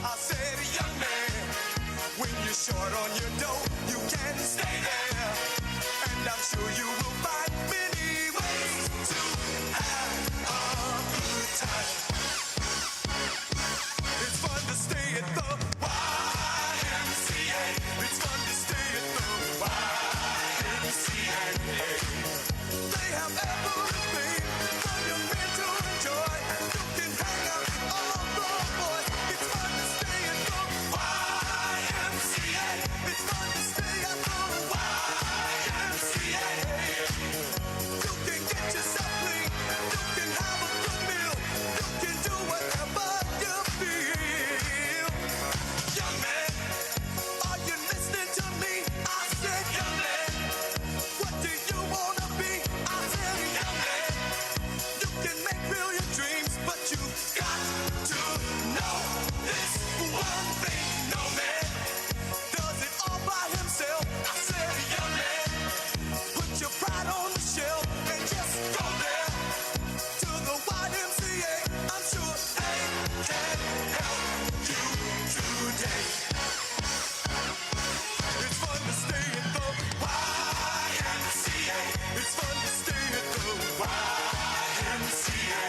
I said, young man, when you're short on your dough, you can stay there. And I'm sure you will find many ways to have a good time. It's fun to stay at the YMCA. It's fun to stay at the YMCA. They have everything for your men to enjoy. You can hang out with all the boys. It's fun to stay at the YMCA. It's fun to stay at the YMCA. You can get yourself clean. You can have a good meal. You can do whatever you feel. Young man, are you listening to me? I said, young man, what do you wanna be? I said, young man, you can make real your dreams, but you got to know this one thing. No man does it all by himself. I said, young man, put your pride on the shelf and just go there to the YMCA. I'm sure they can help you today. It's fun to stay at the YMCA. It's fun to stay at the YMCA.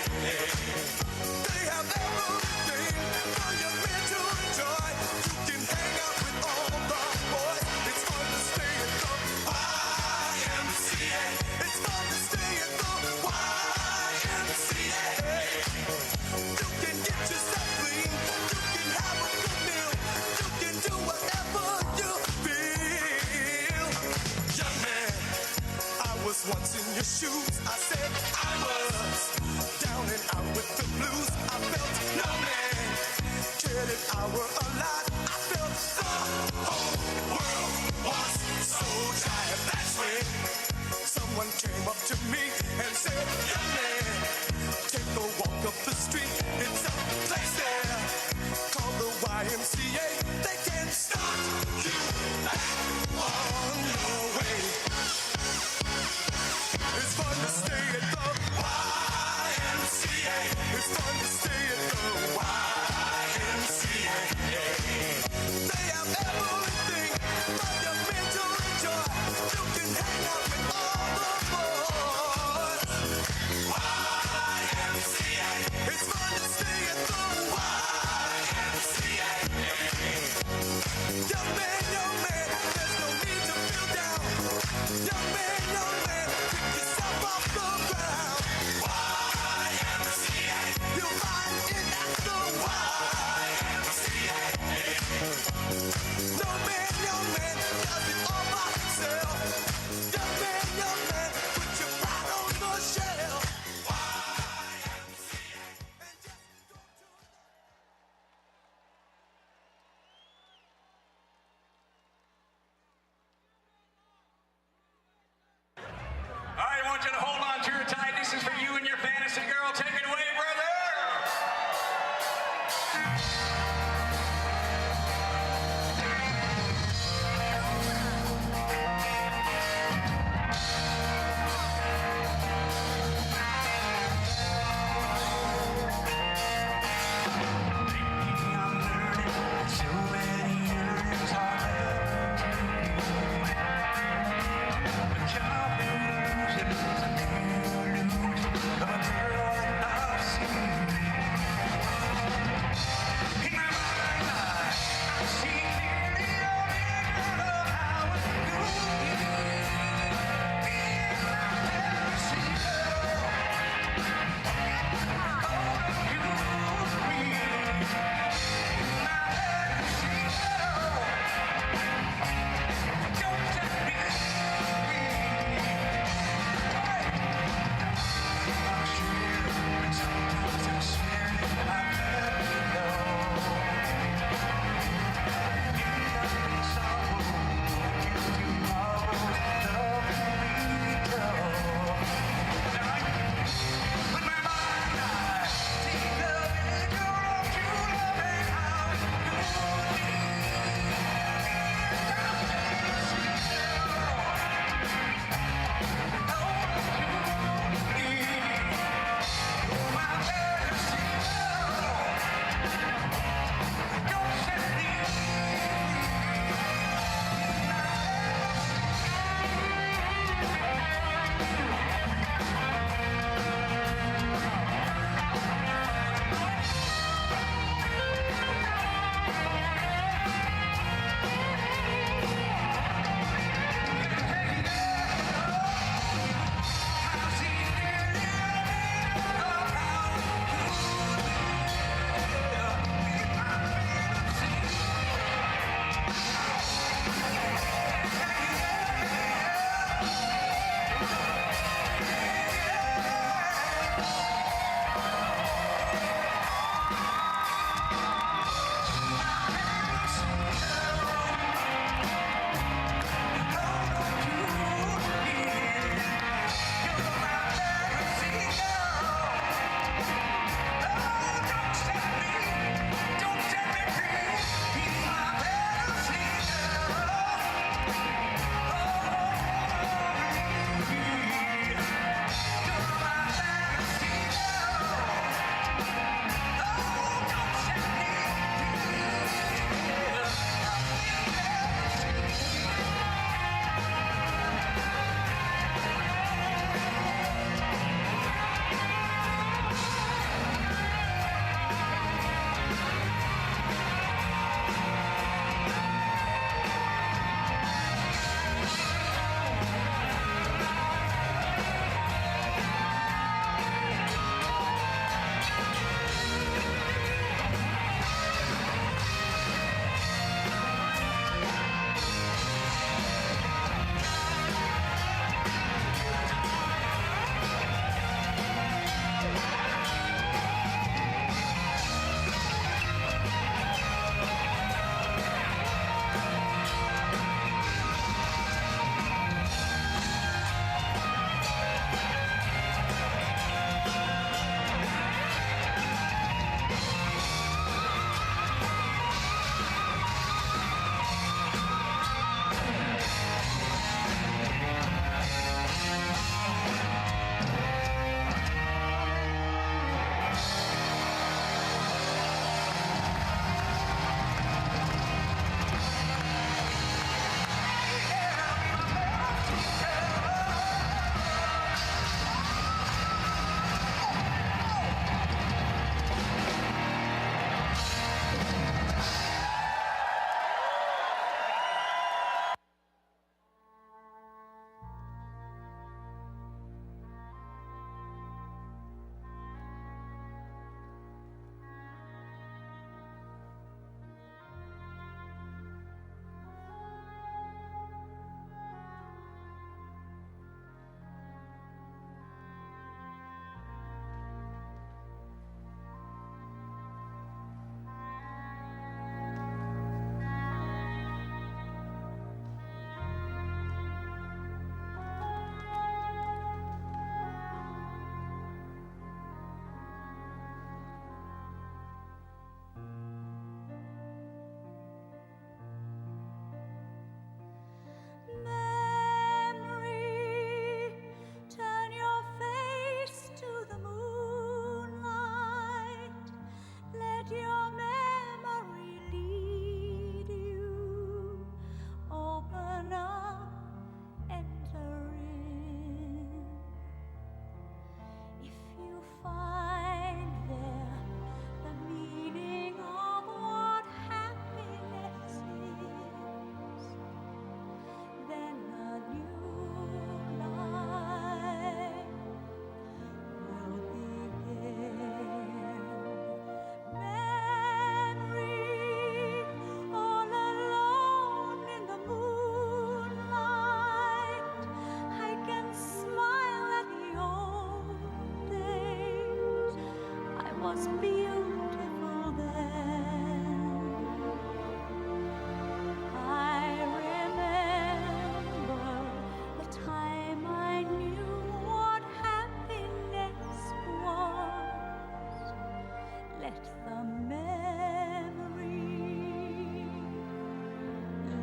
They have everything for your men to enjoy. You can hang out with all the boys. It's fun to stay at the YMCA. It's fun to stay at the YMCA. You can get yourself clean. You can have a good meal. You can do whatever you feel. Young man, I was once in your shoes. I said I was down and out with the blues. I felt no man cared if I were alive. I felt the whole world was so tired. That's when someone came up to me and said, young man, take a walk up the street. It's a place there called the YMCA. They can start you back on your way. It's fun to stay at the YMCA. It's fun to stay at the YMCA. They have everything for your men to enjoy. You can hang out with all the boys. YMCA. It's fun to stay at the YMCA. Young man, there's no need to feel down. Young man, pick yourself off the ground. YMCA. You'll find it at the YMCA. No man does it all by himself.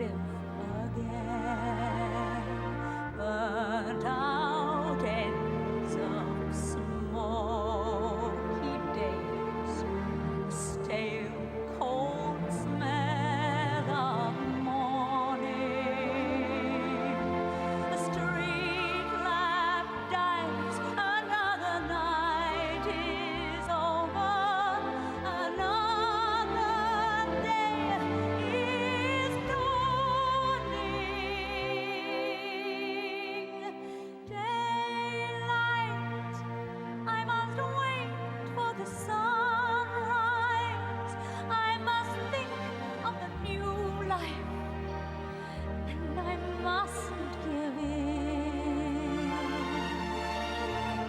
live again. Burnt out ends of smoky days, stale cold smell of morning. The street lamp dies, another night is over, another day is dawning. Daylight, I must wait for the sunrise. I must think of the new life, and I mustn't give in.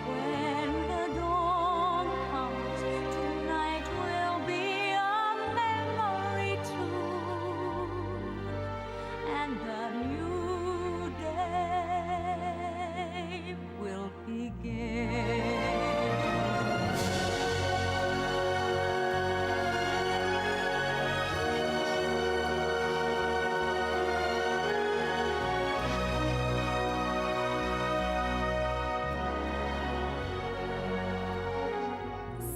When the dawn comes, tonight will be a memory too, and the new day will begin.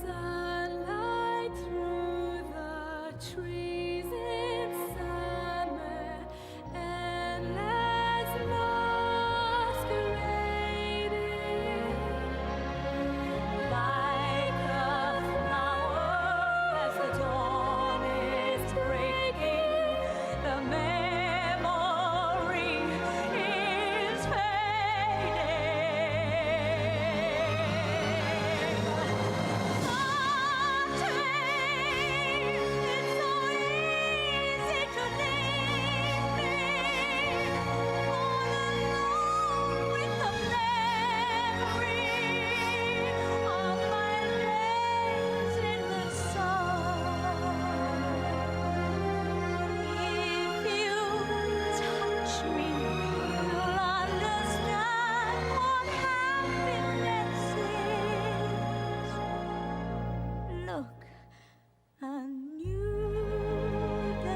Sunlight through the trees in summer, endless masquerading, like a flower as the dawn is breaking. The memory is Look, a new day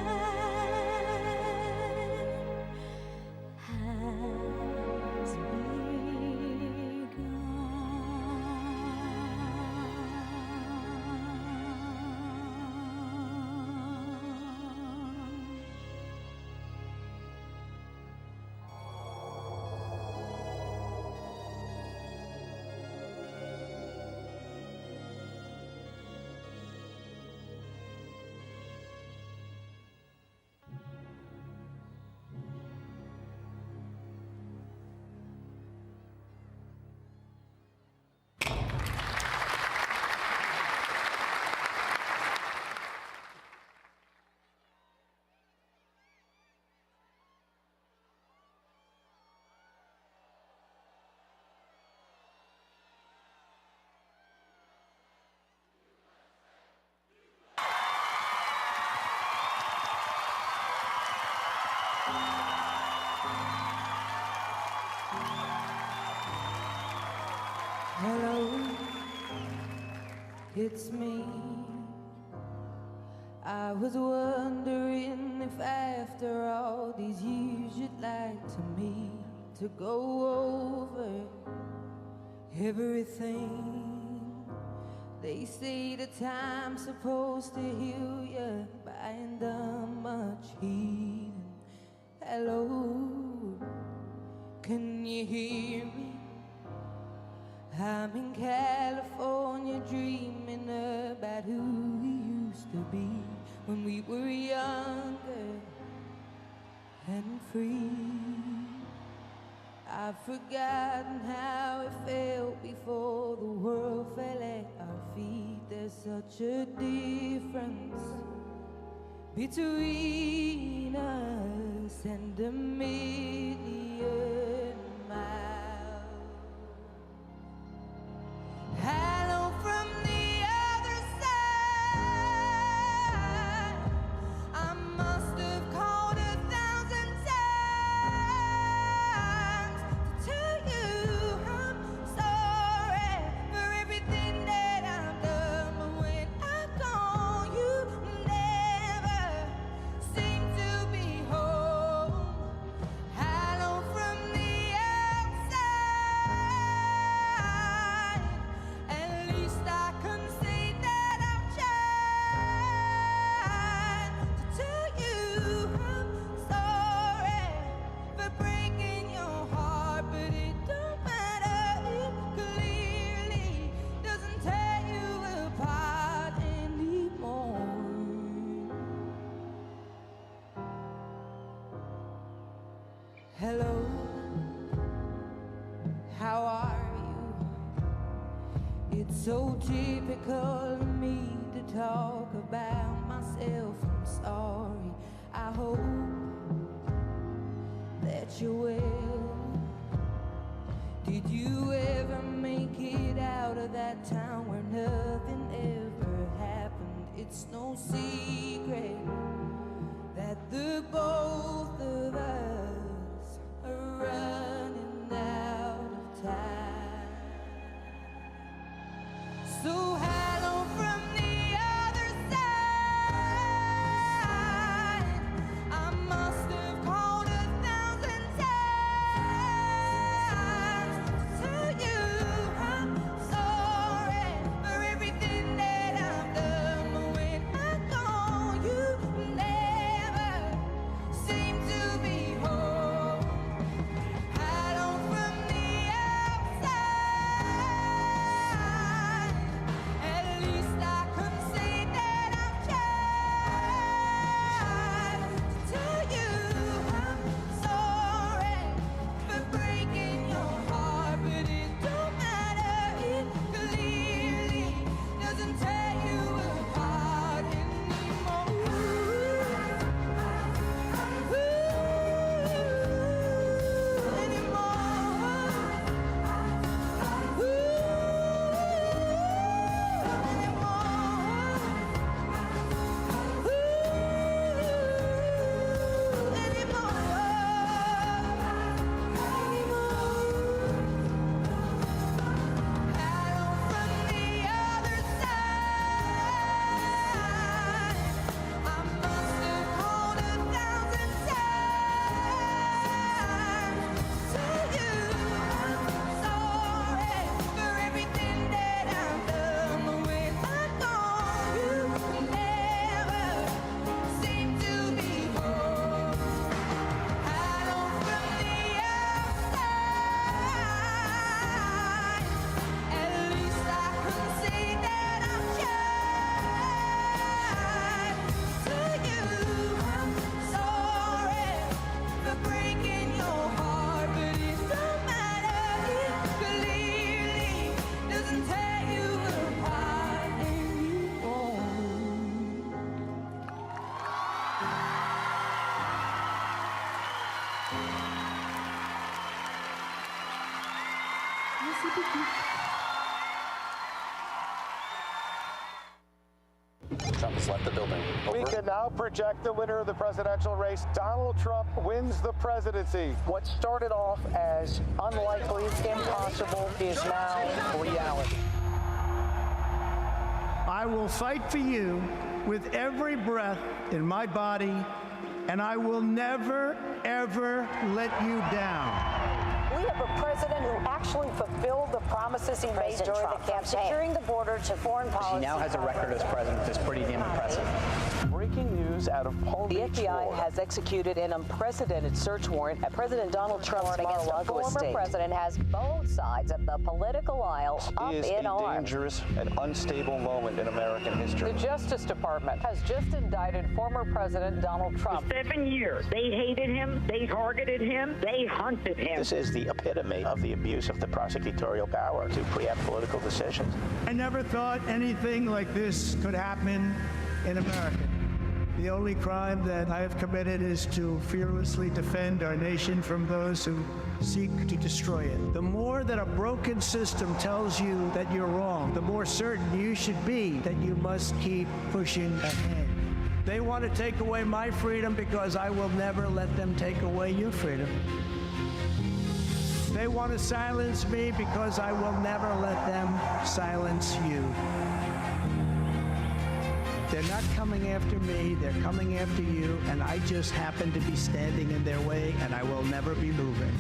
has begun. Hello, it's me. I was wondering if after all these years you'd like to me to go over everything. They say the time's supposed to heal you by ain't done much healing. Hello, can you hear me? I'm in California dreaming about who we used to be when we were younger and free. I've forgotten how it felt before the world fell at our feet. There's such a difference between us and a million miles. Hello from the other side. I must have called 1,000 times to tell you I'm sorry for everything that I've done. But when I call, you never seem to be home. Hello, how are you? It's so typical of me to talk about myself. I'm sorry. I hope that you're well. Did you ever make it out of that town where nothing ever happened? It's no secret that the both of us are running out of time. So hello from the other side. I must have called 1,000 times to you. I'm sorry for everything that I've done. But when I call you, never seem to be home. Hello from the outside. At least I could say that I've tried to tell you I'm sorry for breaking your heart, but it don't matter. It clearly doesn't tear you apart anymore. Trump has left the building. We Over. can now project the winner of the presidential race. Donald Trump wins the presidency. What started off as unlikely, impossible, is now reality. I will fight for you with every breath in my body, and I will never, ever let you down. We have a president who actually fulfilled the promises he made during the campaign, securing the border to foreign policy. He now has a record as president that's pretty damn impressive. Breaking news out of Palm The Beach, FBI Florida. has executed an unprecedented search warrant at President Donald Trump's Mar-a-Lago estate. The former president has both sides of the political aisle up is in a arms. dangerous and unstable moment in American history. The Justice Department has just indicted former President Donald Trump. 7 years. They hated him. They targeted him. They hunted him. This is the epitome of the abuse of the prosecutorial power to preempt political decisions. I never thought anything like this could happen in America. The only crime that I have committed is to fearlessly defend our nation from those who seek to destroy it. The more that a broken system tells you that you're wrong, the more certain you should be that you must keep pushing ahead. They want to take away my freedom because I will never let them take away your freedom. They want to silence me because I will never let them silence you. They're not coming after me, they're coming after you, and I just happen to be standing in their way, and I will never be moving.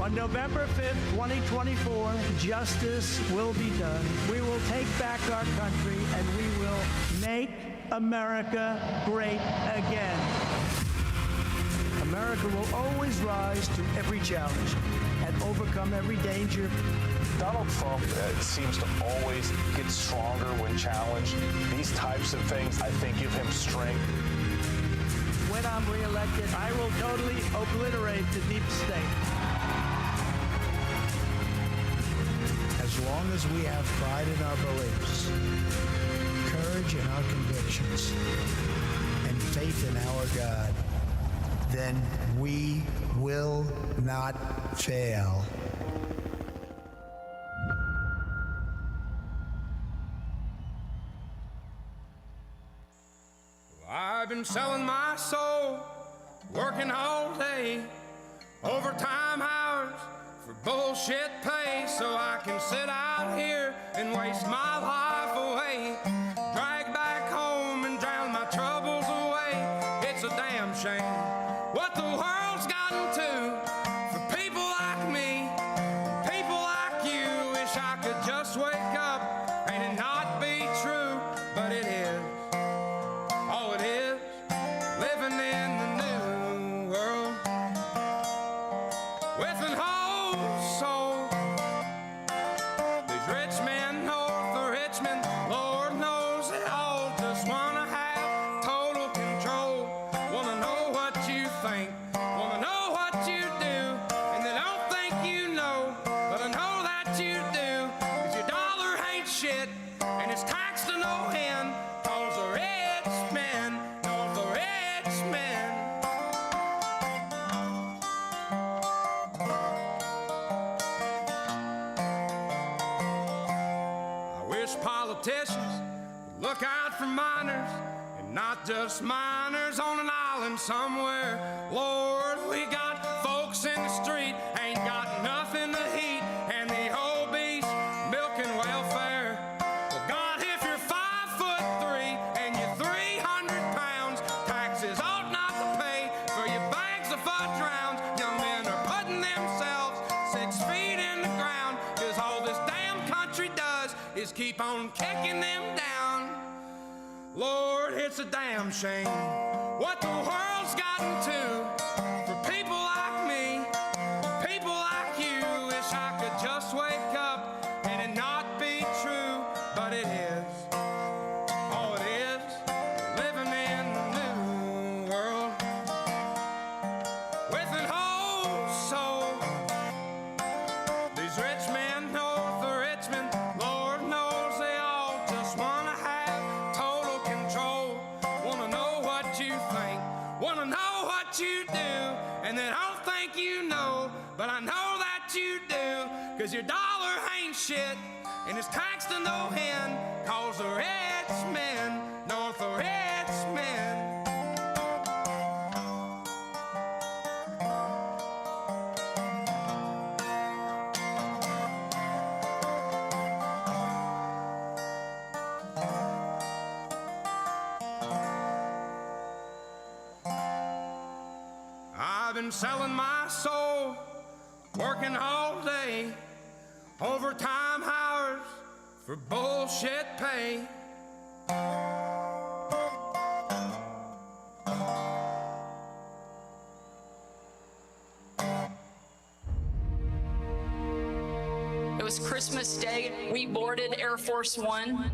On November 5th, 2024, justice will be done. We will take back our country, and we will make America great again. America will always rise to every challenge and overcome every danger. Donald Trump seems to always get stronger when challenged. These types of things, I think, give him strength. when I'm reelected, I will totally obliterate the deep state. As long as we have pride in our beliefs, courage in our convictions, and faith in our God, then we will not fail. I've been selling my soul, working all day, overtime hours for bullshit pay, so I can sit out here and waste my life away, drag back home and drown my troubles away. It's a damn shame what the world's gotten to for people like me, people like you. Wish I could just wake up and it not be true, but it is. Oh, it is living in the new world with an whole soul. These rich men north of Richmond, Lord knows they all just wanna have total control. Wanna know what you think, wanna know what you do, and they don't think you know, but I know that you do. 'Cause your dollar ain't shit, and it's taxed to no end, 'cause the rich men, north of Richmond. I wish politicians would look out for miners, and not just miners on an island somewhere. Lord, we got folks in the street, ain't got nothing to eat, and the obese milking welfare. Well, God, if you're 5'3" and you're 300 pounds, taxes ought not to pay for your bags of fudge rounds. Young men are putting themselves 6 feet in the ground, 'cause all this damn country does is keep on kicking them down. Lord, it's a damn shame what the world's gotten to for people like me, people like you. Wish I could just wake up and it not be true, but it is. Oh, it is living in the new world with an whole soul. These rich men north of Richmond, Lord knows they all just wanna have total control. Wanna know what you think, wanna know what you do, and they don't think you know, but I know that you do. 'Cause your dollar ain't shit, and it's taxed to no end, 'cause the rich men, north of Richmond. I've been selling my soul, working all day, overtime hours for bullshit pay. It was Christmas Day. We boarded Air Force One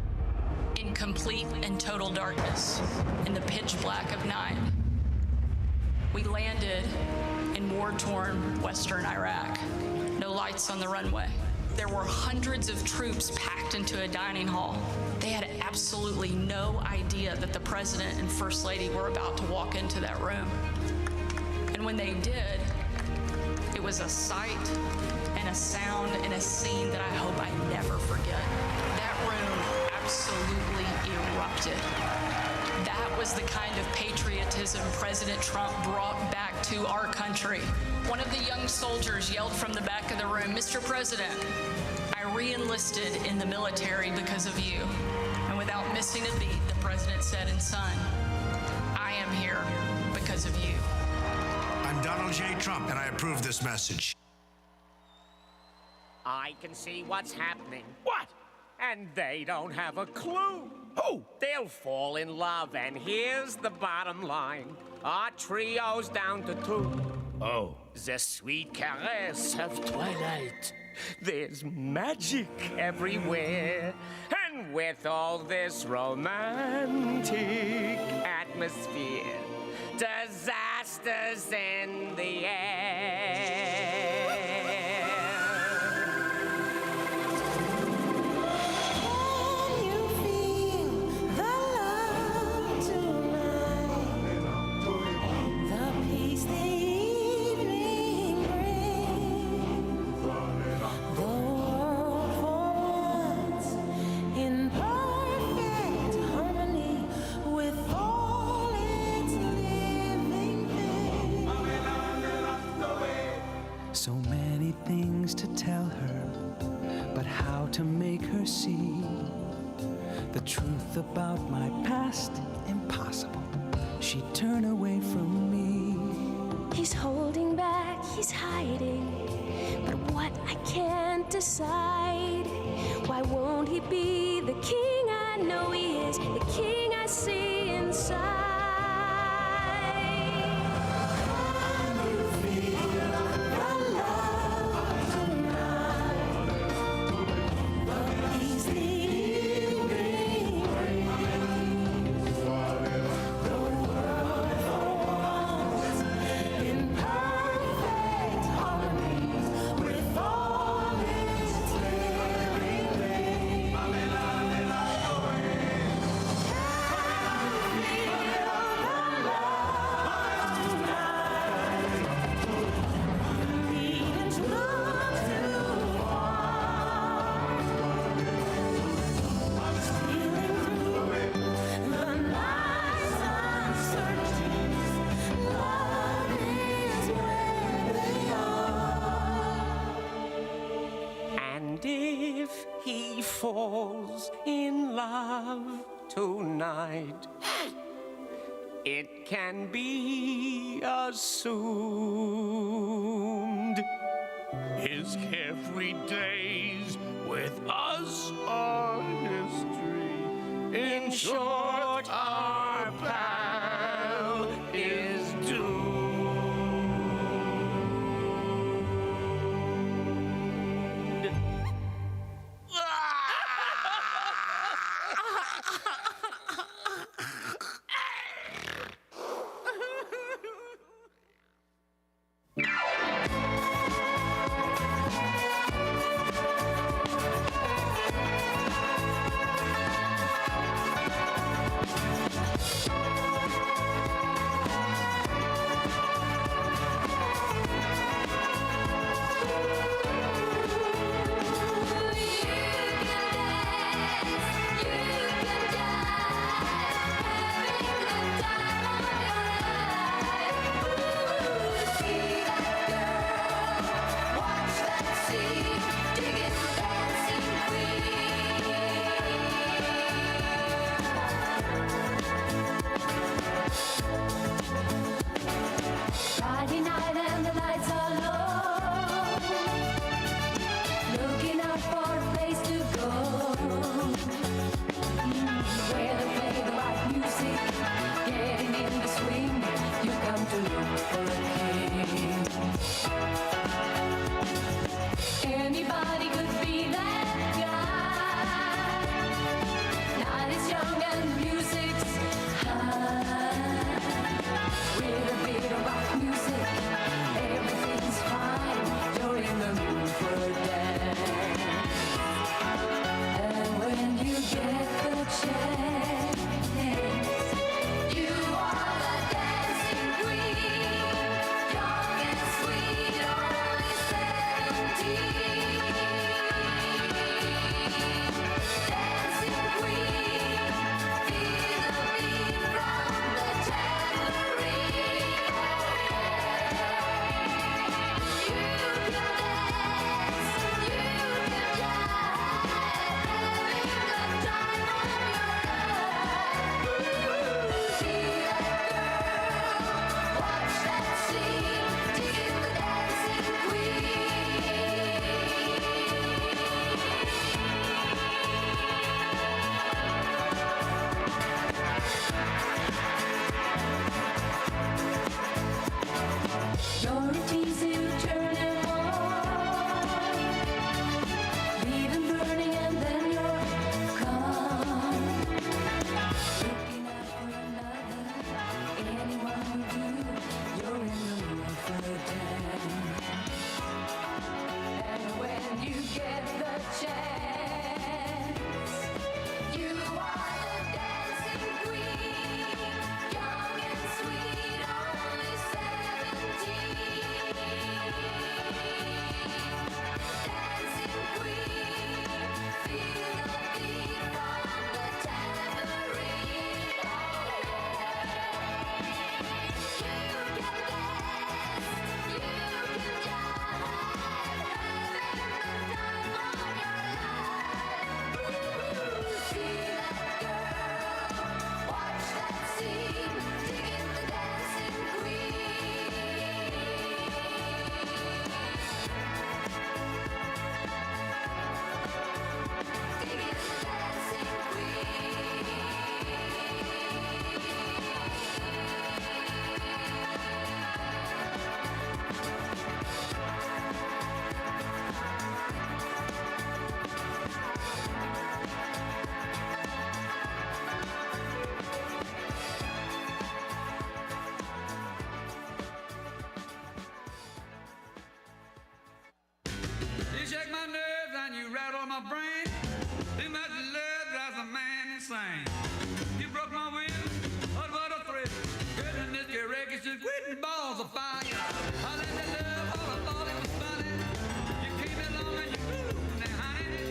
in complete and total darkness, in the pitch black of night. We landed in war-torn Western Iraq. No lights on the runway. There were hundreds of troops packed into a dining hall. They had absolutely no idea that the President and First Lady were about to walk into that room. And when they did, it was a sight and a sound and a scene that I hope I never forget. That room absolutely erupted. That was the kind of patriotism President Trump brought back to our country. One of the young soldiers yelled from the back of the room, "Mr. President, I re-enlisted in the military because of you." And without missing a beat, the president said, "And son, I am here because of you." I'm Donald J. Trump, and I approve this message. I can see what's happening. What? And they don't have a clue. Who? They'll fall in love, and here's the bottom line. Our trio's down to 2. Oh. The sweet caress of twilight. There's magic everywhere. And with all this romantic atmosphere, disasters in the air. So many things to tell her, but how to make her see the truth about my past? Impossible. She'd turn away from me. He's holding back, he's hiding, but what I can't decide. Why won't he be the king I know he is, the king I see inside? And if he falls in love tonight, it can be assumed his carefree days with us are history. In short, our pal is doomed. Friday night and the lights are low, looking out for a place to go, where they play the right music, getting in the swing. You come to look for a king. Anybody could be that guy. Night is young and music's high. With a bit of rock music, everything's fine. You're in the mood for a dance. And when you get the chance, you are the dancing queen. Young and sweet, only 17. Dancing queen, feel the beat from the tambourine. You're easy to turn him on, leave him burning and then you're gone. Looking out for another, anyone who great balls of fire. I let that love all I thought it was funny. You came along and you moved me, honey.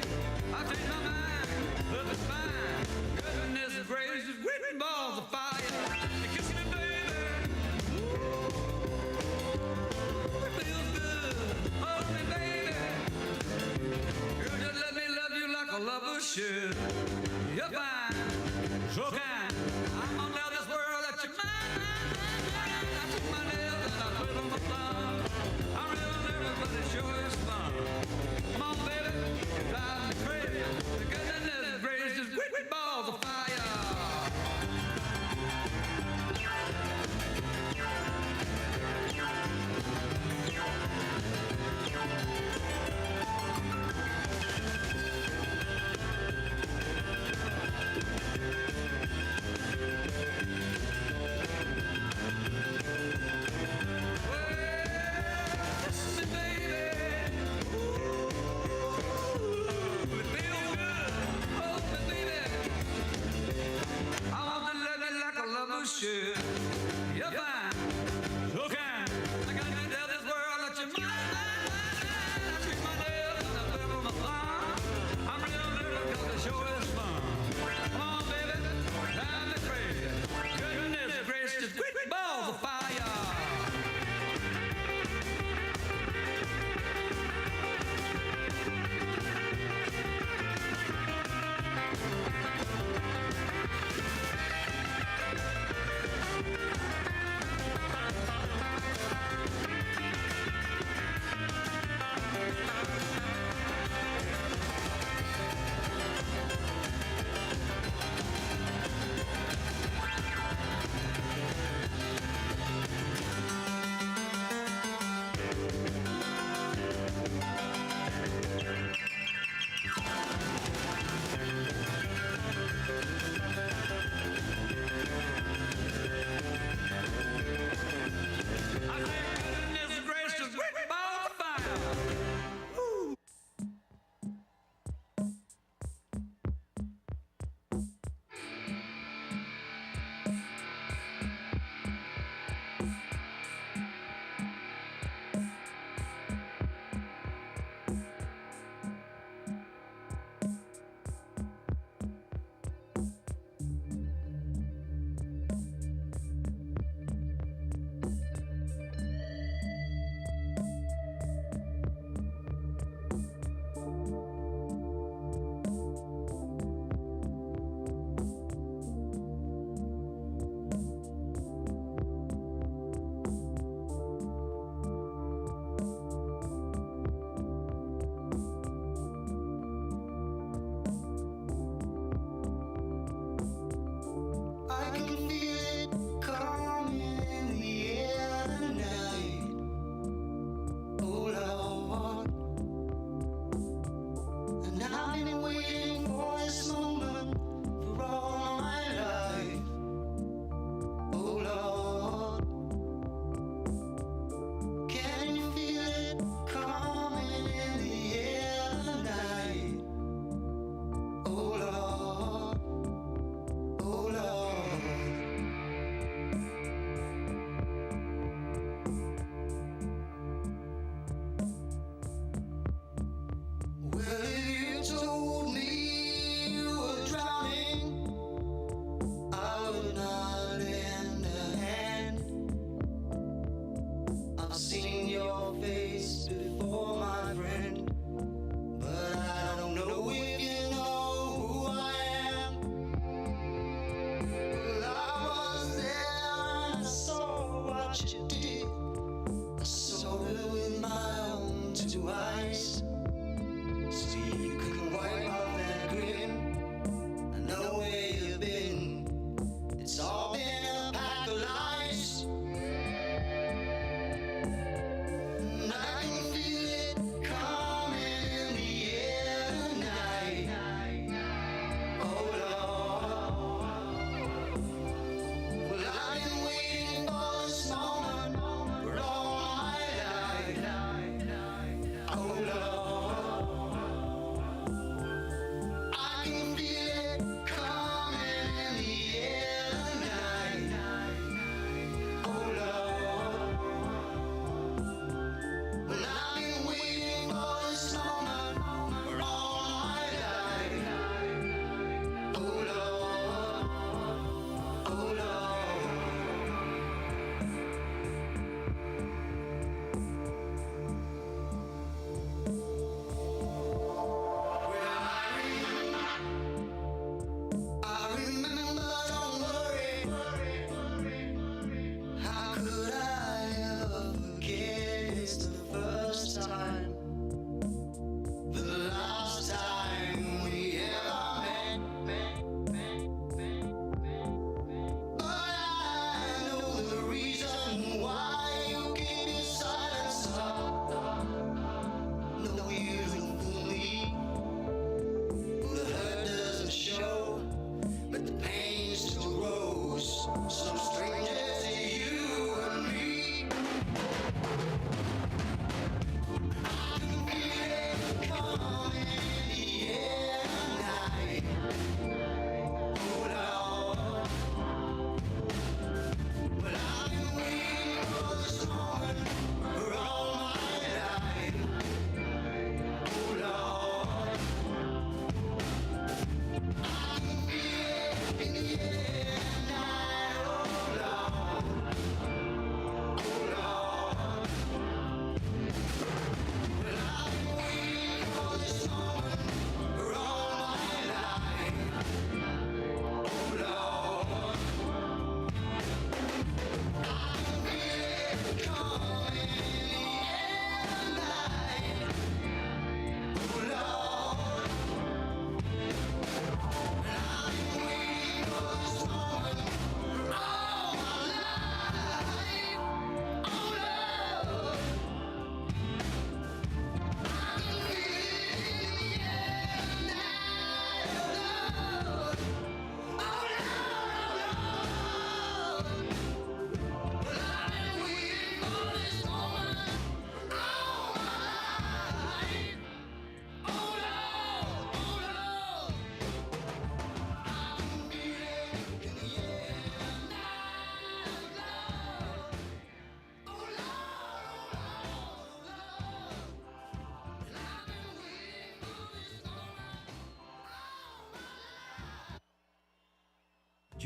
I changed my mind, love is fine. Goodness gracious, great balls of fire. You kiss me, baby. Ooh, it feels good. Hold me, baby. You just let me love you like a lover should. You're fine, so kind. I'm gonna love this world that you're mine. I took my nails and I put on my thumb. I'm real nervous, but it sure is fun. Come on, baby, you drive me crazy. The goodness gracious, great balls of fire.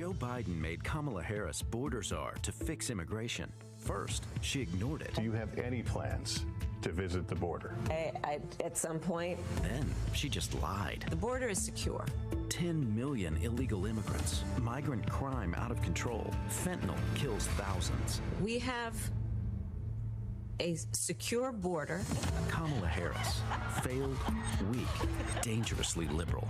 Joe Biden made Kamala Harris border czar to fix immigration. First, she ignored it. Do you have any plans to visit the border? At some point. Then she just lied. The border is secure. 10 million illegal immigrants. Migrant crime out of control. Fentanyl kills thousands. We have a secure border. Kamala Harris. Failed, weak, dangerously liberal.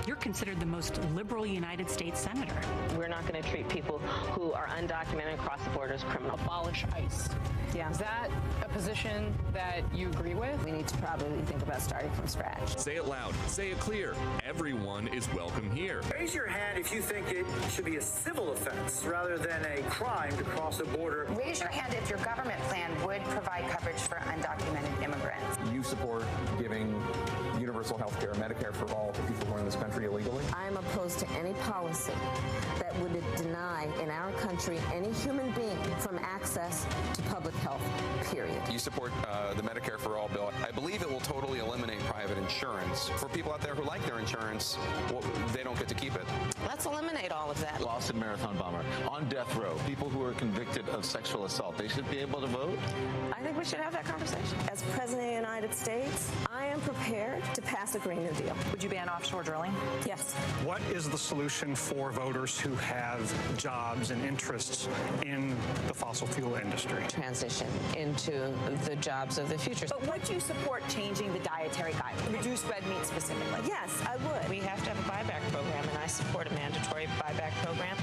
You're considered the most liberal United States senator. We're not going to treat people who are undocumented across the border as criminals. Abolish ICE. Yeah. Is that a position that you agree with? We need to probably think about starting from scratch. Say it loud. Say it clear. Everyone is welcome here. Raise your hand if you think it should be a civil offense rather than a crime to cross a border. Raise your hand if your government plan would provide coverage for undocumented immigrants. You support giving universal health care, Medicare for all to people who are in this country illegally? I am opposed to any policy that would deny in our country any human being from access to public health, period. You support the Medicare for all bill. I believe it will totally eliminate private insurance. For people out there who like their insurance, they don't get to keep it. Let's eliminate all of that. Boston Marathon bomber on death row. People who are convicted of sexual assault, they should be able to vote? I think we should have that conversation. As President of the United States, I am prepared to pass a Green New Deal. Would you ban offshore drilling? Yes. What is the solution for voters who have jobs and interests in the fossil fuel industry? Transition into the jobs of the future. But would you support changing the dietary guidelines? Reduce red meat specifically? Yes, I would. We have to have a buyback program, and I support a mandatory buyback program.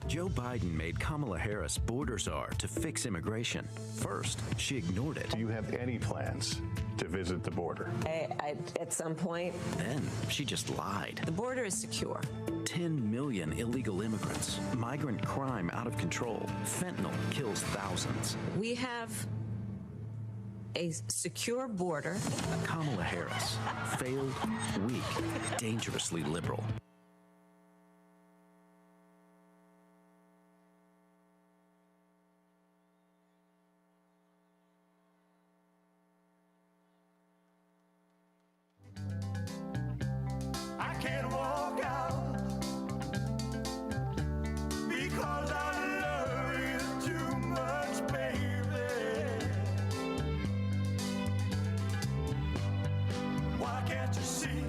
Joe Biden made Kamala Harris border czar to fix immigration. First, she ignored it. Do you have any plans to visit the border? At some point. Then she just lied. The border is secure. 10 million illegal immigrants. Migrant crime out of control. Fentanyl kills thousands. We have a secure border. Kamala Harris. Failed, weak, dangerously liberal. I can't walk out because I love you too much, baby. Why can't you see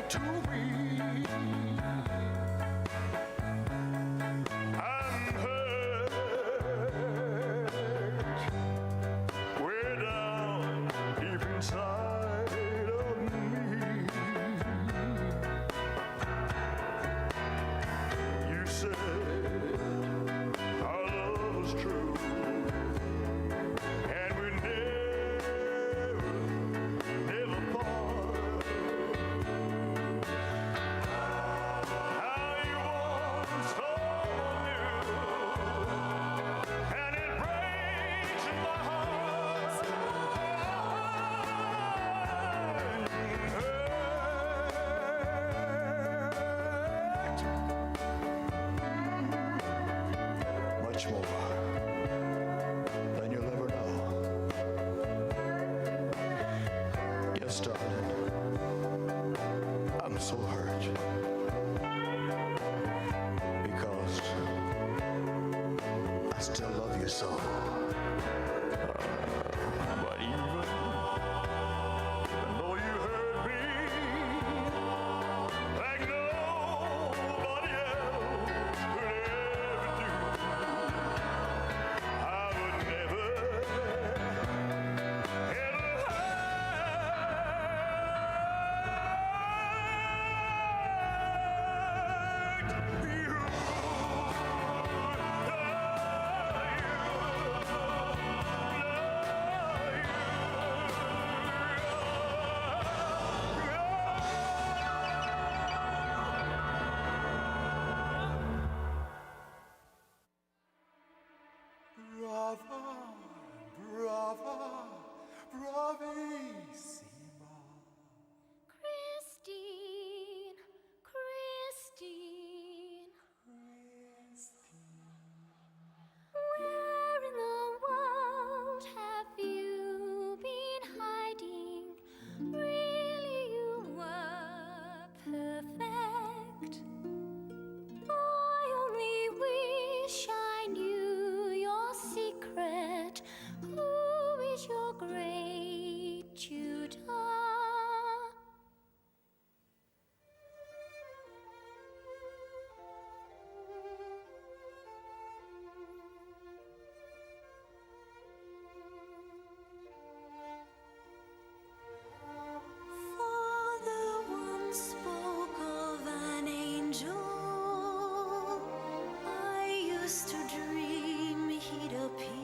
to me. I'm hurt way down deep inside of me. You said our love was true, and we never thought how you once told you, and it breaks my heart. Much more than you'll ever know. Yes, darling, I'm so hurt because I still love you so. But even though you hurt me like nobody else could ever do, I would never, ever hurt you. Brava, brava, bravissima. Christine, Christine. Where in the world have you been hiding? Really, you were perfect. I only wish I knew your secret. Who is your great tutor? Father once spoke of an angel. I used to dream he'd appear.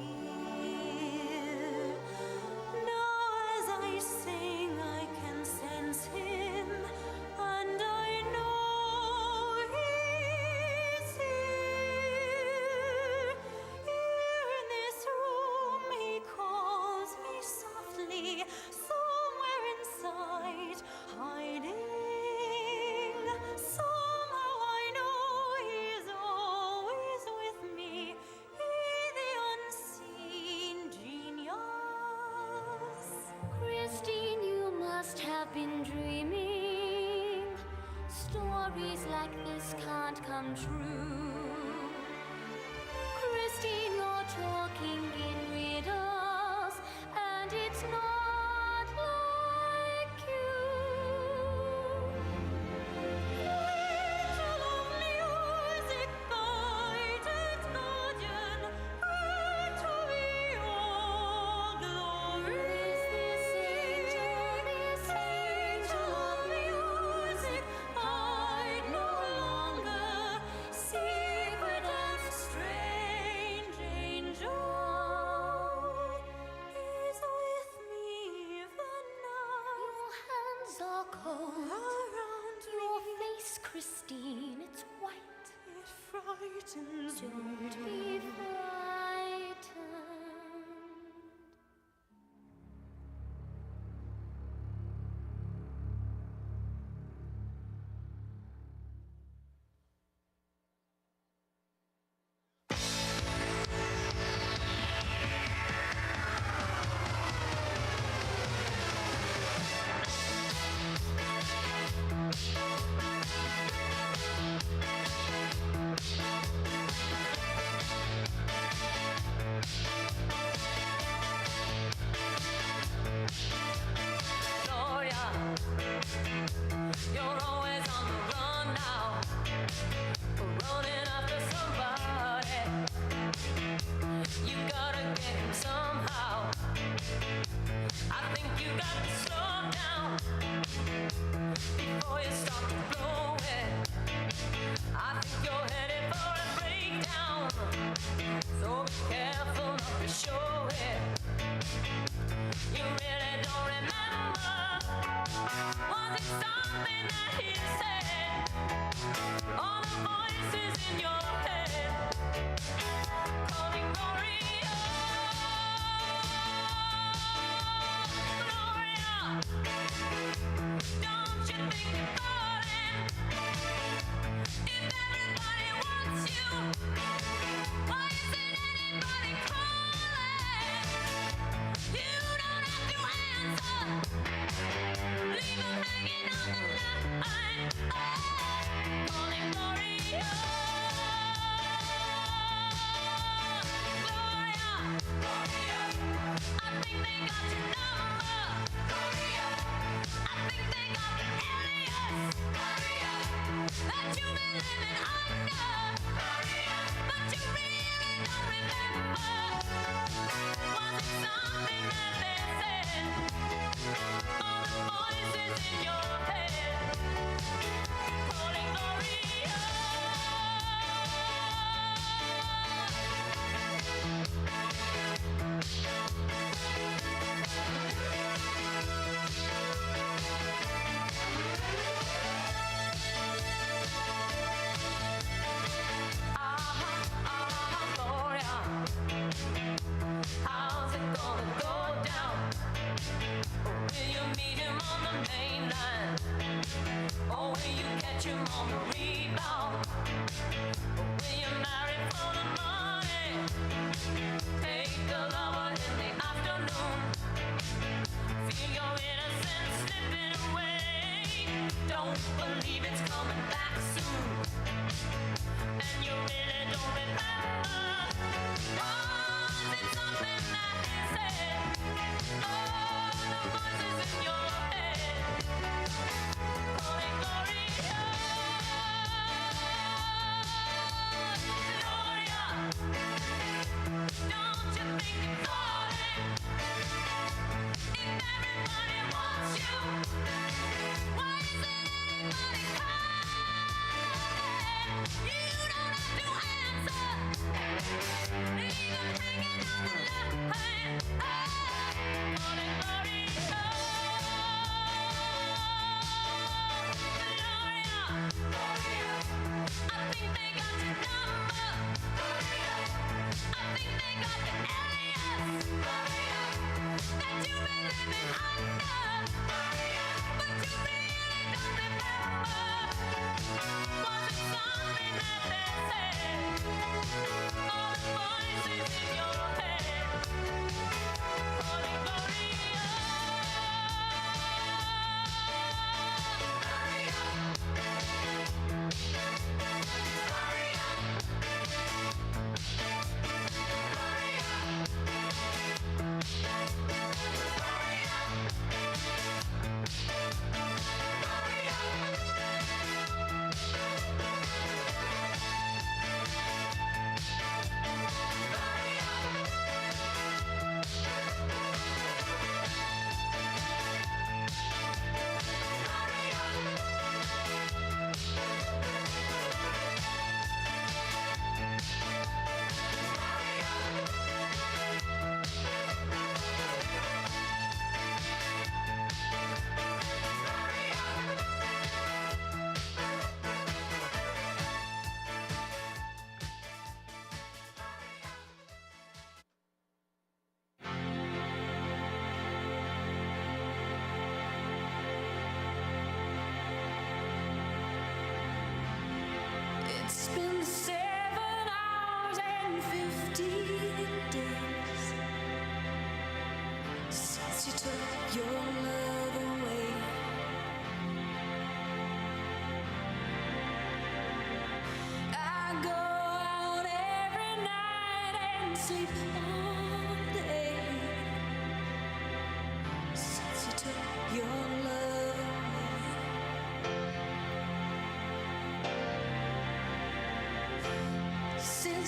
Now as I sing, I can sense him, and I know he's here. Here in this room, he calls me softly, somewhere inside, hiding. Somehow I know he's always with me, he the unseen genius. Christine, you must have been dreaming. Stories like this can't come true. Christine, you're talking in riddles, and it's not like you. Angel of music, guided guardian, where to be your glory? This angel of music, hide no longer, secret and strange angel is with me even now. Your hands are cold around your face, Christine, it's white. It frightens me. Don't be frightened.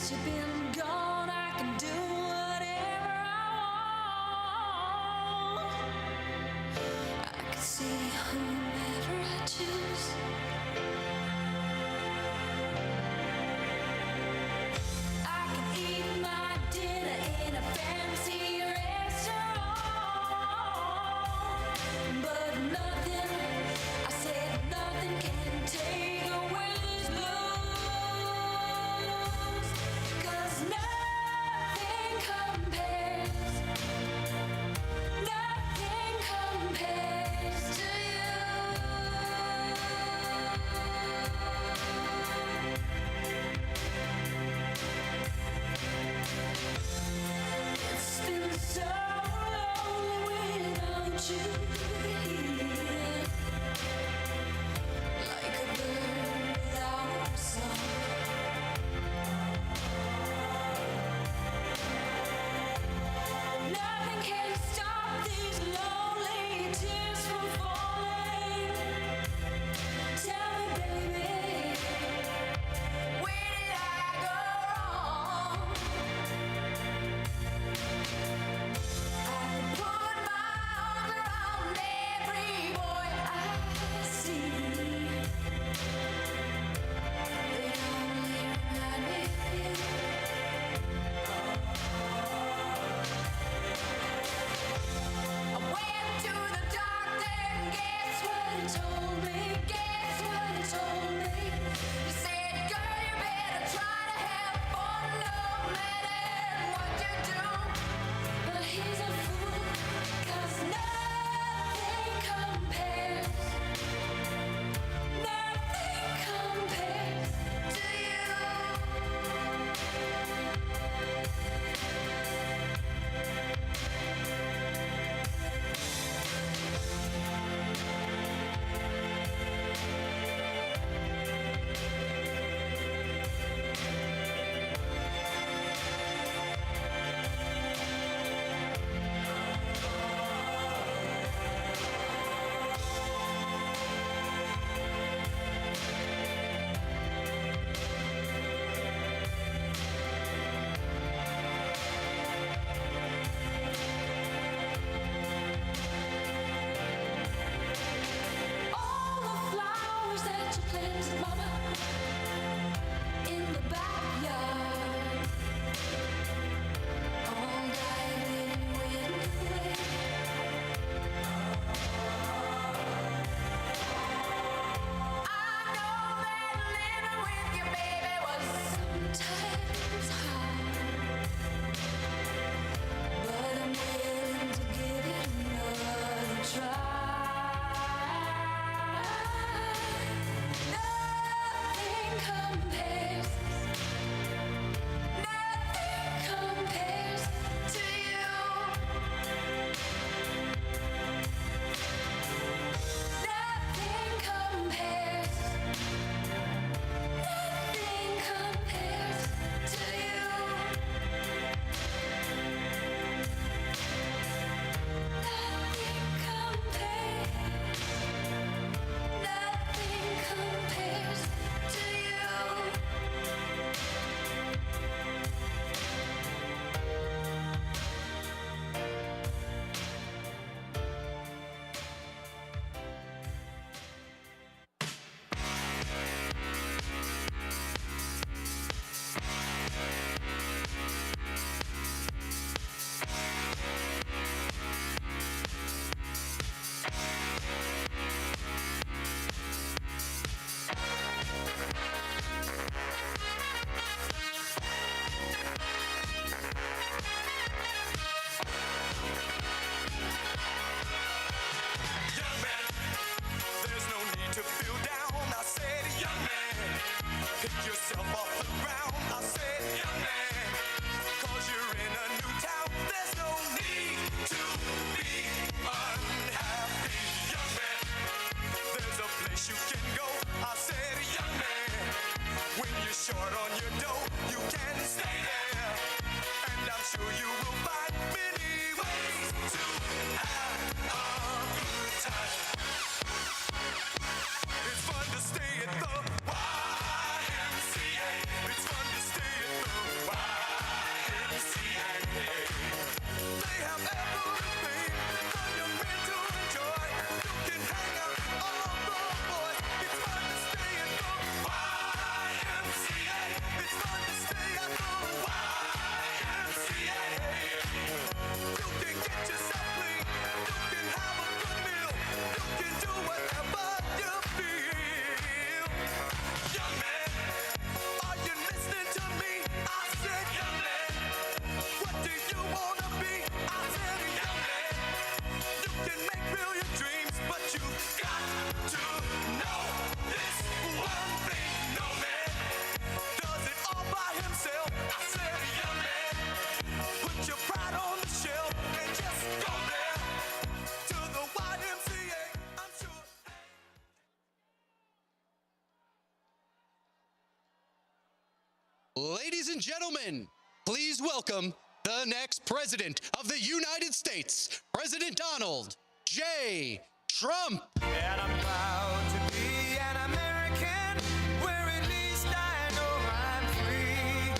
Since you've been gone, I can do whatever I want. I can see whomever I choose. I can eat my dinner in a fancy restaurant, but nothing, I said nothing can take away these blues. 'Cause wanna be? I said, young man, you can make brilliant dreams, but you got to know this one thing. No man does it all by himself. I said, young man, put your pride on the shelf and just go there to the YMCA. I'm sure. Ladies and gentlemen, please welcome the next president of the United States, President Donald J. Trump. And I'm proud to be an American, where at least I know I'm free.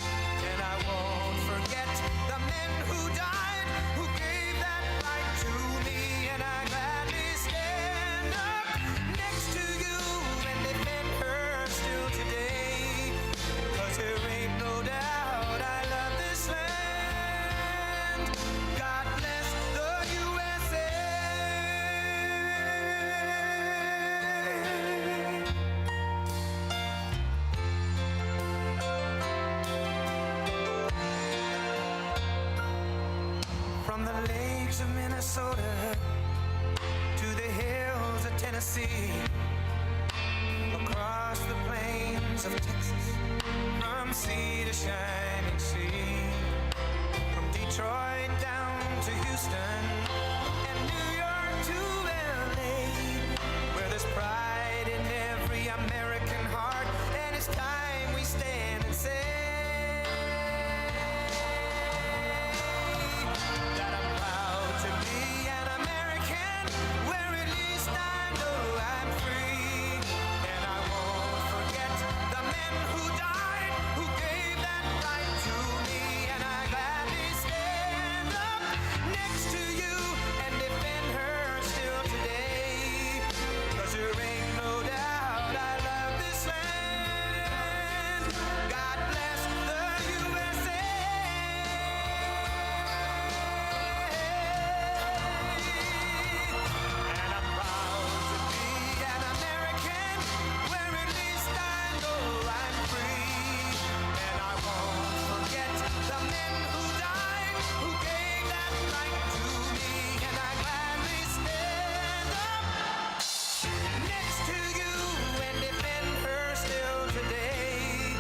And I won't forget the men who died, who gave that right to me. And I gladly stand up next to you and defend her still today. 'Cause there ain't no doubt I love this land. God bless the USA. From the lakes of Minnesota to the hills of Tennessee, across the plains of Texas, from sea to shining sea, from Detroit down to Houston and New York to LA, where there's pride in every American heart, and it's time we stand and say that I'm proud to be an American, where at least I know I'm free. And I won't forget the men who died, who gave that right to me. And I gladly stand up next to you and defend her still today. 'Cause there ain't no doubt I love this land. God bless the USA. And I'm proud to be an American, where at least I know I'm free. And I won't forget the men who died, who gave that right to me. And I gladly stand up next to you and defend her still today.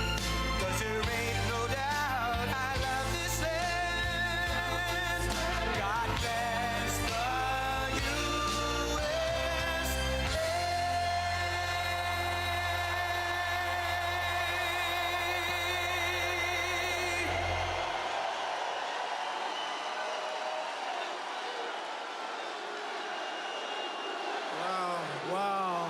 'Cause there ain't no doubt I love this land. God bless the Wow, wow.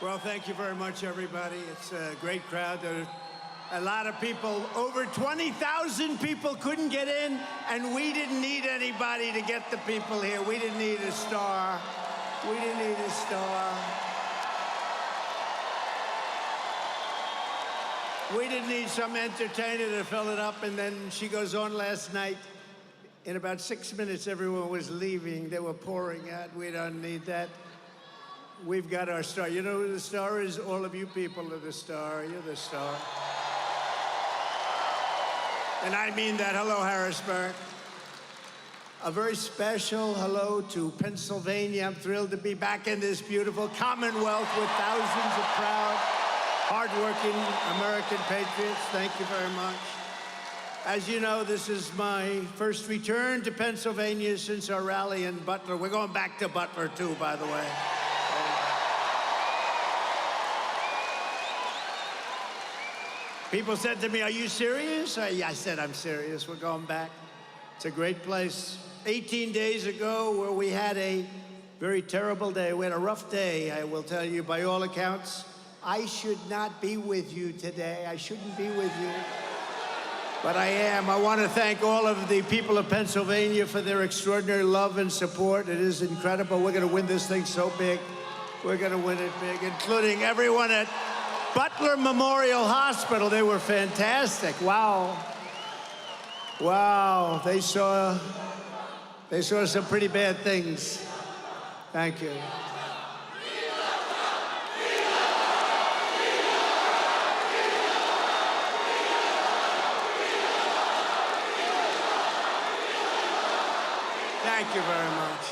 Well, thank you very much, everybody. It's a great crowd. There are a lot of people. Over 20,000 people couldn't get in, and we didn't need anybody to get the people here. We didn't need a star. We didn't need a star. We didn't need some entertainer to fill it up, and then she goes on last night. In about 6 minutes, everyone was leaving. They were pouring out. We don't need that. We've got our star. You know who the star is? All of you people are the star. You're the star. And I mean that. Hello, Harrisburg. A very special hello to Pennsylvania. I'm thrilled to be back in this beautiful Commonwealth with thousands of proud, hardworking American patriots. Thank you very much. As you know, this is my first return to Pennsylvania since our rally in Butler. We're going back to Butler, too, by the way. People said to me, "Are you serious?" I said, "I'm serious. We're going back." It's a great place. 18 days ago, where we had a very terrible day. We had a rough day, I will tell you, by all accounts. I should not be with you today. I shouldn't be with you. But I am. I want to thank all of the people of Pennsylvania for their extraordinary love and support. It is incredible. We're going to win this thing so big. We're going to win it big, including everyone at Butler Memorial Hospital. They were fantastic. Wow. Wow. They saw They saw some pretty bad things. Thank you. Thank you very much.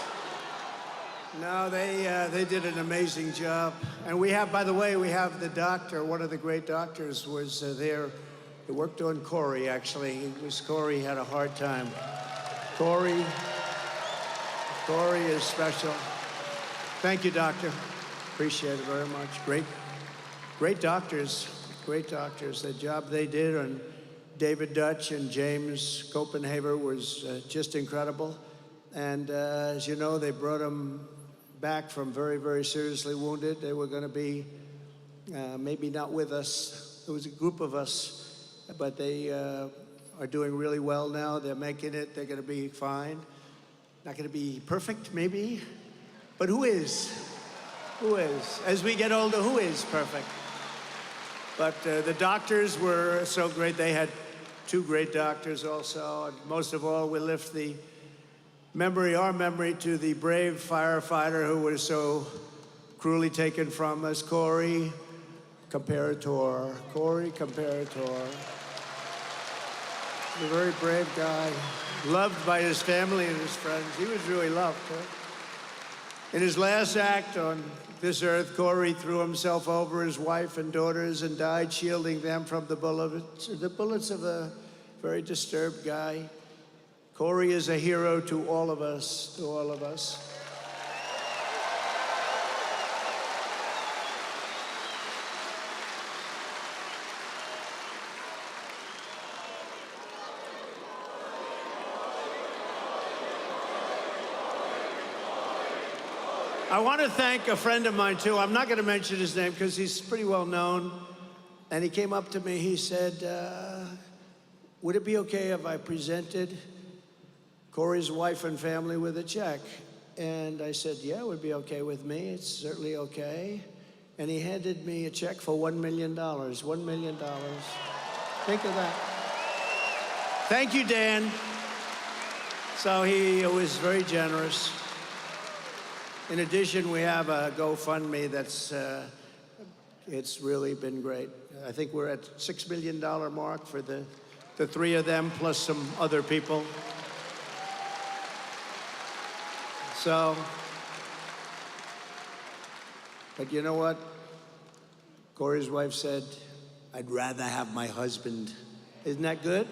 No, they did an amazing job. And we have, by the way, we have the doctor, one of the great doctors was there. He worked on Corey, actually. Corey had a hard time. Corey is special. Thank you, doctor. Appreciate it very much. Great doctors. The job they did on David Dutch and James Copenhaver was just incredible. And as you know, they brought him back from very, very seriously wounded. They were going to be maybe not with us. It was a group of us, but they are doing really well now. They're making it. They're going to be fine. Not going to be perfect, maybe, but who is? Who is? As we get older, who is perfect? But the doctors were so great. They had two great doctors also. And most of all, we lift our memory to the brave firefighter who was so cruelly taken from us, Corey Comparator. A very brave guy, loved by his family and his friends. He was really loved. In his last act on this earth, Corey threw himself over his wife and daughters and died, shielding them from the bullets of a very disturbed guy. Corey is a hero to all of us, I want to thank a friend of mine, too. I'm not going to mention his name because he's pretty well known. And he came up to me, he said, would it be okay if I presented Corey's wife and family with a check? And I said, yeah, it would be okay with me. It's certainly okay. And he handed me a check for $1 million. $1 million. Think of that. Thank you, Dan. So he was very generous. In addition, we have a GoFundMe that's, it's really been great. I think we're at $6 million mark for the three of them, plus some other people. So, but you know what? Corey's wife said, I'd rather have my husband. Isn't that good?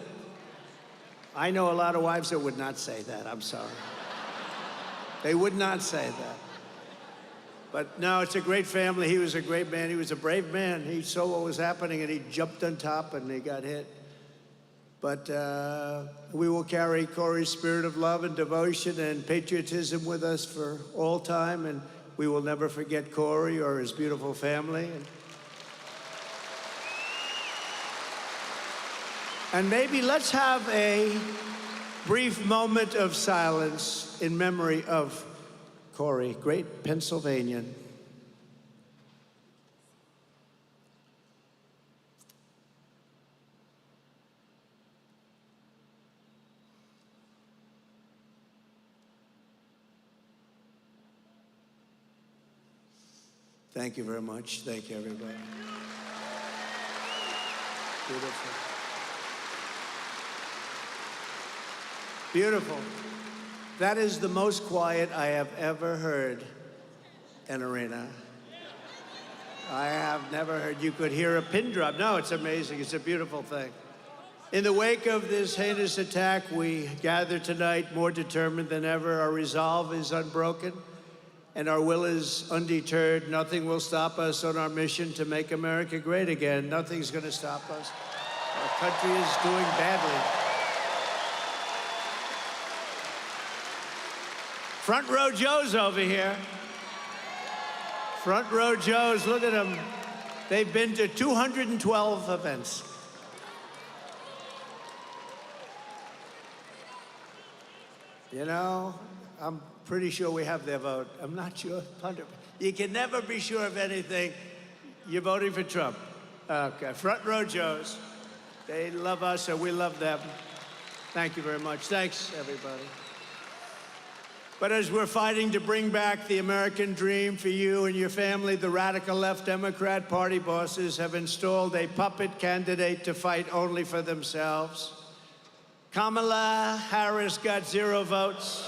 I know a lot of wives that would not say that, I'm sorry. They would not say that. But no, it's a great family. He was a great man. He was a brave man. He saw what was happening and he jumped on top and he got hit. But we will carry Corey's spirit of love and devotion and patriotism with us for all time, and we will never forget Corey or his beautiful family. And maybe let's have a brief moment of silence in memory of Corey, great Pennsylvanian. Thank you very much. Thank you, everybody. Beautiful. Beautiful. That is the most quiet I have ever heard an arena. I have never heard. You could hear a pin drop. No, it's amazing. It's a beautiful thing. In the wake of this heinous attack, we gather tonight more determined than ever. Our resolve is unbroken, and our will is undeterred. Nothing will stop us on our mission to make America great again. Nothing's going to stop us. Our country is doing badly. Front row Joe's over here. Front row Joe's, look at them. They've been to 212 events. You know, I'm pretty sure we have their vote. I'm not sure. You can never be sure of anything. You're voting for Trump. Okay, front row Joe's. They love us and we love them. Thank you very much. Thanks, everybody. But as we're fighting to bring back the American dream for you and your family, the radical left Democrat Party bosses have installed a puppet candidate to fight only for themselves. Kamala Harris got 0 votes.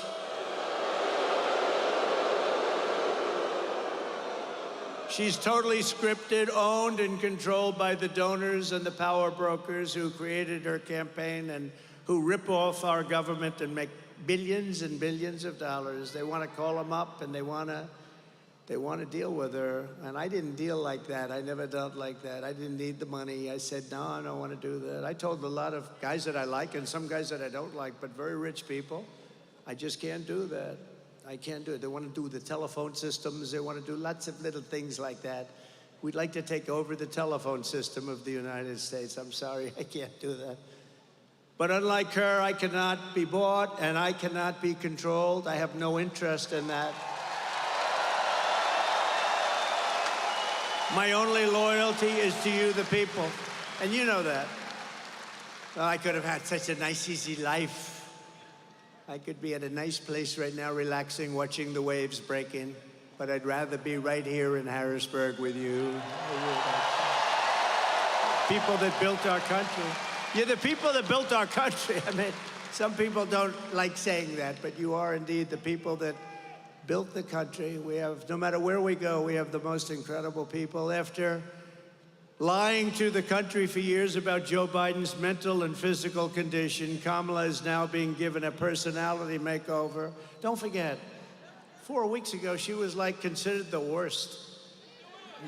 She's totally scripted, owned, and controlled by the donors and the power brokers who created her campaign and who rip off our government and make billions and billions of dollars. They want to call them up and they want to deal with her. And I didn't deal like that. I never dealt like that. I didn't need the money. I said, no, I don't want to do that. I told a lot of guys that I like and some guys that I don't like, but very rich people, I just can't do that. I can't do it. They want to do the telephone systems. They want to do lots of little things like that. We'd like to take over the telephone system of the United States. I'm sorry, I can't do that. But unlike her, I cannot be bought and I cannot be controlled. I have no interest in that. My only loyalty is to you, the people. And you know that. Well, I could have had such a nice, easy life. I could be at a nice place right now, relaxing, watching the waves breaking. But I'd rather be right here in Harrisburg with you. People that built our country. You're the people that built our country. I mean, some people don't like saying that, but you are indeed the people that built the country. We have, no matter where we go, we have the most incredible people. After lying to the country for years about Joe Biden's mental and physical condition, Kamala is now being given a personality makeover. Don't forget, 4 weeks ago, she was like considered the worst.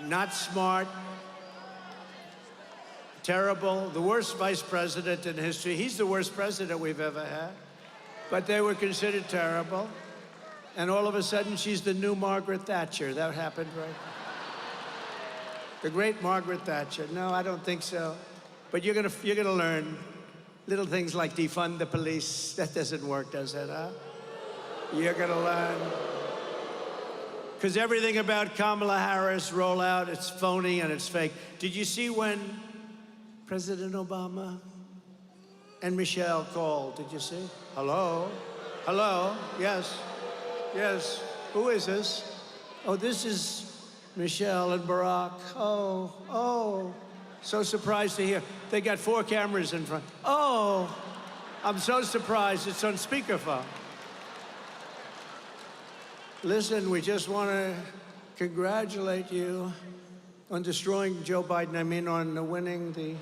Not smart, terrible, the worst vice president in history. He's the worst president we've ever had. But they were considered terrible. And all of a sudden, she's the new Margaret Thatcher. That happened, right? The great Margaret Thatcher. No, I don't think so. But you're gonna learn little things like defund the police. That doesn't work, does it, huh? You're gonna learn. Because everything about Kamala Harris rollout, it's phony and it's fake. Did you see when President Obama and Michelle called? Did you see? Hello? Hello? Yes. Yes. Who is this? Oh, this is Michelle and Barack. Oh. So surprised to hear. They got 4 cameras in front. Oh, I'm so surprised. It's on speakerphone. Listen, we just want to congratulate you on destroying Joe Biden. I mean, on winning the...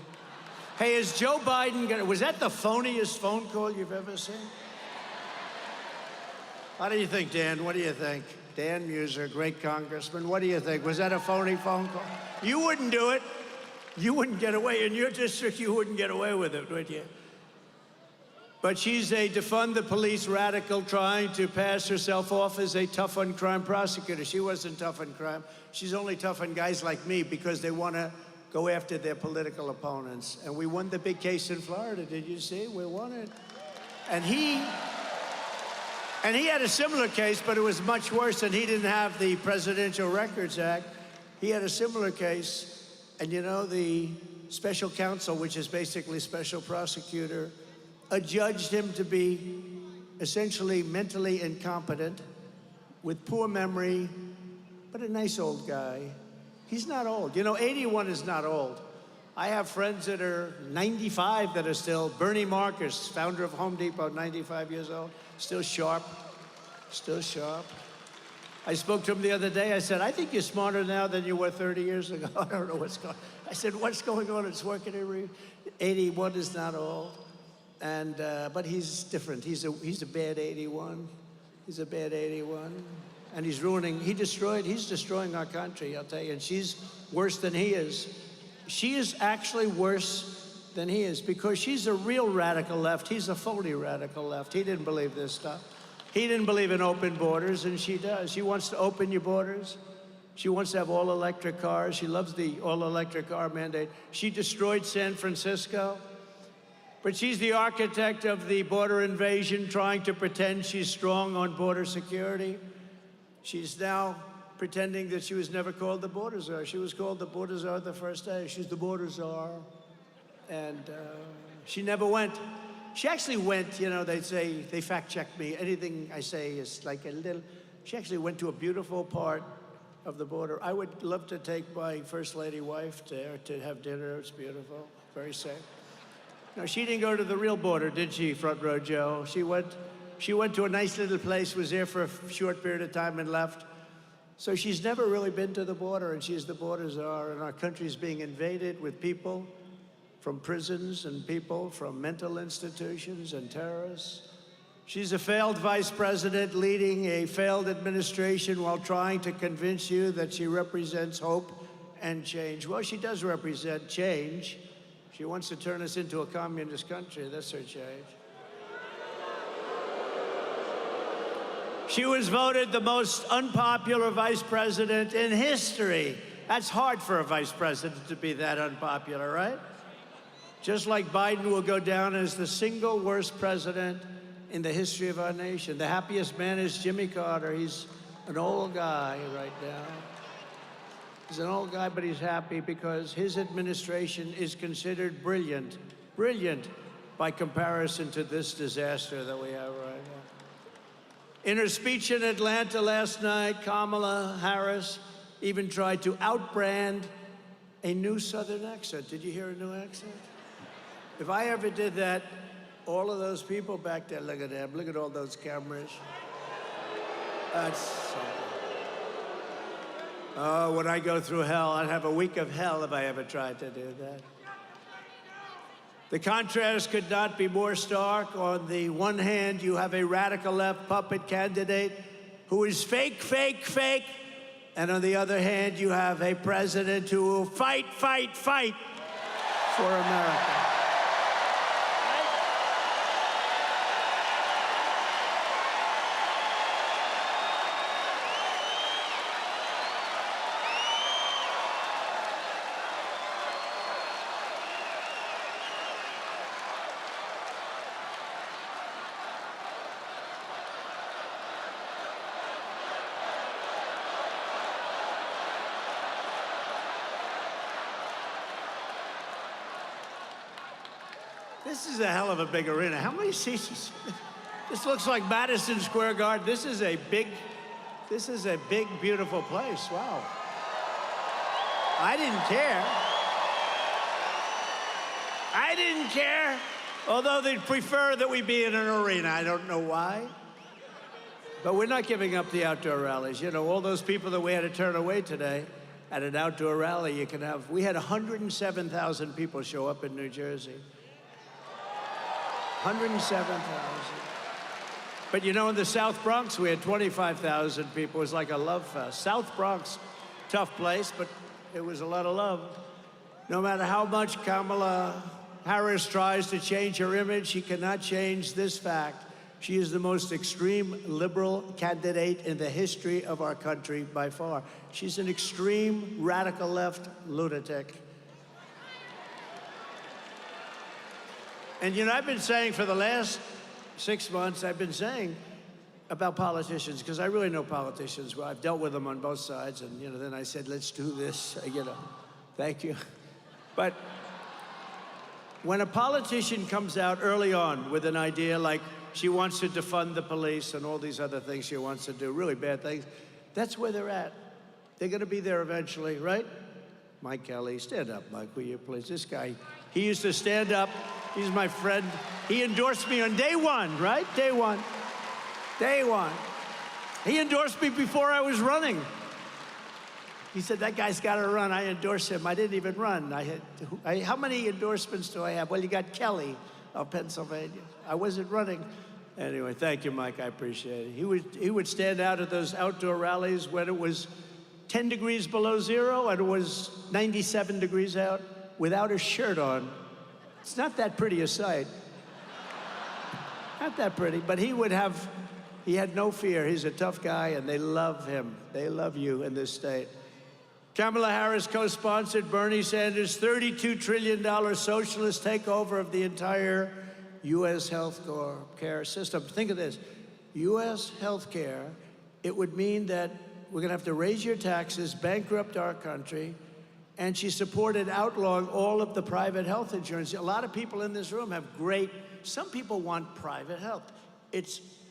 Hey, is Joe Biden gonna... Was that the phoniest phone call you've ever seen? How do you think, Dan? What do you think? Dan Muser, great congressman. What do you think? Was that a phony phone call? You wouldn't do it. You wouldn't get away. In your district, you wouldn't get away with it, would you? But she's a defund the police radical trying to pass herself off as a tough on crime prosecutor. She wasn't tough on crime. She's only tough on guys like me because they want to go after their political opponents. And we won the big case in Florida. Did you see? We won it. And he had a similar case, but it was much worse, and he didn't have the Presidential Records Act. He had a similar case, and you know, the special counsel, which is basically special prosecutor, adjudged him to be essentially mentally incompetent, with poor memory, but a nice old guy. He's not old. You know, 81 is not old. I have friends that are 95 that are still. Bernie Marcus, founder of Home Depot, 95 years old, still sharp, still sharp. I spoke to him the other day. I said, I think you're smarter now than you were 30 years ago. I don't know what's going on. I said, what's going on? It's working every... 81 is not old. And, but he's different. He's a bad 81. He's a bad 81. And he's destroying our country, I'll tell you. And she's worse than he is. She is actually worse than he is because she's a real radical left. He's a phony radical left. He didn't believe this stuff. He didn't believe in open borders, and she does. She wants to open your borders. She wants to have all-electric cars. She loves the all-electric car mandate. She destroyed San Francisco. But she's the architect of the border invasion, trying to pretend she's strong on border security. She's now pretending that she was never called the border czar. She was called the border czar the first day. She's the border czar. And she never went. She actually went, you know, they say, they fact check me. Anything I say is like a little, she actually went to a beautiful part of the border. I would love to take my First Lady wife there to have dinner. It's beautiful, very safe. No, she didn't go to the real border, did she, Front Row Joe? She went to a nice little place, was there for a short period of time and left. So she's never really been to the border, and she's the border czar, and our country's being invaded with people from prisons and people from mental institutions and terrorists. She's a failed vice president leading a failed administration while trying to convince you that she represents hope and change. Well, she does represent change. She wants to turn us into a communist country. That's her change. She was voted the most unpopular vice president in history. That's hard for a vice president to be that unpopular, right? Just like Biden will go down as the single worst president in the history of our nation. The happiest man is Jimmy Carter. He's an old guy right now. He's an old guy, but he's happy because his administration is considered brilliant. Brilliant by comparison to this disaster that we have right now. In her speech in Atlanta last night, Kamala Harris even tried to outbrand a new Southern accent. Did you hear a new accent? If I ever did that, all of those people back there, look at them, look at all those cameras. That's something. Oh, when I go through hell, I'd have a week of hell if I ever tried to do that. The contrast could not be more stark. On the one hand, you have a radical left puppet candidate who is fake, fake, fake. And on the other hand, you have a president who will fight, fight, fight for America. This is a hell of a big arena. How many seats is this? Looks like Madison Square Garden. This is a big, beautiful place. Wow. I didn't care. I didn't care. Although they'd prefer that we be in an arena. I don't know why. But we're not giving up the outdoor rallies. You know, all those people that we had to turn away today at an outdoor rally, you can have, we had 107,000 people show up in New Jersey. 107,000. But you know, in the South Bronx, we had 25,000 people. It was like a love fest. South Bronx, tough place, but it was a lot of love. No matter how much Kamala Harris tries to change her image, she cannot change this fact. She is the most extreme liberal candidate in the history of our country by far. She's an extreme radical left lunatic. And you know, I've been saying for the last 6 months, I've been saying about politicians, because I really know politicians. Well, I've dealt with them on both sides, and you know, then I said, let's do this, you know, thank you. But when a politician comes out early on with an idea like she wants to defund the police and all these other things she wants to do, really bad things, that's where they're at. They're gonna be there eventually, right? Mike Kelly, stand up, Mike, will you please? This guy, he used to stand up. He's my friend. He endorsed me on day one, right? Day one. Day one. He endorsed me before I was running. He said, that guy's got to run. I endorsed him. I didn't even run. How many endorsements do I have? Well, you got Kelly of Pennsylvania. I wasn't running. Anyway, thank you, Mike. I appreciate it. He would stand out at those outdoor rallies when it was 10 degrees below zero and it was 97 degrees out without a shirt on. It's not that pretty a sight. Not that pretty, but he had no fear. He's a tough guy, and they love him. They love you in this state. Kamala Harris co-sponsored Bernie Sanders' $32 trillion socialist takeover of the entire U.S. health care system. Think of this. U.S. health care, it would mean that we're going to have to raise your taxes, bankrupt our country, and she supported outlawing all of the private health insurance. A lot of people in this room have great some people want private health.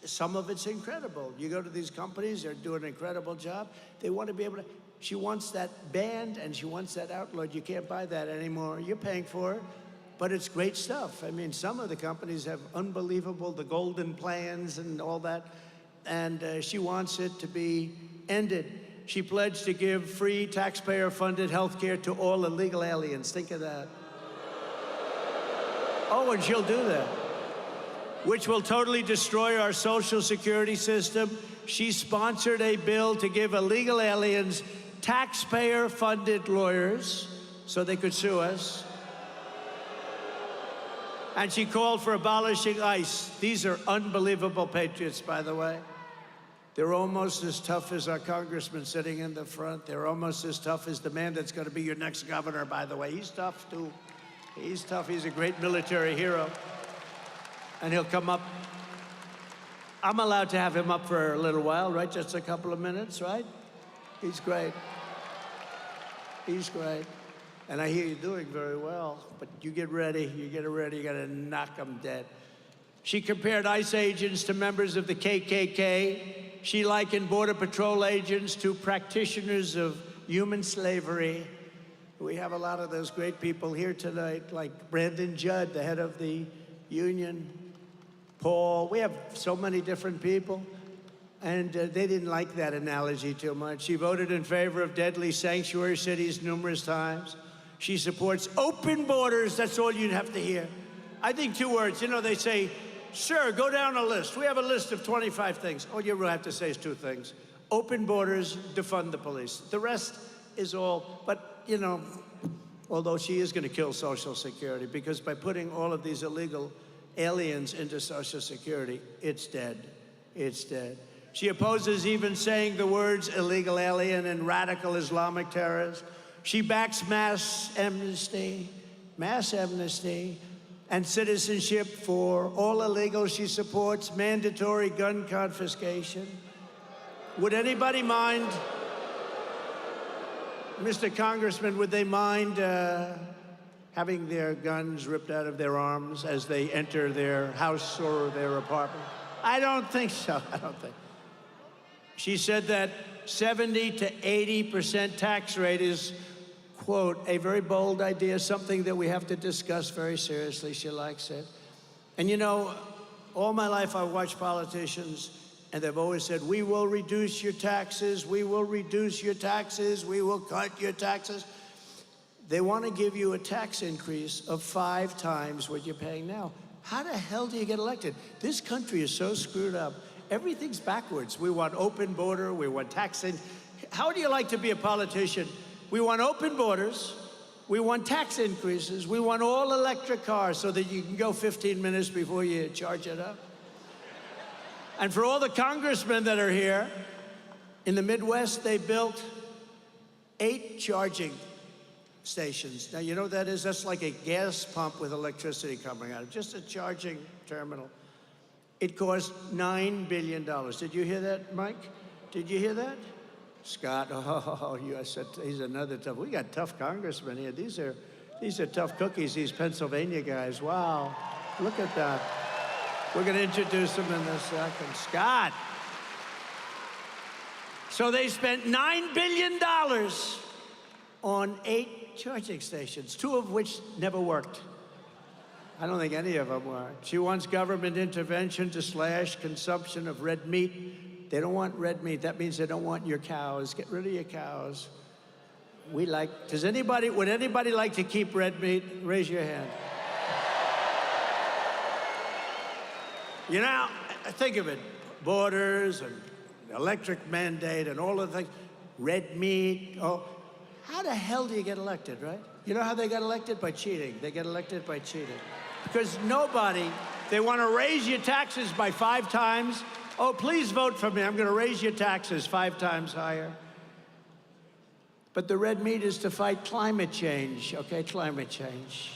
Some of it's incredible. You go to these companies, they're doing an incredible job. They want to be able to, she wants that banned and she wants that outlawed. You can't buy that anymore. You're paying for it, but it's great stuff. I mean, some of the companies have unbelievable, the golden plans and all that, and she wants it to be ended. She pledged to give free taxpayer-funded health care to all illegal aliens. Think of that. Oh, and she'll do that, which will totally destroy our Social Security system. She sponsored a bill to give illegal aliens taxpayer-funded lawyers so they could sue us. And she called for abolishing ICE. These are unbelievable patriots, by the way. They're almost as tough as our congressman sitting in the front. They're almost as tough as the man that's going to be your next governor, by the way. He's tough, too. He's tough. He's a great military hero. And he'll come up. I'm allowed to have him up for a little while, right? Just a couple of minutes, right? He's great. He's great. And I hear you doing very well, but you get ready, you gotta knock them dead. She compared ICE agents to members of the KKK. She likened Border Patrol agents to practitioners of human slavery. We have a lot of those great people here tonight, like Brandon Judd, the head of the union, Paul. We have so many different people, and they didn't like that analogy too much. She voted in favor of deadly sanctuary cities numerous times. She supports open borders. That's all you'd have to hear. I think 2 words. You know, they say, sure, go down a list. We have a list of 25 things. All you really have to say is 2 things. Open borders, defund the police. The rest is all, but, you know, although she is going to kill Social Security, because by putting all of these illegal aliens into Social Security, it's dead. It's dead. She opposes even saying the words illegal alien and radical Islamic terrorist. She backs mass amnesty, and citizenship for all illegals. She supports mandatory gun confiscation. Would anybody mind, Mr. Congressman, would they mind having their guns ripped out of their arms as they enter their house or their apartment? I don't think so. I don't think. She said that 70 to 80% tax rate is, quote, a very bold idea, something that we have to discuss very seriously. She likes it. And you know, all my life I've watched politicians, and they've always said, we will reduce your taxes, we will reduce your taxes, we will cut your taxes. They want to give you a tax increase of 5 times what you're paying now. How the hell do you get elected? This country is so screwed up. Everything's backwards. We want open border, we want taxing. How do you like to be a politician? We want open borders, we want tax increases, we want all electric cars so that you can go 15 minutes before you charge it up. And for all the congressmen that are here, in the Midwest, they built 8 charging stations. Now, you know what that is? That's like a gas pump with electricity coming out of it, just a charging terminal. It cost $9 billion. Did you hear that, Mike? Did you hear that? Scott, oh, you said he's another tough. We got tough congressmen here. These are tough cookies, these Pennsylvania guys. Wow, look at that. We're going to introduce them in a second. Scott. So they spent $9 billion on 8 charging stations, 2 of which never worked. I don't think any of them worked. She wants government intervention to slash consumption of red meat. They don't want red meat. That means they don't want your cows. Get rid of your cows. Would anybody like to keep red meat? Raise your hand. You know, think of it. Borders and electric mandate and all of the things. Red meat. Oh, how the hell do you get elected, right? You know how they got elected? By cheating. They get elected by cheating. Because they want to raise your taxes by 5 times. Oh, please vote for me. I'm going to raise your taxes 5 times higher. But the red meat is to fight climate change, okay? Climate change.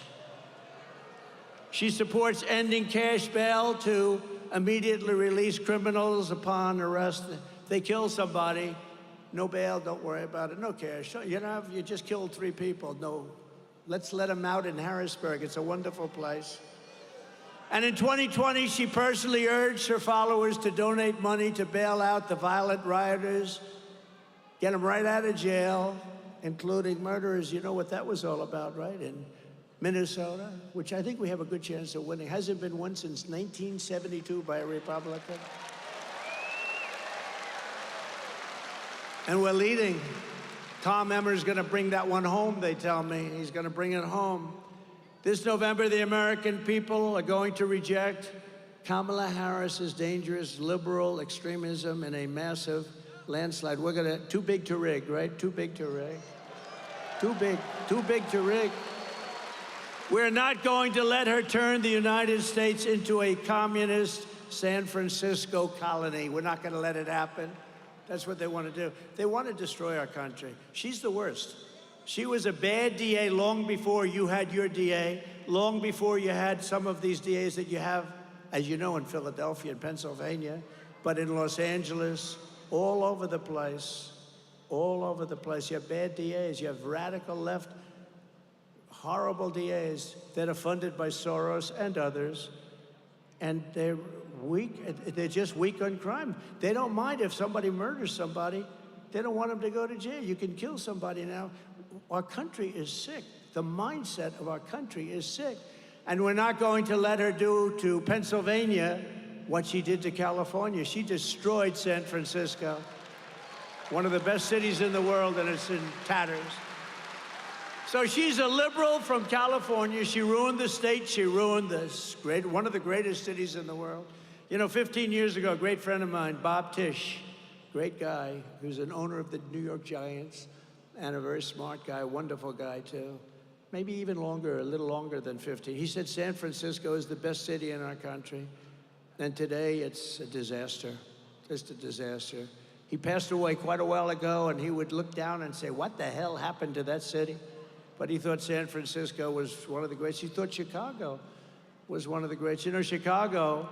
She supports ending cash bail to immediately release criminals upon arrest. If they kill somebody, no bail, don't worry about it, no cash. You know, you just killed 3 people, no. Let's let them out in Harrisburg. It's a wonderful place. And in 2020, she personally urged her followers to donate money to bail out the violent rioters, get them right out of jail, including murderers. You know what that was all about, right? In Minnesota, which I think we have a good chance of winning. Hasn't been won since 1972 by a Republican. And we're leading. Tom Emmer's going to bring that one home, they tell me. He's going to bring it home. This November, the American people are going to reject Kamala Harris's dangerous liberal extremism in a massive landslide. We're going to, too big to rig, right? Too big to rig. Too big to rig. We're not going to let her turn the United States into a communist San Francisco colony. We're not going to let it happen. That's what they want to do. They want to destroy our country. She's the worst. She was a bad DA long before you had your DA, long before you had some of these DAs that you have, as you know, in Philadelphia and Pennsylvania, but in Los Angeles, all over the place, all over the place. You have bad DAs, you have radical left, horrible DAs that are funded by Soros and others, and they're weak. They're just weak on crime. They don't mind if somebody murders somebody. They don't want them to go to jail. You can kill somebody now. Our country is sick. The mindset of our country is sick. And we're not going to let her do to Pennsylvania what she did to California. She destroyed San Francisco, one of the best cities in the world, and it's in tatters. So she's a liberal from California. She ruined the state. She ruined this one of the greatest cities in the world. You know, 15 years ago, a great friend of mine, Bob Tisch, great guy, who's an owner of the New York Giants, and a very smart guy, wonderful guy, too. Maybe even longer, a little longer than 15. He said San Francisco is the best city in our country. And today, it's a disaster, just a disaster. He passed away quite a while ago, and he would look down and say, what the hell happened to that city? But he thought San Francisco was one of the greats. He thought Chicago was one of the greats. You know, Chicago,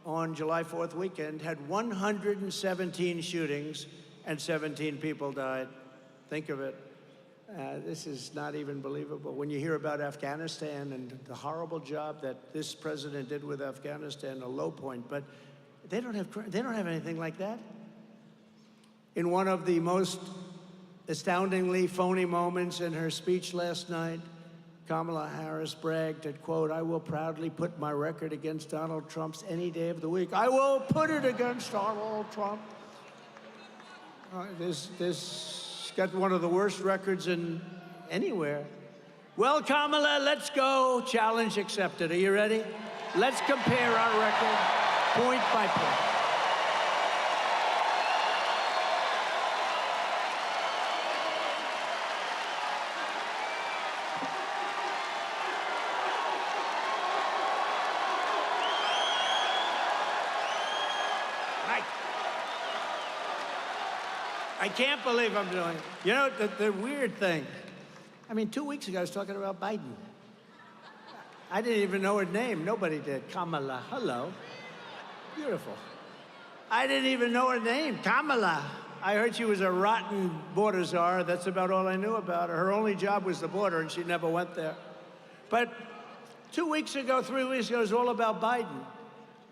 on July 4th weekend, had 117 shootings, and 17 people died. Think of it. This is not even believable. When you hear about Afghanistan and the horrible job that this president did with Afghanistan, a low point, but they don't have anything like that. In one of the most astoundingly phony moments in her speech last night, Kamala Harris bragged that, quote, I will proudly put my record against Donald Trump's any day of the week. I will put it against Donald Trump. This got one of the worst records in anywhere. Well, Kamala, let's go. Challenge accepted. Are you ready? Let's compare our record point by point. I can't believe I'm doing it. You know, the weird thing, I mean, 2 weeks ago, I was talking about Biden. I didn't even know her name. Nobody did. Kamala, hello. Beautiful. I didn't even know her name, Kamala. I heard she was a rotten border czar. That's about all I knew about her. Her only job was the border, and she never went there. But 2 weeks ago, 3 weeks ago, it was all about Biden.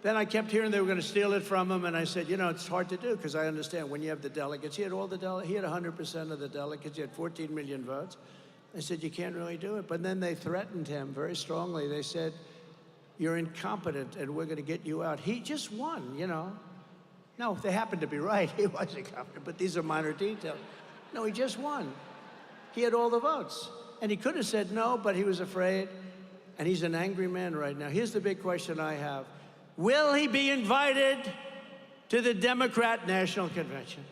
Then I kept hearing they were going to steal it from him, and I said, you know, it's hard to do, because I understand when you have the delegates. He had all the delegates. He had 100% of the delegates. He had 14 million votes. I said, you can't really do it. But then they threatened him very strongly. They said, you're incompetent, and we're going to get you out. He just won, you know. No, they happened to be right. He was incompetent, but these are minor details. No, he just won. He had all the votes. And he could have said no, but he was afraid. And he's an angry man right now. Here's the big question I have. Will he be invited to the Democrat National Convention?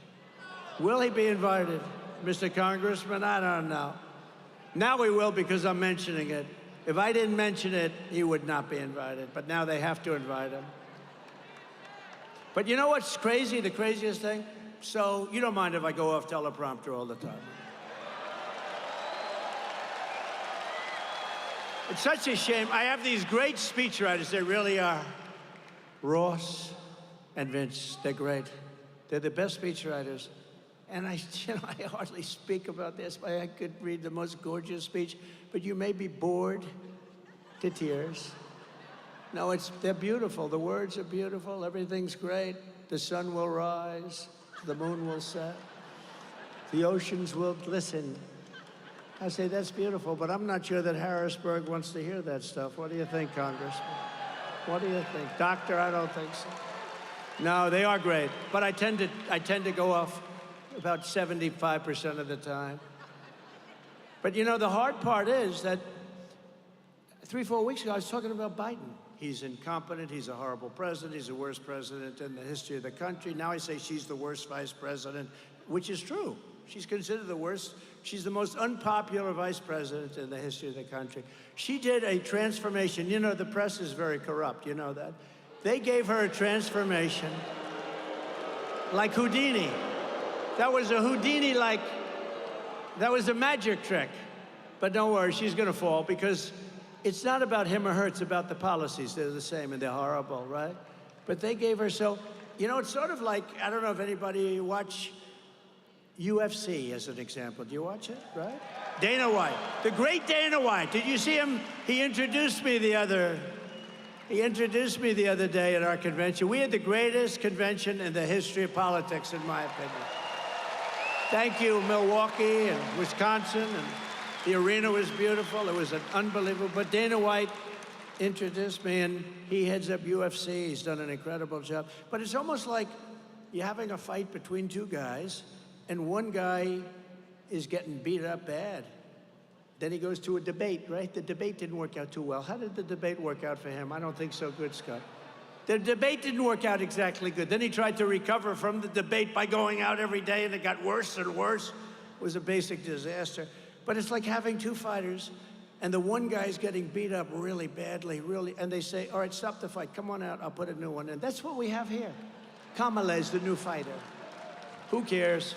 Will he be invited? Mr. Congressman, I don't know. Now he will, because I'm mentioning it. If I didn't mention it, he would not be invited. But now they have to invite him. But you know what's crazy, the craziest thing? So you don't mind if I go off teleprompter all the time. It's such a shame. I have these great speechwriters, they really are. Ross and Vince, they're great. They're the best speechwriters. And I hardly speak about this. I could read the most gorgeous speech, but you may be bored to tears. No, they're beautiful. The words are beautiful. Everything's great. The sun will rise. The moon will set. The oceans will glisten. I say, that's beautiful, but I'm not sure that Harrisburg wants to hear that stuff. What do you think, Congressman? What do you think? Doctor, I don't think so. No, they are great, but I tend to go off about 75% of the time. But you know, the hard part is that 3-4 weeks ago, I was talking about Biden. He's incompetent, he's a horrible president, he's the worst president in the history of the country. Now I say she's the worst vice president, which is true. She's considered the worst. She's the most unpopular vice president in the history of the country. She did a transformation. You know, the press is very corrupt, you know that. They gave her a transformation like Houdini. That was a Houdini-like, that was a magic trick. But don't worry, she's gonna fall because it's not about him or her, it's about the policies. They're the same and they're horrible, right? But they gave her you know, it's sort of like, I don't know if anybody watch UFC as an example. Do you watch it, right? Dana White, the great Dana White. Did you see him? He introduced me the other day at our convention. We had the greatest convention in the history of politics, in my opinion. Thank you, Milwaukee and Wisconsin, and the arena was beautiful. It was unbelievable. But Dana White introduced me, and he heads up UFC. He's done an incredible job. But it's almost like you're having a fight between two guys, and one guy is getting beat up bad. Then he goes to a debate, right? The debate didn't work out too well. How did the debate work out for him? I don't think so good, Scott. The debate didn't work out exactly good. Then he tried to recover from the debate by going out every day, and it got worse and worse. It was a basic disaster. But it's like having two fighters, and the one guy's getting beat up really badly, and they say, all right, stop the fight. Come on out, I'll put a new one in. That's what we have here. Kamala is the new fighter. Who cares?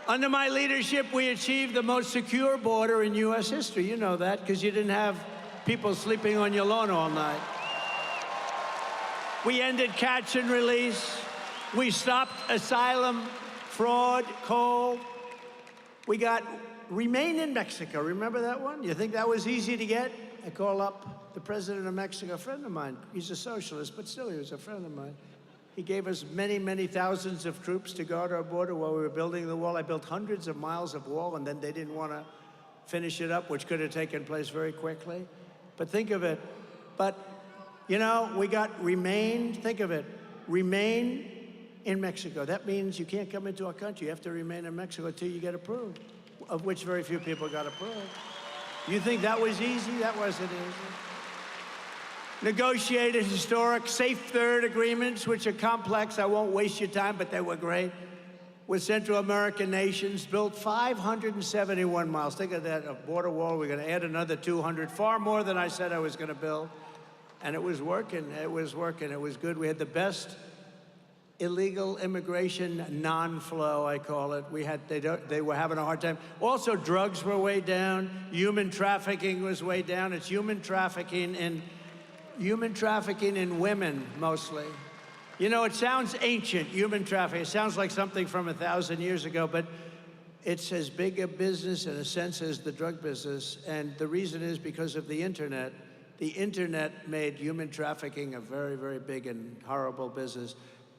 Under my leadership, we achieved the most secure border in U.S. history. You know that, because you didn't have people sleeping on your lawn all night. We ended catch and release. We stopped asylum, fraud, coal. We got remain in Mexico. Remember that one? You think that was easy to get? I call up the president of Mexico, a friend of mine. He's a socialist, but still he was a friend of mine. He gave us many, many thousands of troops to guard our border while we were building the wall. I built hundreds of miles of wall, and then they didn't want to finish it up, which could have taken place very quickly. But think of it. But, you know, we got remain, think of it, remain in Mexico. That means you can't come into our country. You have to remain in Mexico until you get approved, of which very few people got approved. You think that was easy? That wasn't easy. Negotiated historic Safe Third agreements, which are complex. I won't waste your time, but they were great. With Central American nations, built 571 miles. Think of that, a border wall. We're going to add another 200, far more than I said I was going to build. And it was working. It was working. It was good. We had the best illegal immigration non-flow, I call it. They were having a hard time. Also, drugs were way down. Human trafficking was way down. It's human trafficking in women, mostly. You know, it sounds ancient, human trafficking. It sounds like something from 1,000 years ago, but it's as big a business, in a sense, as the drug business. And the reason is because of the internet. The internet made human trafficking a very, very big and horrible business.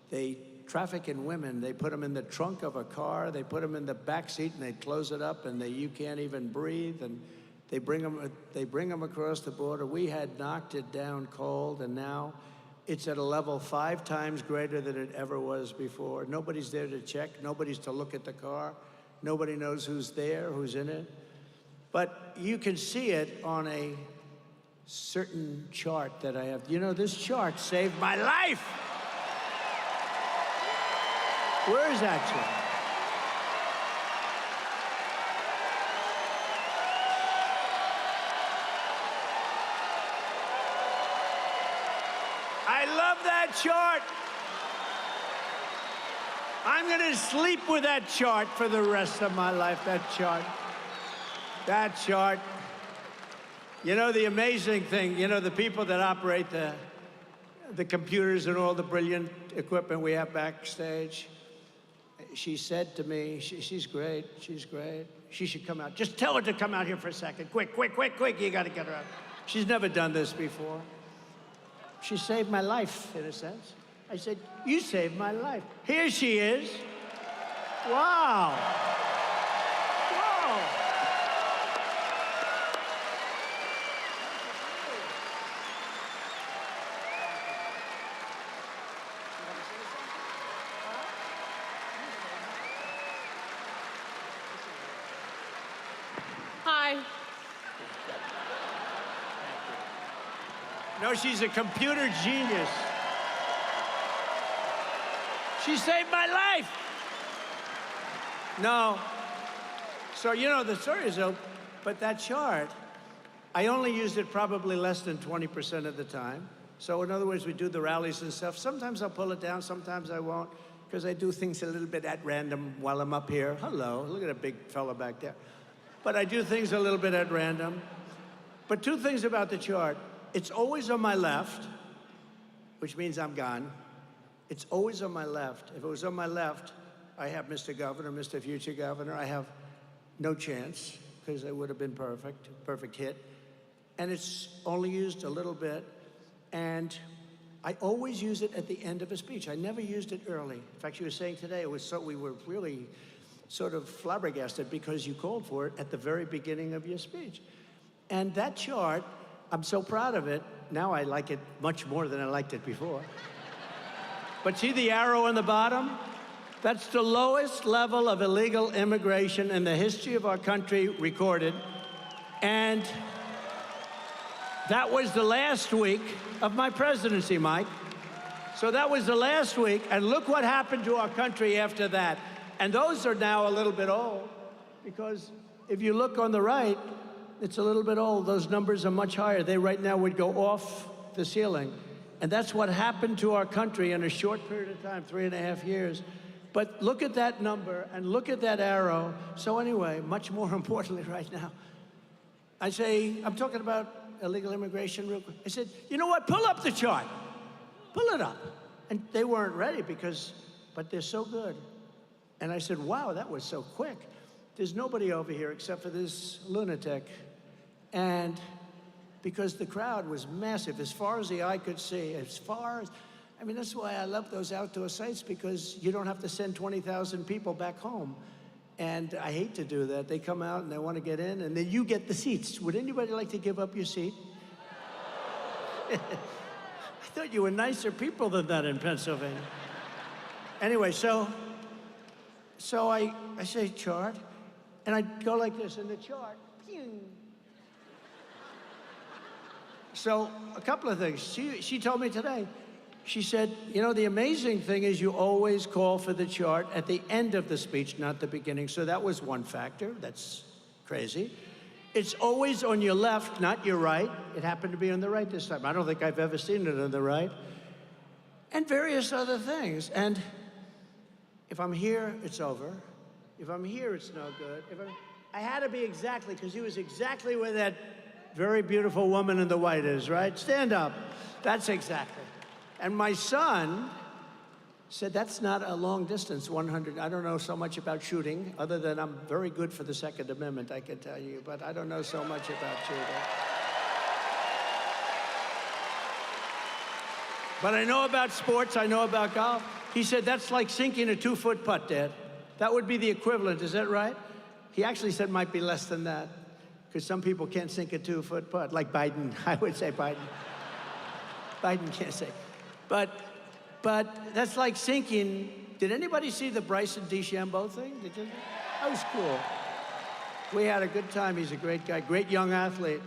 They traffic in women. They put them in the trunk of a car. They put them in the back seat, and they close it up, and you can't even breathe. And they bring them across the border. We had knocked it down cold, and now it's at a level 5 times greater than it ever was before. Nobody's there to check. Nobody's to look at the car. Nobody knows who's there, who's in it. But you can see it on a certain chart that I have. You know, this chart saved my life. Where is that chart? I love that chart. I'm going to sleep with that chart for the rest of my life, that chart. That chart. You know, the amazing thing, you know, the people that operate the computers and all the brilliant equipment we have backstage, she said to me, she's great, she's great. She should come out. Just tell her to come out here for a second. Quick, quick, quick, quick. You got to get her out. She's never done this before. She saved my life, in a sense. I said, you saved my life. Here she is. Wow. Whoa. Hi. No, she's a computer genius. She saved my life. No. So, you know, the story is, but that chart, I only used it probably less than 20% of the time. So in other words, we do the rallies and stuff. Sometimes I'll pull it down, sometimes I won't, because I do things a little bit at random while I'm up here. Hello, look at a big fella back there. But I do things a little bit at random. But two things about the chart. It's always on my left, which means I'm gone. It's always on my left. If it was on my left, I have Mr. Governor, Mr. Future Governor. I have no chance, because it would have been perfect hit. And it's only used a little bit. And I always use it at the end of a speech. I never used it early. In fact, she was saying today, we were really sort of flabbergasted because you called for it at the very beginning of your speech. And that chart, I'm so proud of it. Now I like it much more than I liked it before. But see the arrow on the bottom? That's the lowest level of illegal immigration in the history of our country recorded. And that was the last week of my presidency, Mike. So that was the last week, and look what happened to our country after that. And those are now a little bit old, because if you look on the right, it's a little bit old. Those numbers are much higher. They right now would go off the ceiling. And that's what happened to our country in a short period of time, 3.5 years. But look at that number and look at that arrow. So anyway, much more importantly right now, I say, I'm talking about illegal immigration real quick. I said, you know what, pull up the chart. Pull it up. And they weren't ready but they're so good. And I said, wow, that was so quick. There's nobody over here except for this lunatic. And because the crowd was massive, as far as the eye could see, I mean, that's why I love those outdoor sites, because you don't have to send 20,000 people back home. And I hate to do that. They come out and they want to get in, and then you get the seats. Would anybody like to give up your seat? I thought you were nicer people than that in Pennsylvania. Anyway, so I say chart, and I go like this in the chart. Pew. So a couple of things. She told me today, she said, you know, the amazing thing is you always call for the chart at the end of the speech, not the beginning. So that was one factor. That's crazy. It's always on your left, not your right. It happened to be on the right this time. I don't think I've ever seen it on the right. And various other things. And if I'm here, it's over. If I'm here, it's no good. I had to be exactly, because he was exactly where that very beautiful woman in the white is, right? Stand up. That's exactly. And my son said, that's not a long distance, 100. I don't know so much about shooting, other than I'm very good for the Second Amendment, I can tell you, but I don't know so much about shooting. But I know about sports, I know about golf. He said, that's like sinking a 2-foot putt, Dad. That would be the equivalent, is that right? He actually said might be less than that, because some people can't sink a 2-foot putt, like Biden. I would say Biden. Biden can't say. But that's like sinking. Did anybody see the Bryson DeChambeau thing? Did you? That was cool. We had a good time. He's a great guy, great young athlete.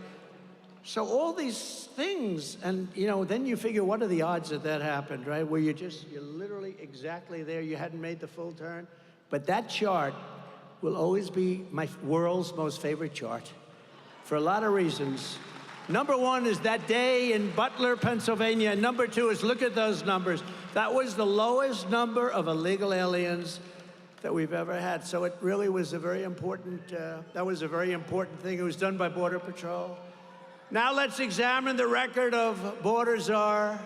So all these things, and you know, then you figure, what are the odds that happened, right? Where you're literally exactly there. You hadn't made the full turn. But that chart will always be my world's most favorite chart for a lot of reasons. Number one is that day in Butler, Pennsylvania. And number two is, look at those numbers. That was the lowest number of illegal aliens that we've ever had. So it really was a very important, that was a very important thing. It was done by Border Patrol. Now let's examine the record of border czar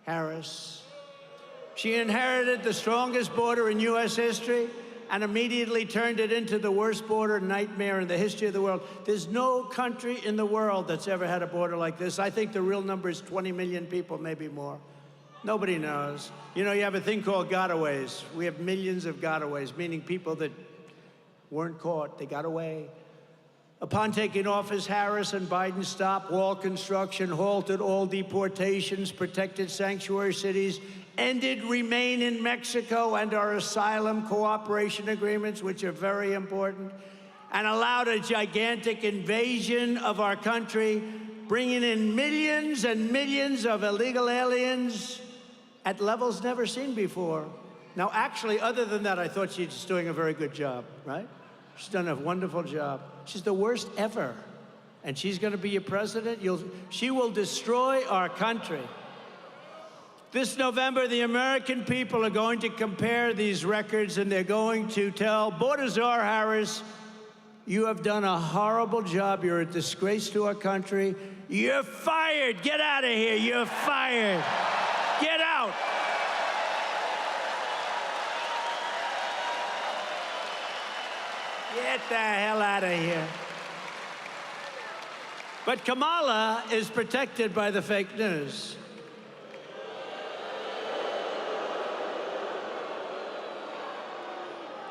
Harris. She inherited the strongest border in U.S. history. and immediately turned it into the worst border nightmare in the history of the world. There's no country in the world that's ever had a border like this. I think the real number is 20 million people, maybe more. Nobody knows. You know, you have a thing called gotaways. We have millions of gotaways, meaning people that weren't caught, they got away. Upon taking office, Harris and Biden stopped wall construction, halted all deportations, protected sanctuary cities, ended remain in Mexico and our asylum cooperation agreements, which are very important, and allowed a gigantic invasion of our country, bringing in millions and millions of illegal aliens at levels never seen before. Now, actually, other than that, I thought she was doing a very good job, right? She's done a wonderful job. She's the worst ever. And she's going to be your president. She will destroy our country. This November, the American people are going to compare these records, and they're going to tell Border Czar Harris, you have done a horrible job. You're a disgrace to our country. You're fired. Get out of here. You're fired. Get out. Get the hell out of here. But Kamala is protected by the fake news.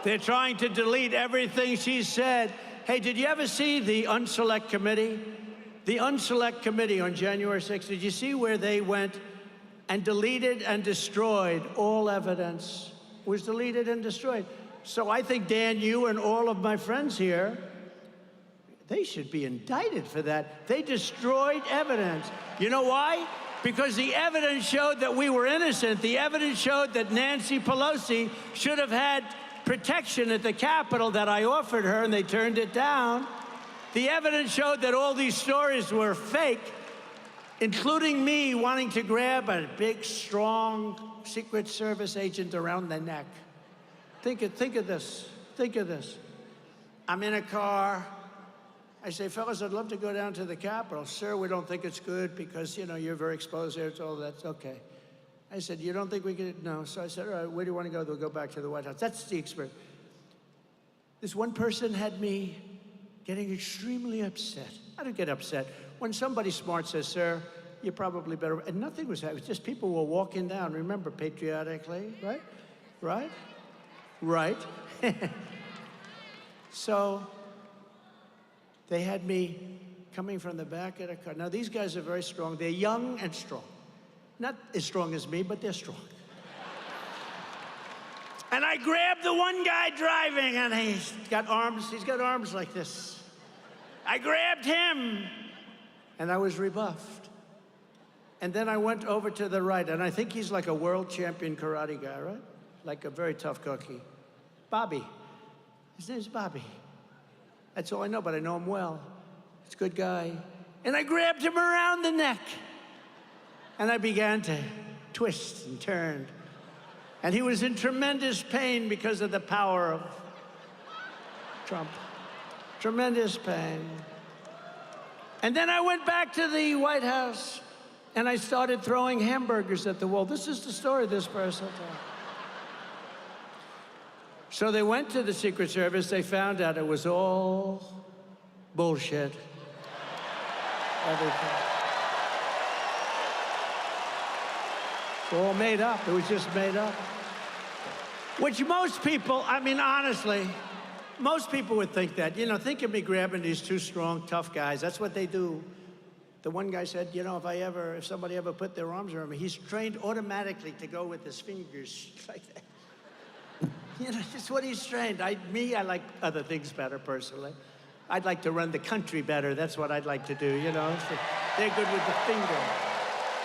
They're trying to delete everything she said. Hey, did you ever see the Unselect Committee? The Unselect Committee on January 6th, did you see where they went and deleted and destroyed all evidence? It was deleted and destroyed. So I think, Dan, you and all of my friends here, they should be indicted for that. They destroyed evidence. You know why? Because the evidence showed that we were innocent. The evidence showed that Nancy Pelosi should have had protection at the Capitol that I offered her, and they turned it down. The evidence showed that all these stories were fake, including me wanting to grab a big, strong Secret Service agent around the neck. Think of this. Think of this. I'm in a car. I say, fellas, I'd love to go down to the Capitol. Sir, we don't think it's good because, you know, you're very exposed there. It's all that's okay. I said, you don't think we could? No. So I said, all right, where do you want to go? We'll go back to the White House. That's the experience. This one person had me getting extremely upset. I don't get upset. When somebody smart says, sir, you're probably better. And nothing was happening. It was just people were walking down, remember, patriotically, right? Right? Right. So they had me coming from the back of the car. Now, these guys are very strong. They're young and strong. Not as strong as me, but they're strong. And I grabbed the one guy driving, and he's got arms like this. I grabbed him, and I was rebuffed. And then I went over to the right, and I think he's like a world champion karate guy, right? Like a very tough cookie. Bobby. His name's Bobby. That's all I know, but I know him well. He's a good guy. And I grabbed him around the neck. And I began to twist and turn. And he was in tremendous pain because of the power of Trump. Tremendous pain. And then I went back to the White House, and I started throwing hamburgers at the wall. This is the story this person told. So they went to the Secret Service. They found out it was all bullshit. Everything. It's all made up. It was just made up. Which most people, I mean, honestly, most people would think that. You know, think of me grabbing these two strong, tough guys. That's what they do. The one guy said, you know, if somebody ever put their arms around me, he's trained automatically to go with his fingers like that. You know, just what he's trained. I like other things better, personally. I'd like to run the country better. That's what I'd like to do, you know. So they're good with the finger.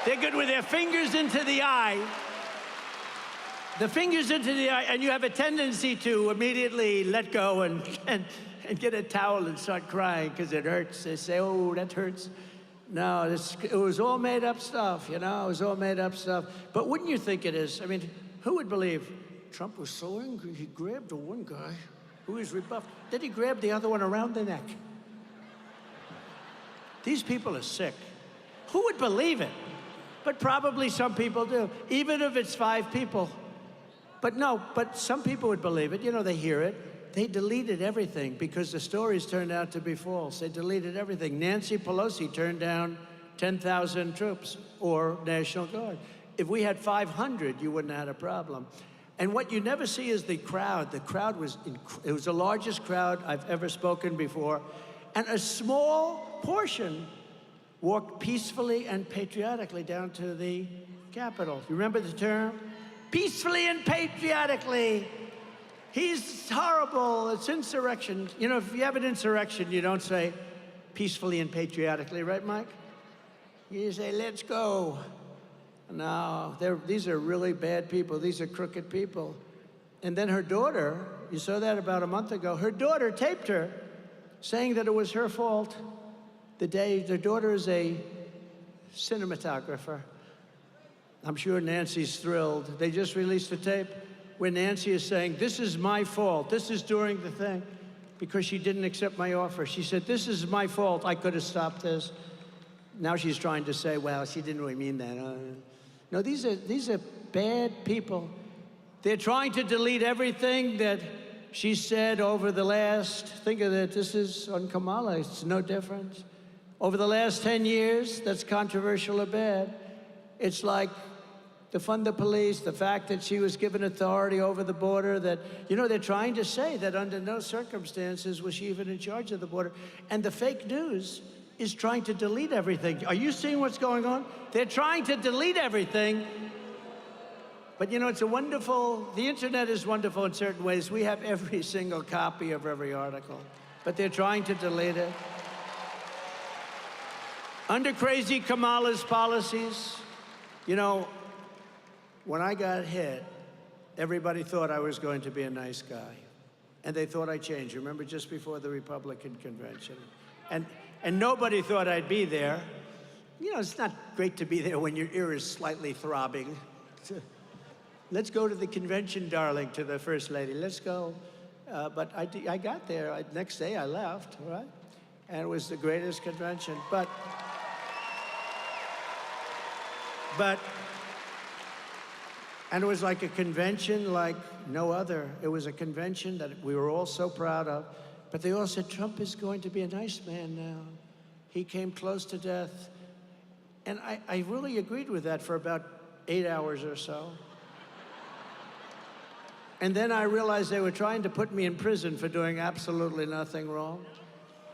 They're good with their fingers into the eye. The fingers into the eye, and you have a tendency to immediately let go and get a towel and start crying because it hurts. They say, oh, that hurts. No, it was all made up stuff, you know. It was all made up stuff. But wouldn't you think it is? I mean, who would believe Trump was so angry he grabbed the one guy who was rebuffed. Then he grabbed the other one around the neck. These people are sick. Who would believe it? But probably some people do. Even if it's 5 people. But no, but some people would believe it. You know, they hear it. They deleted everything because the stories turned out to be false. They deleted everything. Nancy Pelosi turned down 10,000 troops or National Guard. If we had 500, you wouldn't have had a problem. And what you never see is the crowd. The crowd was, it was the largest crowd I've ever spoken before. And a small portion walked peacefully and patriotically down to the Capitol. You remember the term? Peacefully and patriotically. He's horrible. It's insurrection. You know, if you have an insurrection, you don't say peacefully and patriotically, right, Mike? You say, let's go. No, these are really bad people. These are crooked people. And then her daughter, you saw that about a month ago, her daughter taped her saying that it was her fault the day, their daughter is a cinematographer. I'm sure Nancy's thrilled. They just released a tape where Nancy is saying, this is my fault. This is during the thing, because she didn't accept my offer. She said, this is my fault. I could have stopped this. Now she's trying to say, well, she didn't really mean that. No, these are bad people. They're trying to delete everything that she said over the last, think of it, this is on Kamala, it's no difference. Over the last 10 years, that's controversial or bad. It's like defund the police, the fact that she was given authority over the border, that, you know, they're trying to say that under no circumstances was she even in charge of the border. And the fake news is trying to delete everything. Are you seeing what's going on? They're trying to delete everything. But you know, it's a wonderful, the internet is wonderful in certain ways. We have every single copy of every article, but they're trying to delete it. Under crazy Kamala's policies, you know, when I got hit, everybody thought I was going to be a nice guy. And they thought I changed. Remember, just before the Republican convention. And nobody thought I'd be there. You know, it's not great to be there when your ear is slightly throbbing. Let's go to the convention, darling, to the First Lady. Let's go. But I got there. Next day, I left, right? And it was the greatest convention. And it was like a convention like no other. It was a convention that we were all so proud of. But they all said, Trump is going to be a nice man now. He came close to death. And I really agreed with that for about 8 hours or so. And then I realized they were trying to put me in prison for doing absolutely nothing wrong.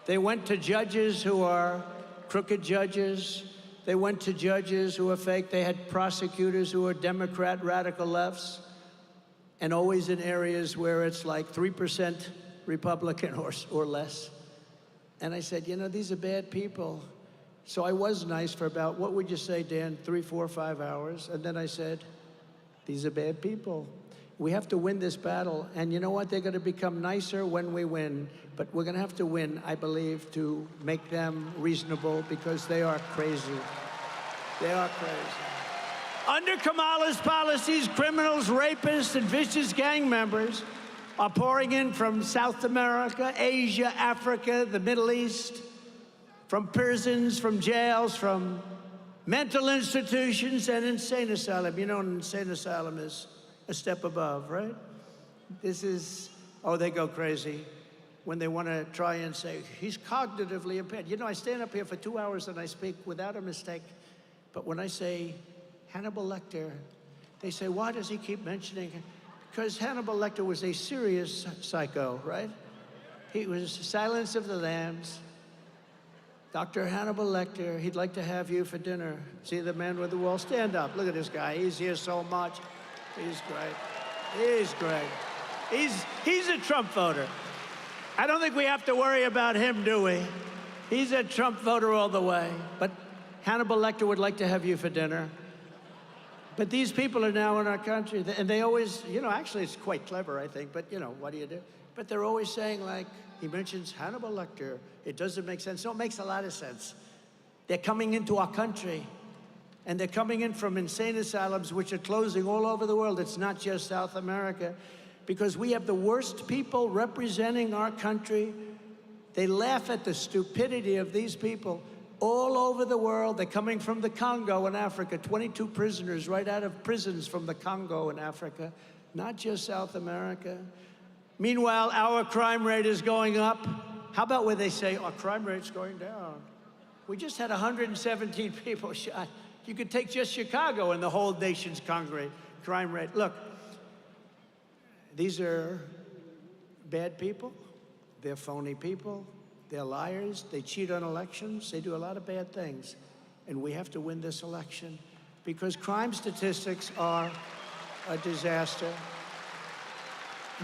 They went to judges who are crooked judges. They went to judges who are fake. They had prosecutors who are Democrat radical lefts, and always in areas where it's like 3% Republican or less. And I said, you know, these are bad people. So I was nice for about, what would you say, Dan, 3, 4, 5 hours? And then I said, these are bad people. We have to win this battle. And you know what? They're going to become nicer when we win. But we're going to have to win, I believe, to make them reasonable, because they are crazy. They are crazy. Under Kamala's policies, criminals, rapists, and vicious gang members are pouring in from South America, Asia, Africa, the Middle East, from prisons, from jails, from mental institutions, and insane asylum. You know, an insane asylum is a step above, right? This is, oh, they go crazy when they want to try and say, he's cognitively impaired. You know, I stand up here for 2 hours and I speak without a mistake. But when I say Hannibal Lecter, they say, why does he keep mentioning it? Because Hannibal Lecter was a serious psycho, right? He was Silence of the Lambs. Dr. Hannibal Lecter, he'd like to have you for dinner. See the man with the wall? Stand up. Look at this guy. He's here so much. He's great. He's great. He's a Trump voter. I don't think we have to worry about him, do we? He's a Trump voter all the way. But Hannibal Lecter would like to have you for dinner. But these people are now in our country, and they always, you know, actually it's quite clever, I think, but, you know, what do you do? But they're always saying, like, he mentions Hannibal Lecter. It doesn't make sense. No, it makes a lot of sense. They're coming into our country, and they're coming in from insane asylums, which are closing all over the world. It's not just South America, because we have the worst people representing our country. They laugh at the stupidity of these people all over the world. They're coming from the Congo in Africa, 22 prisoners right out of prisons from the Congo in Africa. not just South America. Meanwhile, our crime rate is going up. How about where they say our crime rate's going down? We just had 117 people shot. You could take just Chicago and the whole nation's crime rate. Look, these are bad people. They're phony people. They're liars. They cheat on elections. They do a lot of bad things. And we have to win this election because crime statistics are a disaster.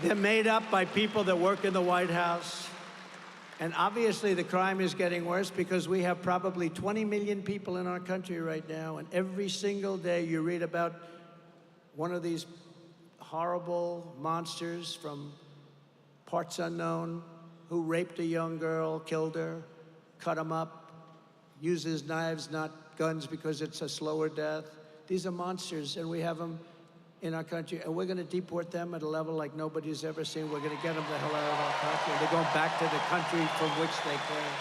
They're made up by people that work in the White House. And obviously the crime is getting worse because we have probably 20 million people in our country right now. And every single day you read about one of these horrible monsters from parts unknown who raped a young girl, killed her, cut him up, uses knives, not guns, because it's a slower death. These are monsters, and we have them in our country, and we're going to deport them at a level like nobody's ever seen. We're going to get them the hell out of our country. They're going back to the country from which they came.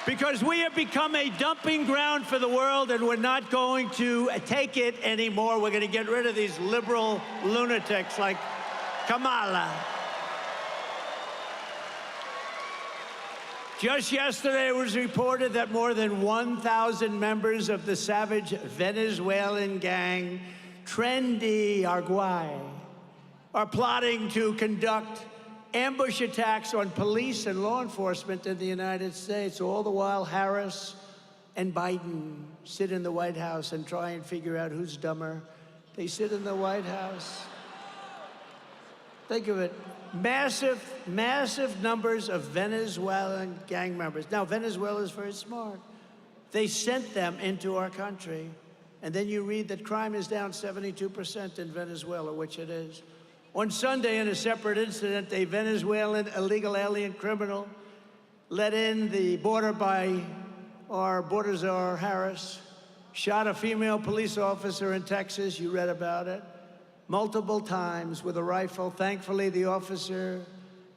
Because we have become a dumping ground for the world, and we're not going to take it anymore. We're going to get rid of these liberal lunatics like Kamala. Just yesterday, it was reported that more than 1,000 members of the savage Venezuelan gang, Trendy Arguay, are plotting to conduct ambush attacks on police and law enforcement in the United States. All the while, Harris and Biden sit in the White House and try and figure out who's dumber. They sit in the White House. Think of it. Massive numbers of Venezuelan gang members. Now, Venezuela is very smart. They sent them into our country. And then you read that crime is down 72% in Venezuela, which it is. On Sunday, in a separate incident, a Venezuelan illegal alien criminal let in the border by our border czar, Harris, shot a female police officer in Texas. You read about it. Multiple times with a rifle. Thankfully, the officer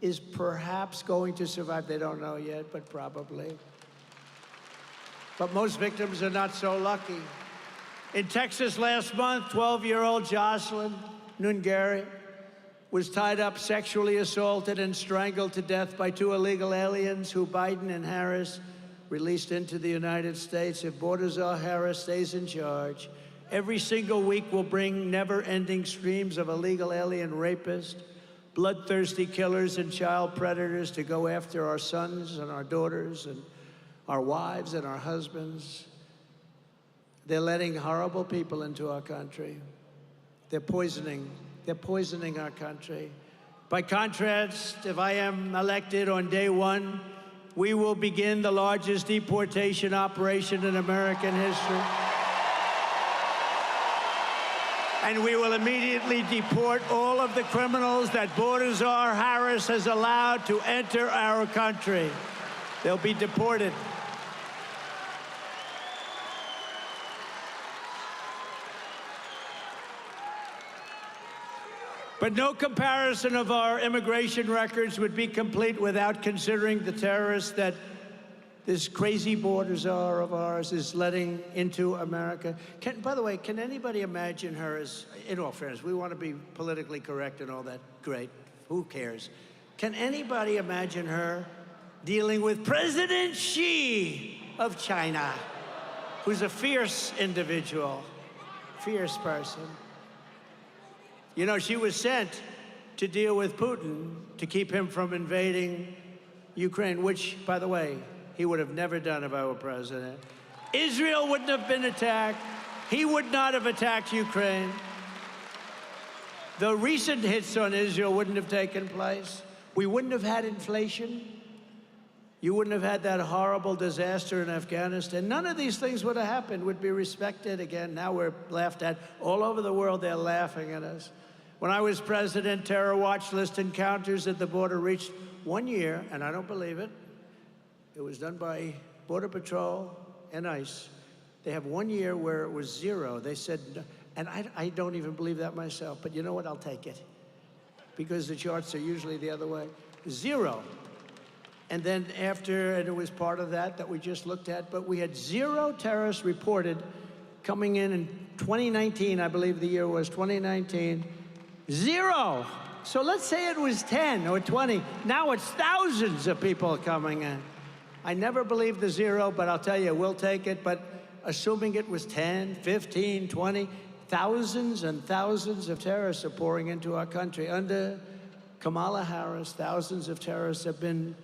is perhaps going to survive. They don't know yet, but probably. But most victims are not so lucky. In Texas last month, 12-year-old Jocelyn Nungari was tied up, sexually assaulted, and strangled to death by two illegal aliens who Biden and Harris released into the United States. If Border Czar Harris stays in charge, every single week will bring never-ending streams of illegal alien rapists, bloodthirsty killers, and child predators to go after our sons and our daughters and our wives and our husbands. They're letting horrible people into our country. They're poisoning our country. By contrast, if I am elected on day one, we will begin the largest deportation operation in American history. And we will immediately deport all of the criminals that Border Czar Harris has allowed to enter our country. They'll be deported. But no comparison of our immigration records would be complete without considering the terrorists that this crazy border czar of ours is letting into America. By the way, can anybody imagine her as, in all fairness, we want to be politically correct and all that, great, who cares? Can anybody imagine her dealing with President Xi of China, who's a fierce individual, fierce person? You know, she was sent to deal with Putin to keep him from invading Ukraine, which, by the way, he would have never done if I were president. Israel wouldn't have been attacked. He would not have attacked Ukraine. The recent hits on Israel wouldn't have taken place. We wouldn't have had inflation. You wouldn't have had that horrible disaster in Afghanistan. None of these things would have happened, would be respected again. Now we're laughed at. All over the world, they're laughing at us. When I was president, terror watch list encounters at the border reached 1 year, and I don't believe it. It was done by Border Patrol and ICE. They have 1 year where it was 0. They said, and I don't even believe that myself, but you know what? I'll take it. Because the charts are usually the other way. 0. And then after, and it was part of that we just looked at, but we had 0 terrorists reported coming in 2019, I believe the year was 2019, 0. So let's say it was 10 or 20. Now it's thousands of people coming in. I never believed the 0, but I'll tell you, we'll take it. But assuming it was 10, 15, 20, thousands and thousands of terrorists are pouring into our country. Under Kamala Harris, thousands of terrorists have been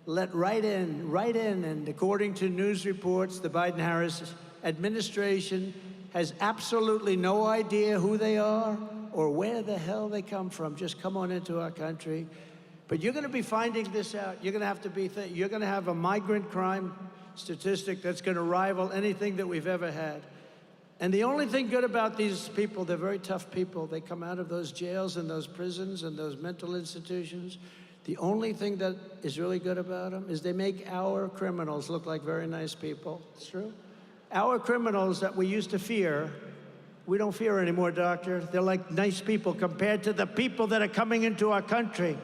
let right in. And according to news reports, the Biden-Harris administration has absolutely no idea who they are or where the hell they come from. Just come on into our country. But you're going to be finding this out. You're going to have to be, you're going to have a migrant crime statistic that's going to rival anything that we've ever had. And the only thing good about these people, they're very tough people. They come out of those jails and those prisons and those mental institutions. The only thing that is really good about them is they make our criminals look like very nice people. It's true. Our criminals that we used to fear, we don't fear anymore, doctor. They're like nice people compared to the people that are coming into our country.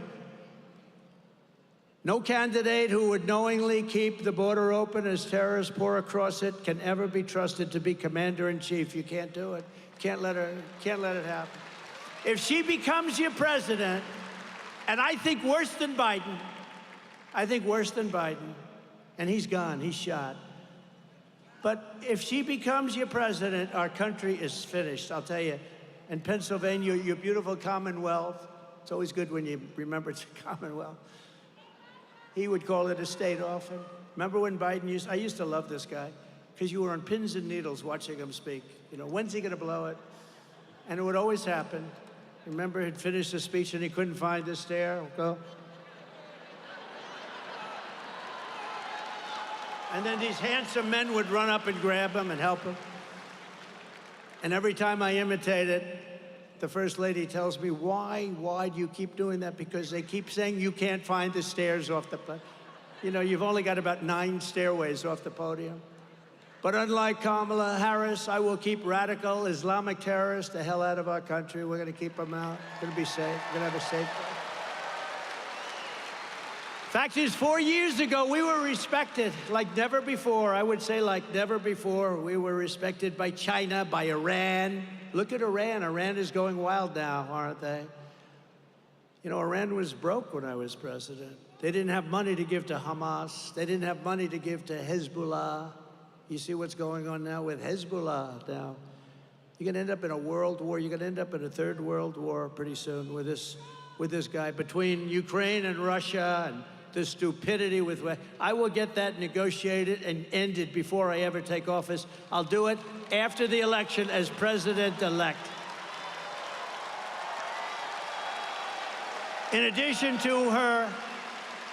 No candidate who would knowingly keep the border open as terrorists pour across it can ever be trusted to be commander-in-chief. You can't do it. Can't let it happen. If she becomes your president, and I think worse than Biden, and he's gone, he's shot. But if she becomes your president, our country is finished, I'll tell you. And Pennsylvania, your beautiful Commonwealth, it's always good when you remember it's a Commonwealth. He would call it a state often. Remember when Biden I used to love this guy, because you were on pins and needles watching him speak. You know, when's he gonna blow it? And it would always happen. Remember, he'd finish the speech and he couldn't find the stair. Go. And then these handsome men would run up and grab him and help him. And every time I imitate it, the First Lady tells me, why do you keep doing that? Because they keep saying you can't find the stairs off the, you know, you've only got about 9 stairways off the podium. But unlike Kamala Harris, I will keep radical Islamic terrorists the hell out of our country. We're going to keep them out. We're going to be safe. We're going to have a safe place. Fact is, 4 years ago, we were respected like never before. I would say like never before. We were respected by China, by Iran. Look at Iran. Iran is going wild now, aren't they? You know, Iran was broke when I was president. They didn't have money to give to Hamas. They didn't have money to give to Hezbollah. You see what's going on now with Hezbollah now. You're going to end up in a world war. You're going to end up in a third world war pretty soon with this guy. Between Ukraine and Russia and the stupidity with, I will get that negotiated and ended before I ever take office. I'll do it after the election as president-elect. In addition to her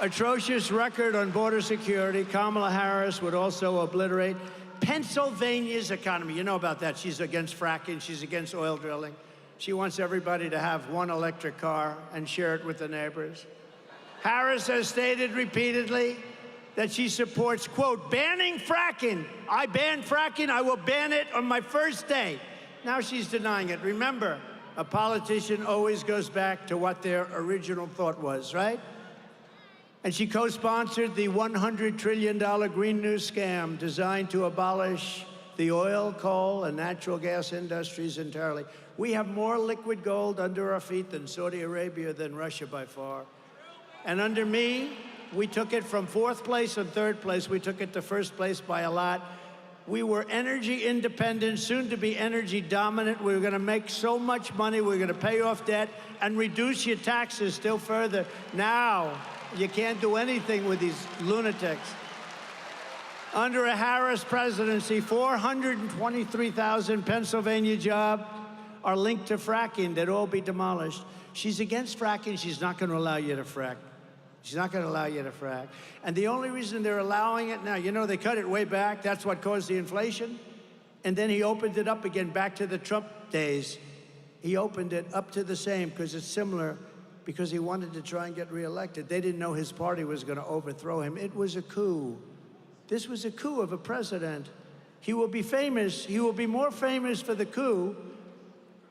atrocious record on border security, Kamala Harris would also obliterate Pennsylvania's economy. You know about that. She's against fracking. She's against oil drilling. She wants everybody to have one electric car and share it with the neighbors. Harris has stated repeatedly that she supports, quote, banning fracking. I ban fracking. I will ban it on my first day. Now she's denying it. Remember, a politician always goes back to what their original thought was, right? And she co-sponsored the $100 trillion Green New scam designed to abolish the oil, coal, and natural gas industries entirely. We have more liquid gold under our feet than Saudi Arabia, than Russia by far. And under me, we took it from 4th place and 3rd place. We took it to 1st place by a lot. We were energy independent, soon to be energy dominant. We were going to make so much money. We were going to pay off debt and reduce your taxes still further. Now, you can't do anything with these lunatics. Under a Harris presidency, 423,000 Pennsylvania jobs are linked to fracking. They'd all be demolished. She's against fracking. She's not going to allow you to frack. She's not going to allow you to frack. And the only reason they're allowing it now, you know, they cut it way back. That's what caused the inflation. And then he opened it up again back to the Trump days. He opened it up to the same because it's similar, because he wanted to try and get reelected. They didn't know his party was going to overthrow him. It was a coup. This was a coup of a president. He will be famous. He will be more famous for the coup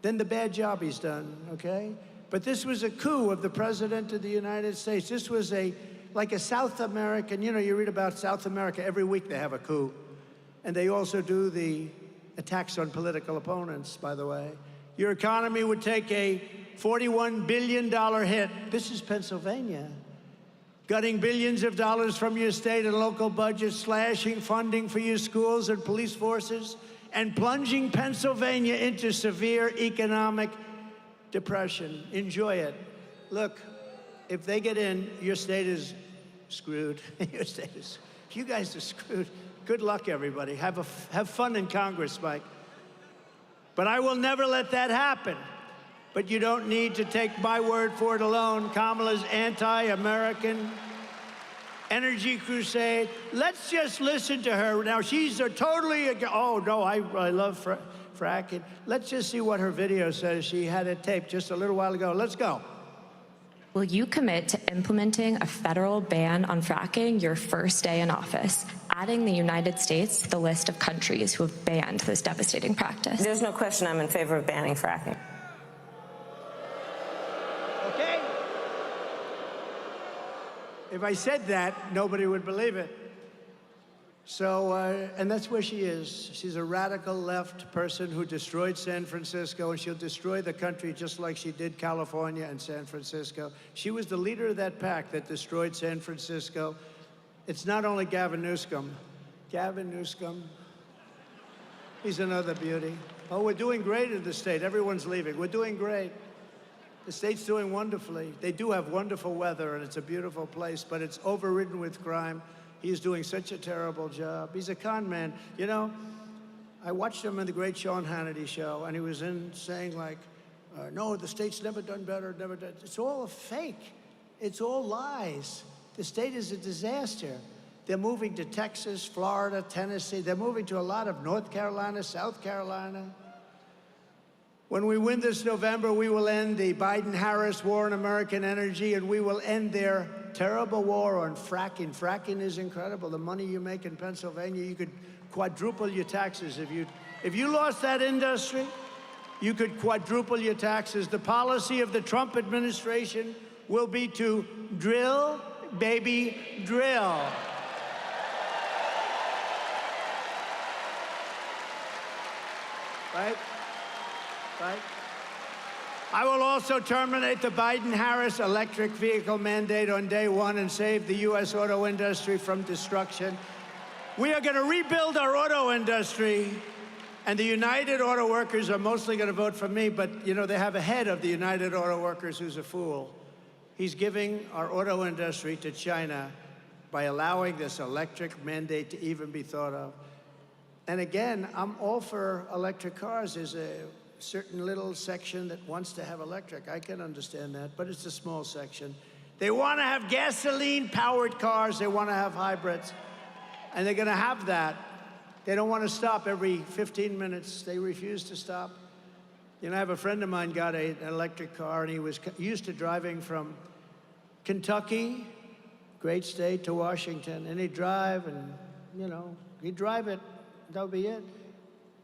than the bad job he's done, okay? But this was a coup of the President of the United States. This was like a South American, you know, you read about South America, every week they have a coup. And they also do the a tax on political opponents, by the way. Your economy would take a $41 billion hit. This is Pennsylvania. Gutting billions of dollars from your state and local budgets, slashing funding for your schools and police forces, and plunging Pennsylvania into severe economic depression. Enjoy it. Look, if they get in, your state is screwed. Your state is, you guys are screwed. Good luck, everybody. Have fun in Congress, Mike. But I will never let that happen. But you don't need to take my word for it alone. Kamala's anti-American energy crusade. Let's just listen to her. Now, she's totally, oh, no, I love fracking. Let's just see what her video says. She had it taped just a little while ago. Let's go. Will you commit to implementing a federal ban on fracking your first day in office, adding the United States to the list of countries who have banned this devastating practice? There's no question I'm in favor of banning fracking. Okay? If I said that, nobody would believe it. So, and that's where she is. She's a radical left person who destroyed San Francisco, and she'll destroy the country just like she did California and San Francisco. She was the leader of that pack that destroyed San Francisco. It's not only Gavin Newsom. Gavin Newsom, he's another beauty. Oh, we're doing great in the state. Everyone's leaving. We're doing great. The state's doing wonderfully. They do have wonderful weather, and it's a beautiful place, but it's overridden with crime. He's doing such a terrible job. He's a con man. You know, I watched him in the great Sean Hannity show, and he was saying like, no, the state's never done better, never done. It's all a fake. It's all lies. The state is a disaster. They're moving to Texas, Florida, Tennessee. They're moving to a lot of North Carolina, South Carolina. When we win this November, we will end the Biden-Harris war on American energy, and we will end their terrible war on fracking. Fracking is incredible. The money you make in Pennsylvania, you could quadruple your taxes. If you lost that industry, you could quadruple your taxes. The policy of the Trump administration will be to drill, baby, drill. Right? Right? I will also terminate the Biden-Harris electric vehicle mandate on day one and save the U.S. auto industry from destruction. We are going to rebuild our auto industry, and the United Auto Workers are mostly going to vote for me, but, you know, they have a head of the United Auto Workers who's a fool. He's giving our auto industry to China by allowing this electric mandate to even be thought of. And again, I'm all for electric cars. There's a certain little section that wants to have electric. I can understand that, but it's a small section. They want to have gasoline-powered cars. They want to have hybrids, and they're going to have that. They don't want to stop every 15 minutes. They refuse to stop. You know, I have a friend of mine got an electric car, and he was used to driving from Kentucky, great state, to Washington, and he'd drive, and, you know, he'd drive it. That'll be it.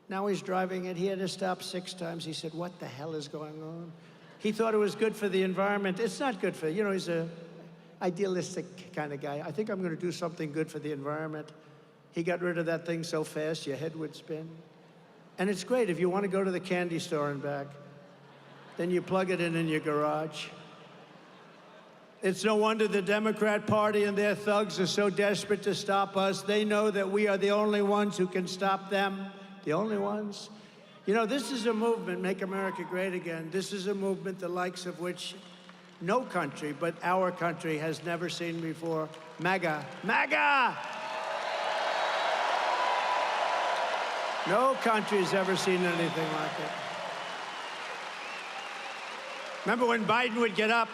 Now he's driving it. He had to stop 6 times. He said, what the hell is going on? He thought it was good for the environment. It's not good for, you know, he's an idealistic kind of guy. I think I'm going to do something good for the environment. He got rid of that thing so fast, your head would spin. And it's great if you want to go to the candy store and back. Then you plug it in your garage. It's no wonder the Democrat Party and their thugs are so desperate to stop us. They know that we are the only ones who can stop them. The only ones. You know, this is a movement, Make America Great Again. This is a movement the likes of which no country but our country has never seen before. MAGA. MAGA! No country's ever seen anything like it. Remember when Biden would get up,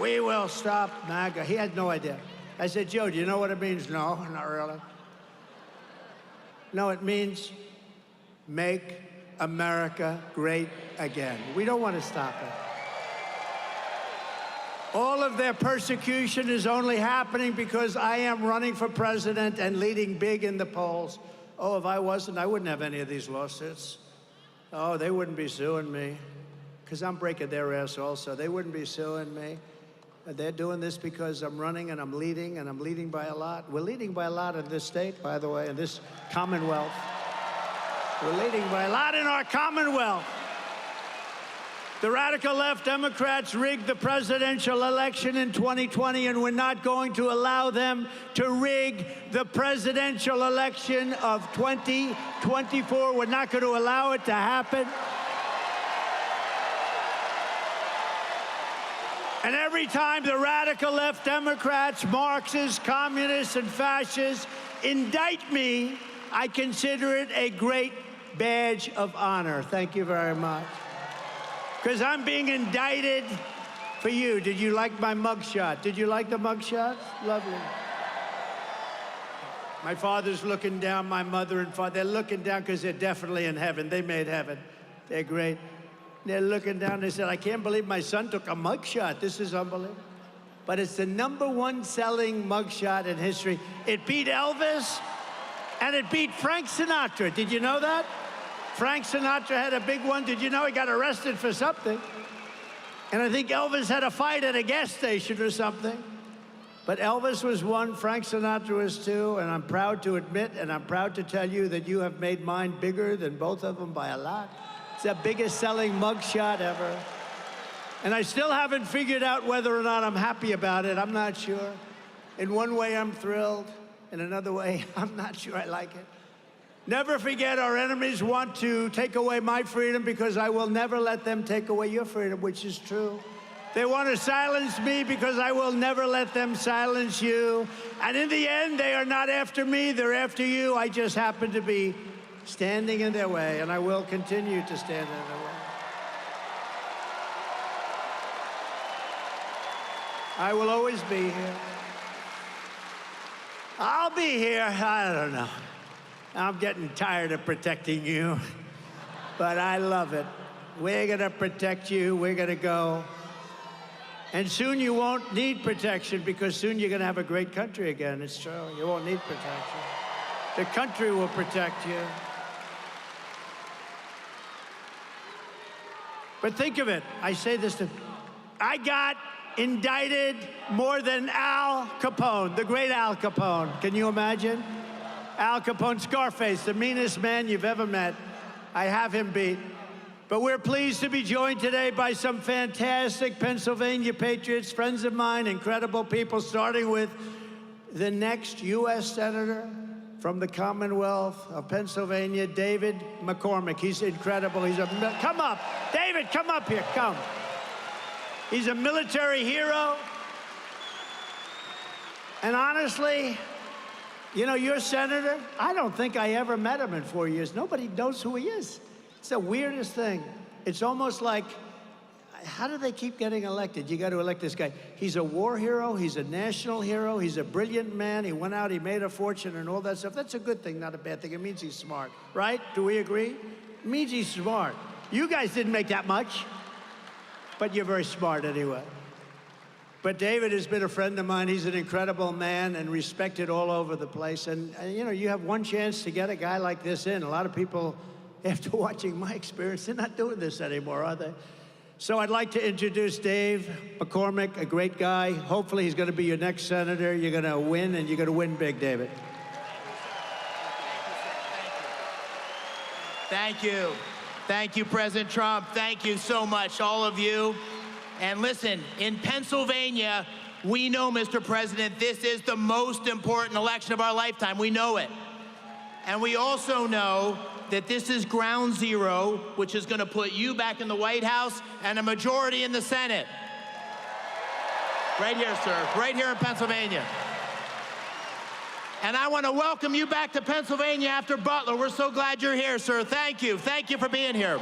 we will stop MAGA. He had no idea. I said, Joe, do you know what it means? No, not really. No, it means make America great again. We don't want to stop it. All of their persecution is only happening because I am running for president and leading big in the polls. Oh, if I wasn't, I wouldn't have any of these lawsuits. Oh, they wouldn't be suing me because I'm breaking their ass also. They wouldn't be suing me. They're doing this because I'm running and I'm leading by a lot. We're leading by a lot in this state, by the way, in this Commonwealth. We're leading by a lot in our Commonwealth. The radical left Democrats rigged the presidential election in 2020, and we're not going to allow them to rig the presidential election of 2024. We're not going to allow it to happen. And every time the radical left Democrats, Marxists, communists, and fascists indict me, I consider it a great badge of honor. Thank you very much. Because I'm being indicted for you. Did you like my mugshot? Did you like the mugshot? Lovely. My father's looking down, my mother and father, they're looking down because they're definitely in heaven. They made heaven. They're great. They're looking down, they said, I can't believe my son took a mugshot. This is unbelievable. But it's the #1 selling mugshot in history. It beat Elvis, and it beat Frank Sinatra. Did you know that? Frank Sinatra had a big one. Did you know he got arrested for something? And I think Elvis had a fight at a gas station or something. But Elvis was one, Frank Sinatra was two, and I'm proud to admit, and I'm proud to tell you that you have made mine bigger than both of them by a lot. It's the biggest selling mugshot ever. And I still haven't figured out whether or not I'm happy about it. I'm not sure. In one way, I'm thrilled. In another way, I'm not sure I like it. Never forget, our enemies want to take away my freedom because I will never let them take away your freedom, which is true. They want to silence me because I will never let them silence you. And in the end, they are not after me, they're after you. I just happen to be standing in their way, and I will continue to stand in their way. I will always be here. I'll be here. I don't know. I'm getting tired of protecting you, but I love it. We're going to protect you. We're going to go. And soon you won't need protection because soon you're going to have a great country again. It's true. You won't need protection. The country will protect you. But think of it. I say this to... I got indicted more than Al Capone, the great Al Capone. Can you imagine? Al Capone, Scarface, the meanest man you've ever met. I have him beat. But we're pleased to be joined today by some fantastic Pennsylvania patriots, friends of mine, incredible people, starting with the next U.S. Senator from the Commonwealth of Pennsylvania, David McCormick. He's incredible. Come up. David, come up here. Come. He's a military hero. And honestly, you know, your senator, I don't think I ever met him in 4 years. Nobody knows who he is. It's the weirdest thing. It's almost like, how do they keep getting elected? You got to elect this guy. He's a war hero. He's a national hero. He's a brilliant man. He went out, he made a fortune and all that stuff. That's a good thing, not a bad thing. It means he's smart, right? Do we agree? It means he's smart. You guys didn't make that much, but you're very smart anyway. But David has been a friend of mine. He's an incredible man and respected all over the place. And you know, you have one chance to get a guy like this in. A lot of people, after watching my experience, they're not doing this anymore, are they? So I'd like to introduce Dave McCormick, a great guy. Hopefully he's going to be your next senator. You're going to win, and you're going to win big, David. Thank you. Thank you, President Trump. Thank you so much, all of you. And listen, in Pennsylvania, we know, Mr. President, this is the most important election of our lifetime. We know it. And we also know that this is ground zero, which is going to put you back in the White House and a majority in the Senate. Right here, sir. Right here in Pennsylvania. And I want to welcome you back to Pennsylvania after Butler. We're so glad you're here, sir. Thank you. Thank you for being here.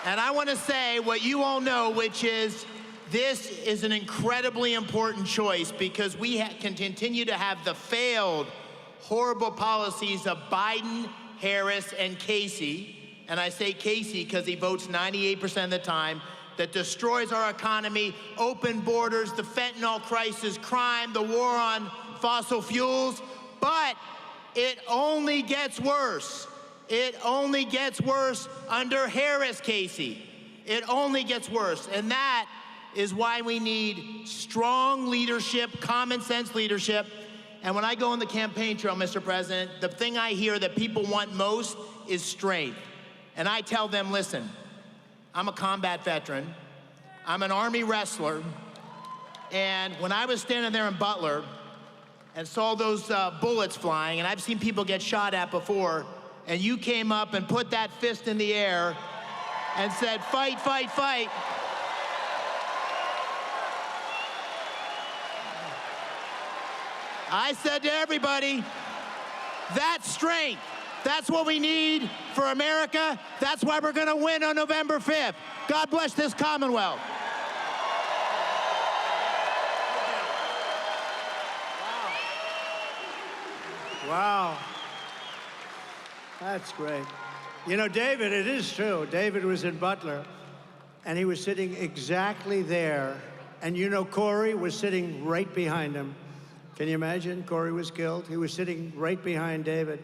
And I want to say what you all know, which is this is an incredibly important choice because we can continue to have the failed, horrible policies of Biden, Harris, and Casey. And I say Casey because he votes 98% of the time. That destroys our economy, open borders, the fentanyl crisis, crime, the war on fossil fuels. But it only gets worse. It only gets worse under Harris, Casey. It only gets worse. And that is why we need strong leadership, common sense leadership. And when I go on the campaign trail, Mr. President, the thing I hear that people want most is strength. And I tell them, listen, I'm a combat veteran. I'm an Army wrestler. And when I was standing there in Butler and saw those bullets flying, and I've seen people get shot at before, and you came up and put that fist in the air and said, fight, fight, fight. I said to everybody, that's strength. That's what we need for America. That's why we're gonna win on November 5th. God bless this Commonwealth. Wow. That's great. You know, David, it is true. David was in Butler, and he was sitting exactly there. And you know, Corey was sitting right behind him. Can you imagine? Corey was killed. He was sitting right behind David.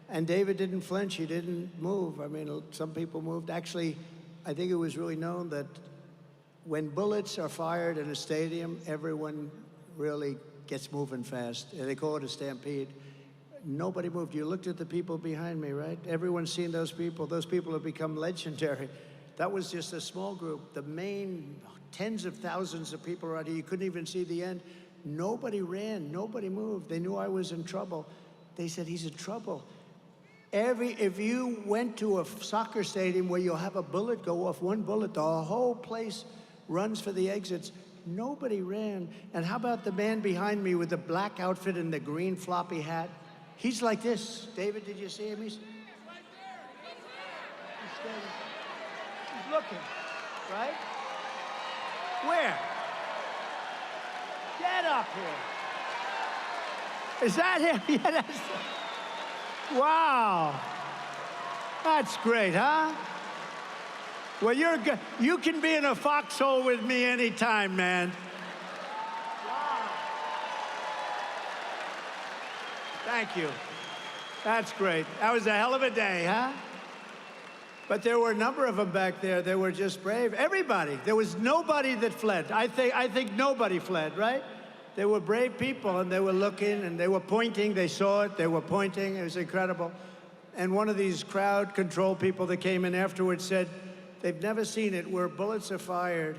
And David didn't flinch. He didn't move. I mean, some people moved. Actually, I think it was really known that when bullets are fired in a stadium, everyone really gets moving fast. They call it a stampede. Nobody moved. You looked at the people behind me, right? Everyone's seen those people. Those people have become legendary. That was just a small group. The main tens of thousands of people around here, you couldn't even see the end. Nobody ran, nobody moved. They knew I was in trouble. They said, he's in trouble. If you went to a soccer stadium where you'll have a bullet go off, one bullet, the whole place runs for the exits. Nobody ran. And how about the man behind me with the black outfit and the green floppy hat? He's like this. David, did you see him? He's looking, right? Where? Get up here. Is that him? Yeah, that's... Wow. That's great, huh? Well, you're good. You can be in a foxhole with me anytime, man. Wow. Thank you. That's great. That was a hell of a day, huh? But there were a number of them back there. They were just brave. Everybody. There was nobody that fled. I think nobody fled, right? They were brave people, and they were looking, and they were pointing. They saw it. They were pointing. It was incredible. And one of these crowd control people that came in afterwards said they've never seen it where bullets are fired.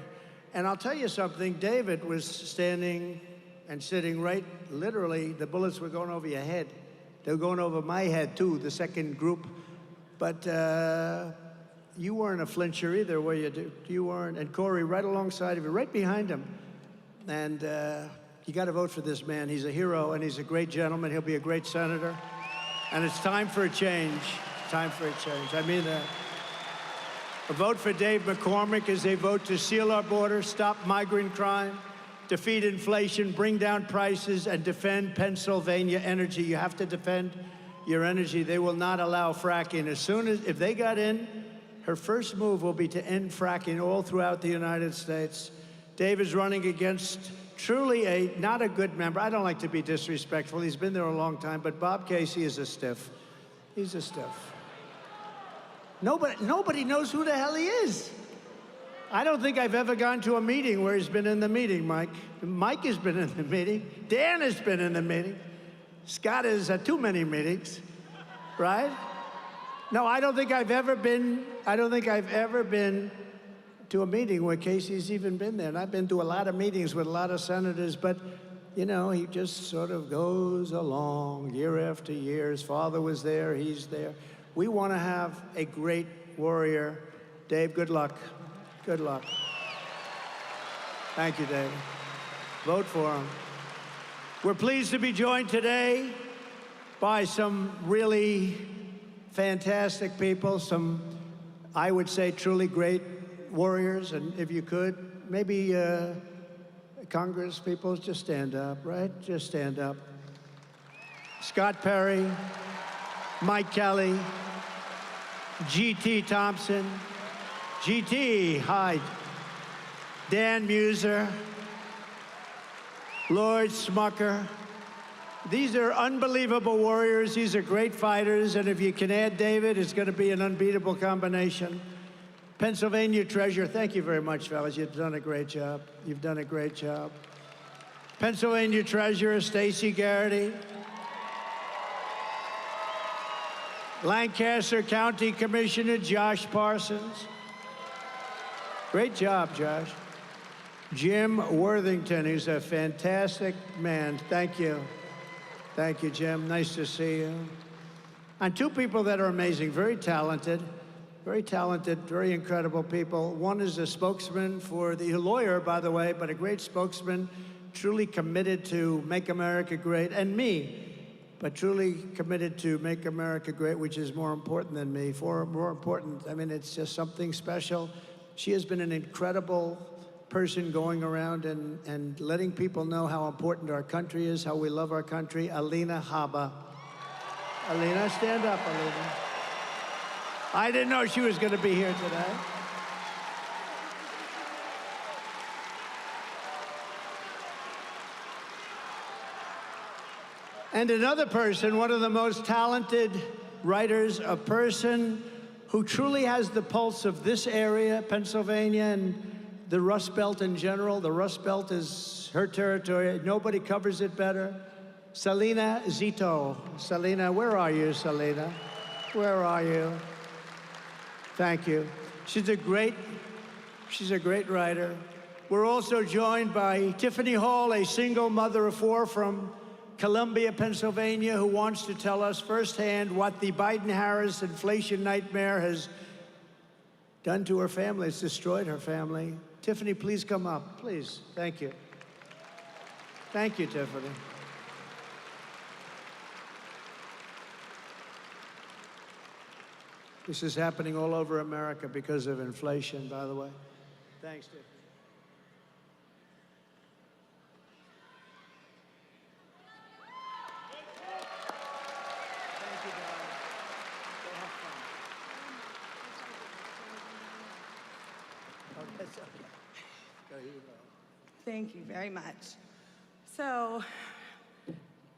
And I'll tell you something. David was standing and sitting right, literally, the bullets were going over your head. They were going over my head, too, the second group. But you weren't a flincher either, were you? You weren't. And Corey, right alongside of you, right behind him. And you got to vote for this man. He's a hero, and he's a great gentleman. He'll be a great senator. And it's time for a change. Time for a change. I mean that. A vote for Dave McCormick is a vote to seal our border, stop migrant crime, defeat inflation, bring down prices, and defend Pennsylvania energy. You have to defend your energy. They will not allow fracking. If they got in, her first move will be to end fracking all throughout the United States. Dave is running against truly not a good member. I don't like to be disrespectful. He's been there a long time, but Bob Casey is a stiff. He's a stiff. Nobody knows who the hell he is. I don't think I've ever gone to a meeting where he's been in the meeting, Mike. Mike has been in the meeting. Dan has been in the meeting. Scott is at too many meetings, right? No, I don't think I've ever been to a meeting where Casey's even been there. And I've been to a lot of meetings with a lot of senators, but, you know, he just sort of goes along year after year. His father was there, he's there. We want to have a great warrior. Dave, good luck. Good luck. Thank you, Dave. Vote for him. We're pleased to be joined today by some really fantastic people, some, I would say, truly great warriors. And if you could, maybe Congress people, just stand up, right? Just stand up. Scott Perry, Mike Kelly, G.T. Thompson, G.T., hi, Dan Muser, Lloyd Smucker. These are unbelievable warriors. These are great fighters. And if you can add David, it's going to be an unbeatable combination. Pennsylvania treasure, thank you very much, fellas. You've done a great job. You've done a great job. Pennsylvania Treasurer Stacey Garrity, Lancaster County Commissioner Josh Parsons. Great job, Josh. Jim Worthington, he's a fantastic man. Thank you. Thank you, Jim. Nice to see you. And two people that are amazing, very talented, very incredible people. One is a spokesman for the lawyer, by the way, but a great spokesman, truly committed to make America great, and me, but truly committed to make America great, which is more important than me, more important. I mean, it's just something special. She has been an incredible person going around and letting people know how important our country is, how we love our country. Alina Habba. Alina, stand up, Alina. I didn't know she was going to be here today. And another person, one of the most talented writers, a person who truly has the pulse of this area, Pennsylvania, and the Rust Belt in general. The Rust Belt is her territory. Nobody covers it better. Salina Zito. Salina, where are you, Salina? Where are you? Thank you. She's a great writer. We're also joined by Tiffany Hall, a single mother of four from Columbia, Pennsylvania, who wants to tell us firsthand what the Biden-Harris inflation nightmare has done to her family. It's destroyed her family. Tiffany, please come up, please. Thank you. Thank you, Tiffany. This is happening all over America because of inflation, by the way. Thanks, Tiffany. Thank you very much. So,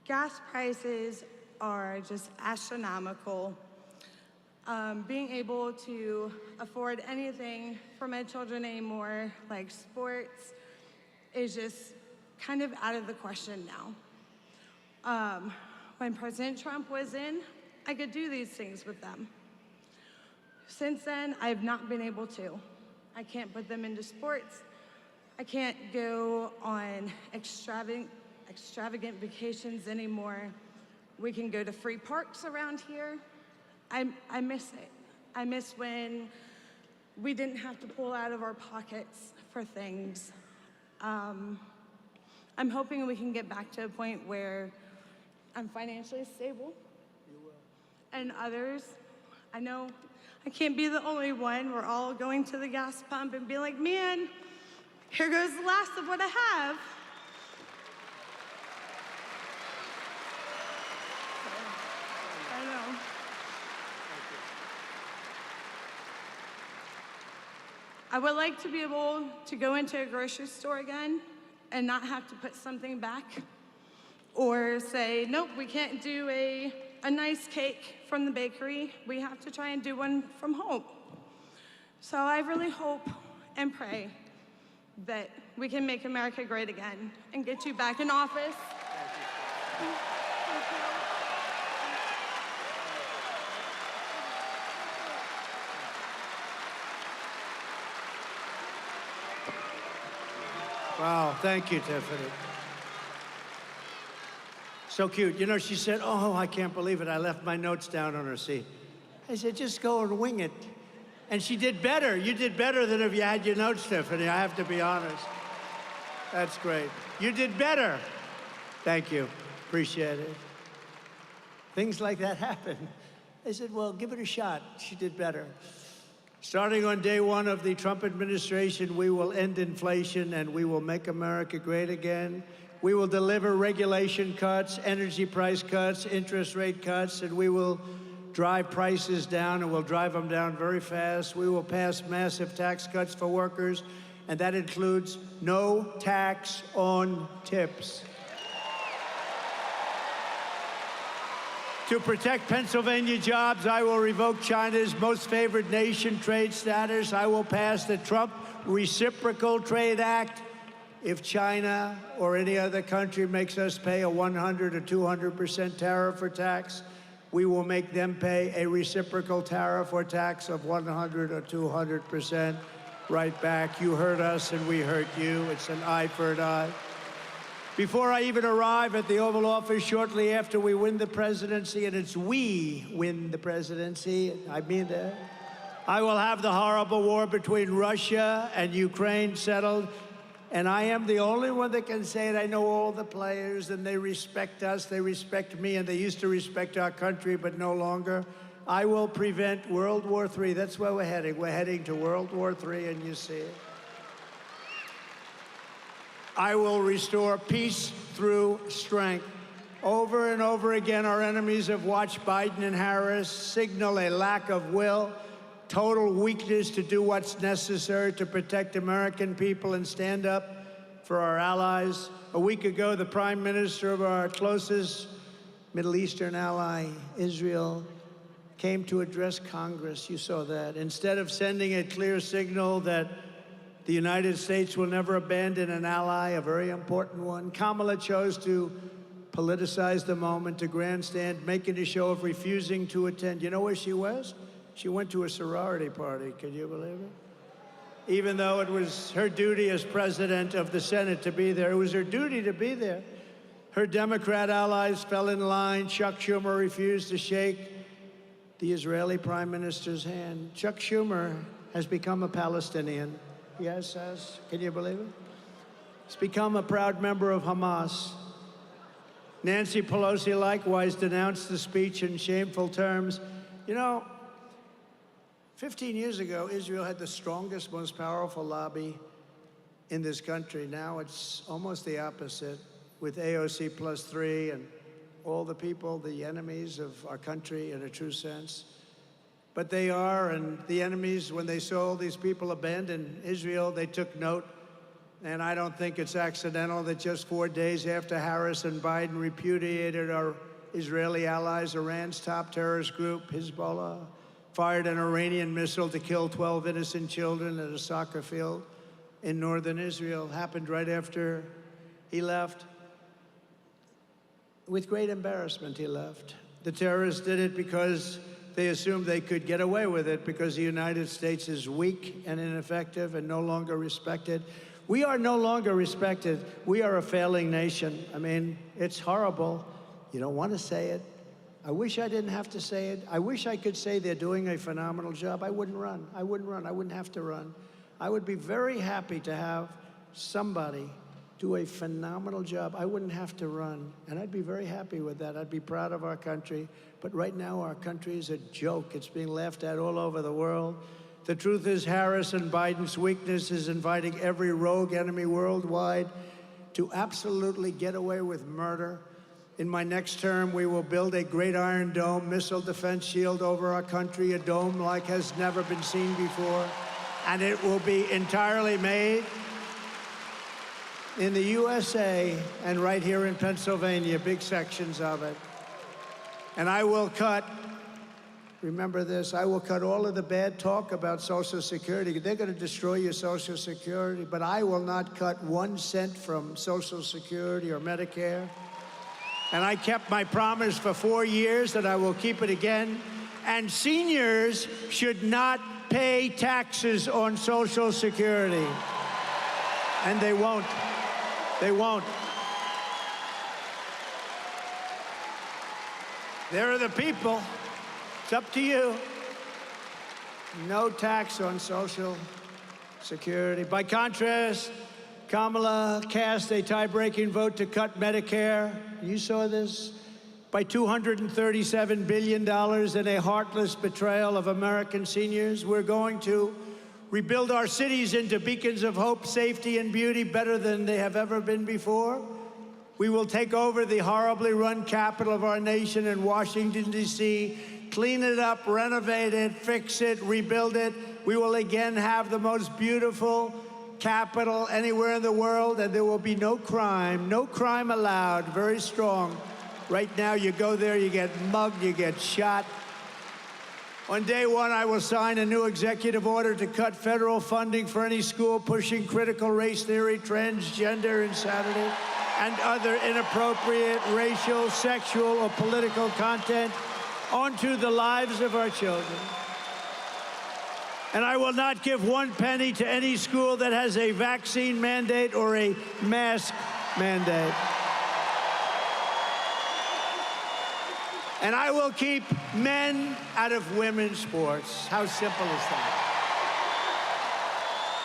gas prices are just astronomical. Being able to afford anything for my children anymore, like sports, is just kind of out of the question now. When President Trump was in, I could do these things with them. Since then, I've not been able to. I can't put them into sports. I can't go on extravagant vacations anymore. We can go to free parks around here. I miss it. I miss when we didn't have to pull out of our pockets for things. I'm hoping we can get back to a point where I'm financially stable. You will. And others, I know I can't be the only one. We're all going to the gas pump and be like, man, here goes the last of what I have. I know. I would like to be able to go into a grocery store again and not have to put something back or say, nope, we can't do a nice cake from the bakery. We have to try and do one from home. So I really hope and pray that we can make America great again and get you back in office. Thank you. Wow, thank you, Tiffany. So cute. You know, she said, oh, I can't believe it. I left my notes down on her seat. I said, just go and wing it. And she did better. You did better than if you had your notes, Tiffany. I have to be honest. That's great. You did better. Thank you. Appreciate it. Things like that happen. I said, well, give it a shot. She did better. Starting on day one of the Trump administration, we will end inflation and we will make America great again. We will deliver regulation cuts, energy price cuts, interest rate cuts, and we will drive prices down, and we'll drive them down very fast. We will pass massive tax cuts for workers, and that includes no tax on tips. To protect Pennsylvania jobs, I will revoke China's most favored nation trade status. I will pass the Trump Reciprocal Trade Act. if China or any other country makes us pay a 100 or 200% tariff or tax, we will make them pay a reciprocal tariff or tax of 100 or 200% right back. You hurt us and we hurt you. It's an eye for an eye. Before I even arrive at the Oval Office shortly after we win the presidency, and it's we win the presidency, I mean that, I will have the horrible war between Russia and Ukraine settled. And I am the only one that can say it. I know all the players, and they respect us, they respect me, and they used to respect our country, but no longer. I will prevent World War III. That's where we're heading. We're heading to World War III, and you see it. I will restore peace through strength. Over and over again, our enemies have watched Biden and Harris signal a lack of will, total weakness to do what's necessary to protect American people and stand up for our allies. A week ago, the Prime Minister of our closest Middle Eastern ally, Israel, came to address Congress. You saw that. Instead of sending a clear signal that the United States will never abandon an ally, a very important one, Kamala chose to politicize the moment, to grandstand, making a show of refusing to attend. You know where she was? She went to a sorority party. Can you believe it? Even though it was her duty as president of the Senate to be there, it was her duty to be there. Her Democrat allies fell in line. Chuck Schumer refused to shake the Israeli prime minister's hand. Chuck Schumer has become a Palestinian. Yes, can you believe it? He's become a proud member of Hamas. Nancy Pelosi likewise denounced the speech in shameful terms. You know, 15 years ago, Israel had the strongest, most powerful lobby in this country. Now it's almost the opposite, with AOC +3 and all the people, the enemies of our country in a true sense. But they are, and the enemies, when they saw all these people abandon Israel, they took note. And I don't think it's accidental that just 4 days after Harris and Biden repudiated our Israeli allies, Iran's top terrorist group, Hezbollah, fired an Iranian missile to kill 12 innocent children at a soccer field in northern Israel. Happened right after he left. With great embarrassment, he left. The terrorists did it because they assumed they could get away with it because the United States is weak and ineffective and no longer respected. We are no longer respected. We are a failing nation. I mean, it's horrible. You don't want to say it. I wish I didn't have to say it. I wish I could say they're doing a phenomenal job. I wouldn't run. I wouldn't run. I wouldn't have to run. I would be very happy to have somebody do a phenomenal job. I wouldn't have to run. And I'd be very happy with that. I'd be proud of our country. But right now, our country is a joke. It's being laughed at all over the world. The truth is, Harris and Biden's weakness is inviting every rogue enemy worldwide to absolutely get away with murder. In my next term, we will build a great Iron Dome missile defense shield over our country, a dome like has never been seen before. And it will be entirely made in the USA and right here in Pennsylvania, big sections of it. And I will cut, remember this, I will cut all of the bad talk about Social Security. They're going to destroy your Social Security, but I will not cut 1 cent from Social Security or Medicare. And I kept my promise for 4 years, and I will keep it again. And seniors should not pay taxes on Social Security. And they won't. They won't. There are the people. It's up to you. No tax on Social Security. By contrast, Kamala cast a tie-breaking vote to cut Medicare. You saw this? By $237 billion in a heartless betrayal of American seniors. We're going to rebuild our cities into beacons of hope, safety, and beauty better than they have ever been before. We will take over the horribly run capital of our nation in Washington, D.C., clean it up, renovate it, fix it, rebuild it. We will again have the most beautiful capital anywhere in the world, and there will be no crime allowed. Very strong. Right now, you go there, you get mugged, you get shot. On day one, I will sign a new executive order to cut federal funding for any school pushing critical race theory, transgender insanity, and other inappropriate racial, sexual, or political content onto the lives of our children. And I will not give 1 penny to any school that has a vaccine mandate or a mask mandate. And I will keep men out of women's sports. How simple is that?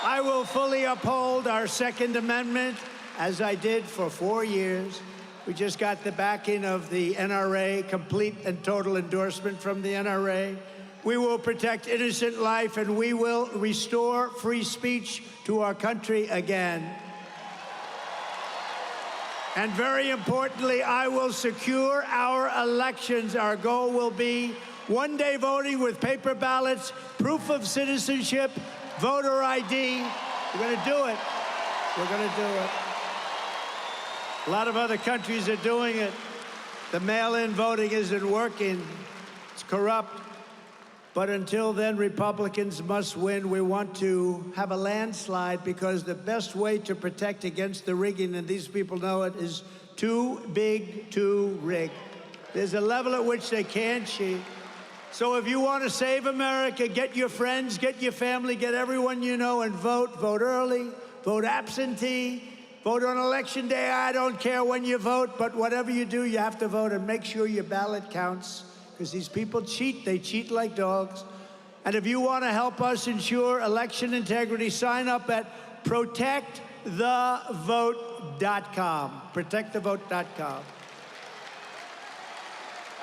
I will fully uphold our Second Amendment, as I did for 4 years. We just got the backing of the NRA, complete and total endorsement from the NRA. We will protect innocent life, and we will restore free speech to our country again. And very importantly, I will secure our elections. Our goal will be one-day voting with paper ballots, proof of citizenship, voter ID. We're going to do it. We're going to do it. A lot of other countries are doing it. The mail-in voting isn't working. It's corrupt. But until then, Republicans must win. We want to have a landslide because the best way to protect against the rigging, and these people know it, is too big to rig. There's a level at which they can't cheat. So if you want to save America, get your friends, get your family, get everyone you know, and vote. Vote early, vote absentee, vote on election day. I don't care when you vote, but whatever you do, you have to vote, and make sure your ballot counts. Because these people cheat. They cheat like dogs. And if you want to help us ensure election integrity, sign up at protectthevote.com. Protectthevote.com.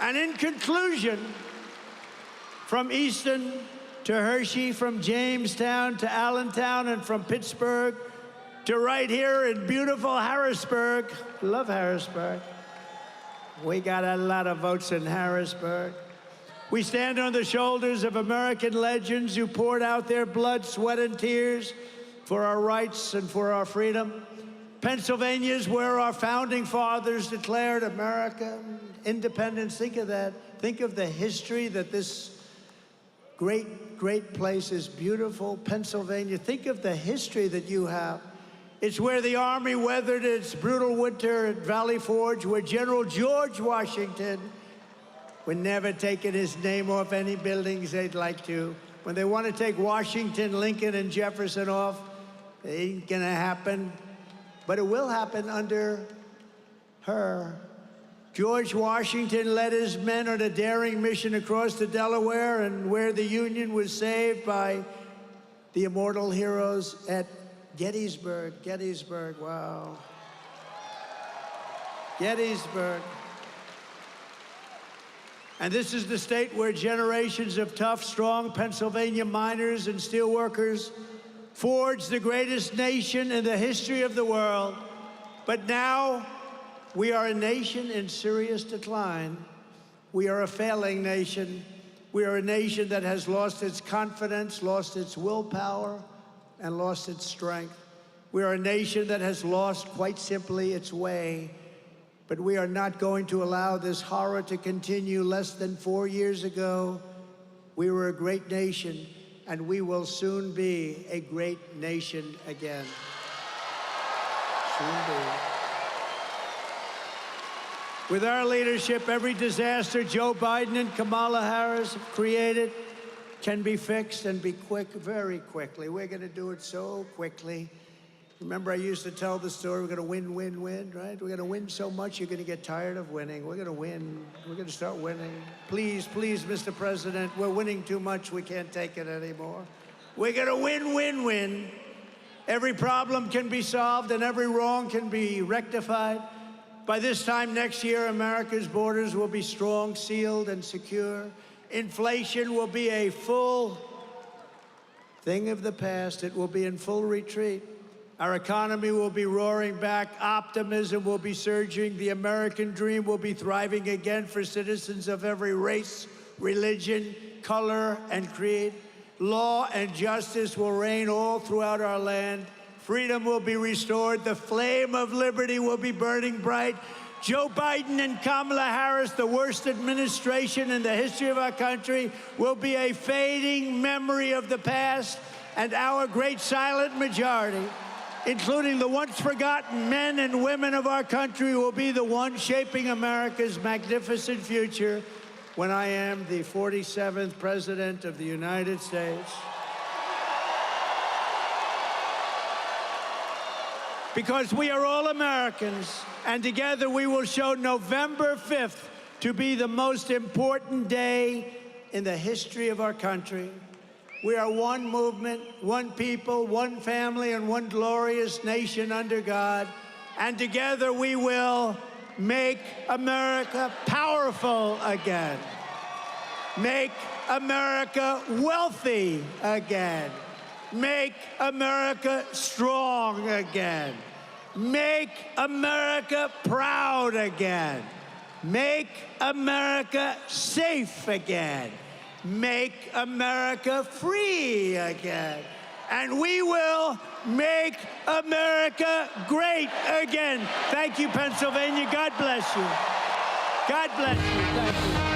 And in conclusion, from Easton to Hershey, from Jamestown to Allentown, and from Pittsburgh to right here in beautiful Harrisburg. Love Harrisburg. We got a lot of votes in Harrisburg. We stand on the shoulders of American legends who poured out their blood, sweat, and tears for our rights and for our freedom. Pennsylvania is where our founding fathers declared America independence. Think of that. Think of the history that this great, great place is. Beautiful Pennsylvania. Think of the history that you have. It's where the Army weathered its brutal winter at Valley Forge, where General George Washington would never taken his name off any buildings they'd like to. When they want to take Washington, Lincoln, and Jefferson off, it ain't gonna happen. But it will happen under her. George Washington led his men on a daring mission across the Delaware, and where the Union was saved by the immortal heroes at Gettysburg. Gettysburg, wow. Gettysburg. And this is the state where generations of tough, strong Pennsylvania miners and steelworkers forged the greatest nation in the history of the world. But now, we are a nation in serious decline. We are a failing nation. We are a nation that has lost its confidence, lost its willpower, and lost its strength. We are a nation that has lost, quite simply, its way. But we are not going to allow this horror to continue. Less than 4 years ago, we were a great nation, and we will soon be a great nation again. Soon be. With our leadership, every disaster Joe Biden and Kamala Harris have created can be fixed, and be quick, very quickly. We're going to do it so quickly. Remember, I used to tell the story, we're going to win, win, win, right? We're going to win so much, you're going to get tired of winning. We're going to win. We're going to start winning. Please, please, Mr. President, we're winning too much. We can't take it anymore. We're going to win, win, win. Every problem can be solved, and every wrong can be rectified. By this time next year, America's borders will be strong, sealed, and secure. Inflation will be a full thing of the past. It will be in full retreat. Our economy will be roaring back. Optimism will be surging. The American dream will be thriving again for citizens of every race, religion, color, and creed. Law and justice will reign all throughout our land. Freedom will be restored. The flame of liberty will be burning bright. Joe Biden and Kamala Harris, the worst administration in the history of our country, will be a fading memory of the past, and our great silent majority, including the once forgotten men and women of our country, will be the ones shaping America's magnificent future when I am the 47th President of the United States. Because we are all Americans, and together we will show November 5th to be the most important day in the history of our country. We are one movement, one people, one family, and one glorious nation under God. And together we will make America powerful again. Make America wealthy again. Make America strong again. Make America proud again. Make America safe again. Make America free again. And we will make America great again. Thank you, Pennsylvania. God bless you. God bless you. Thank you.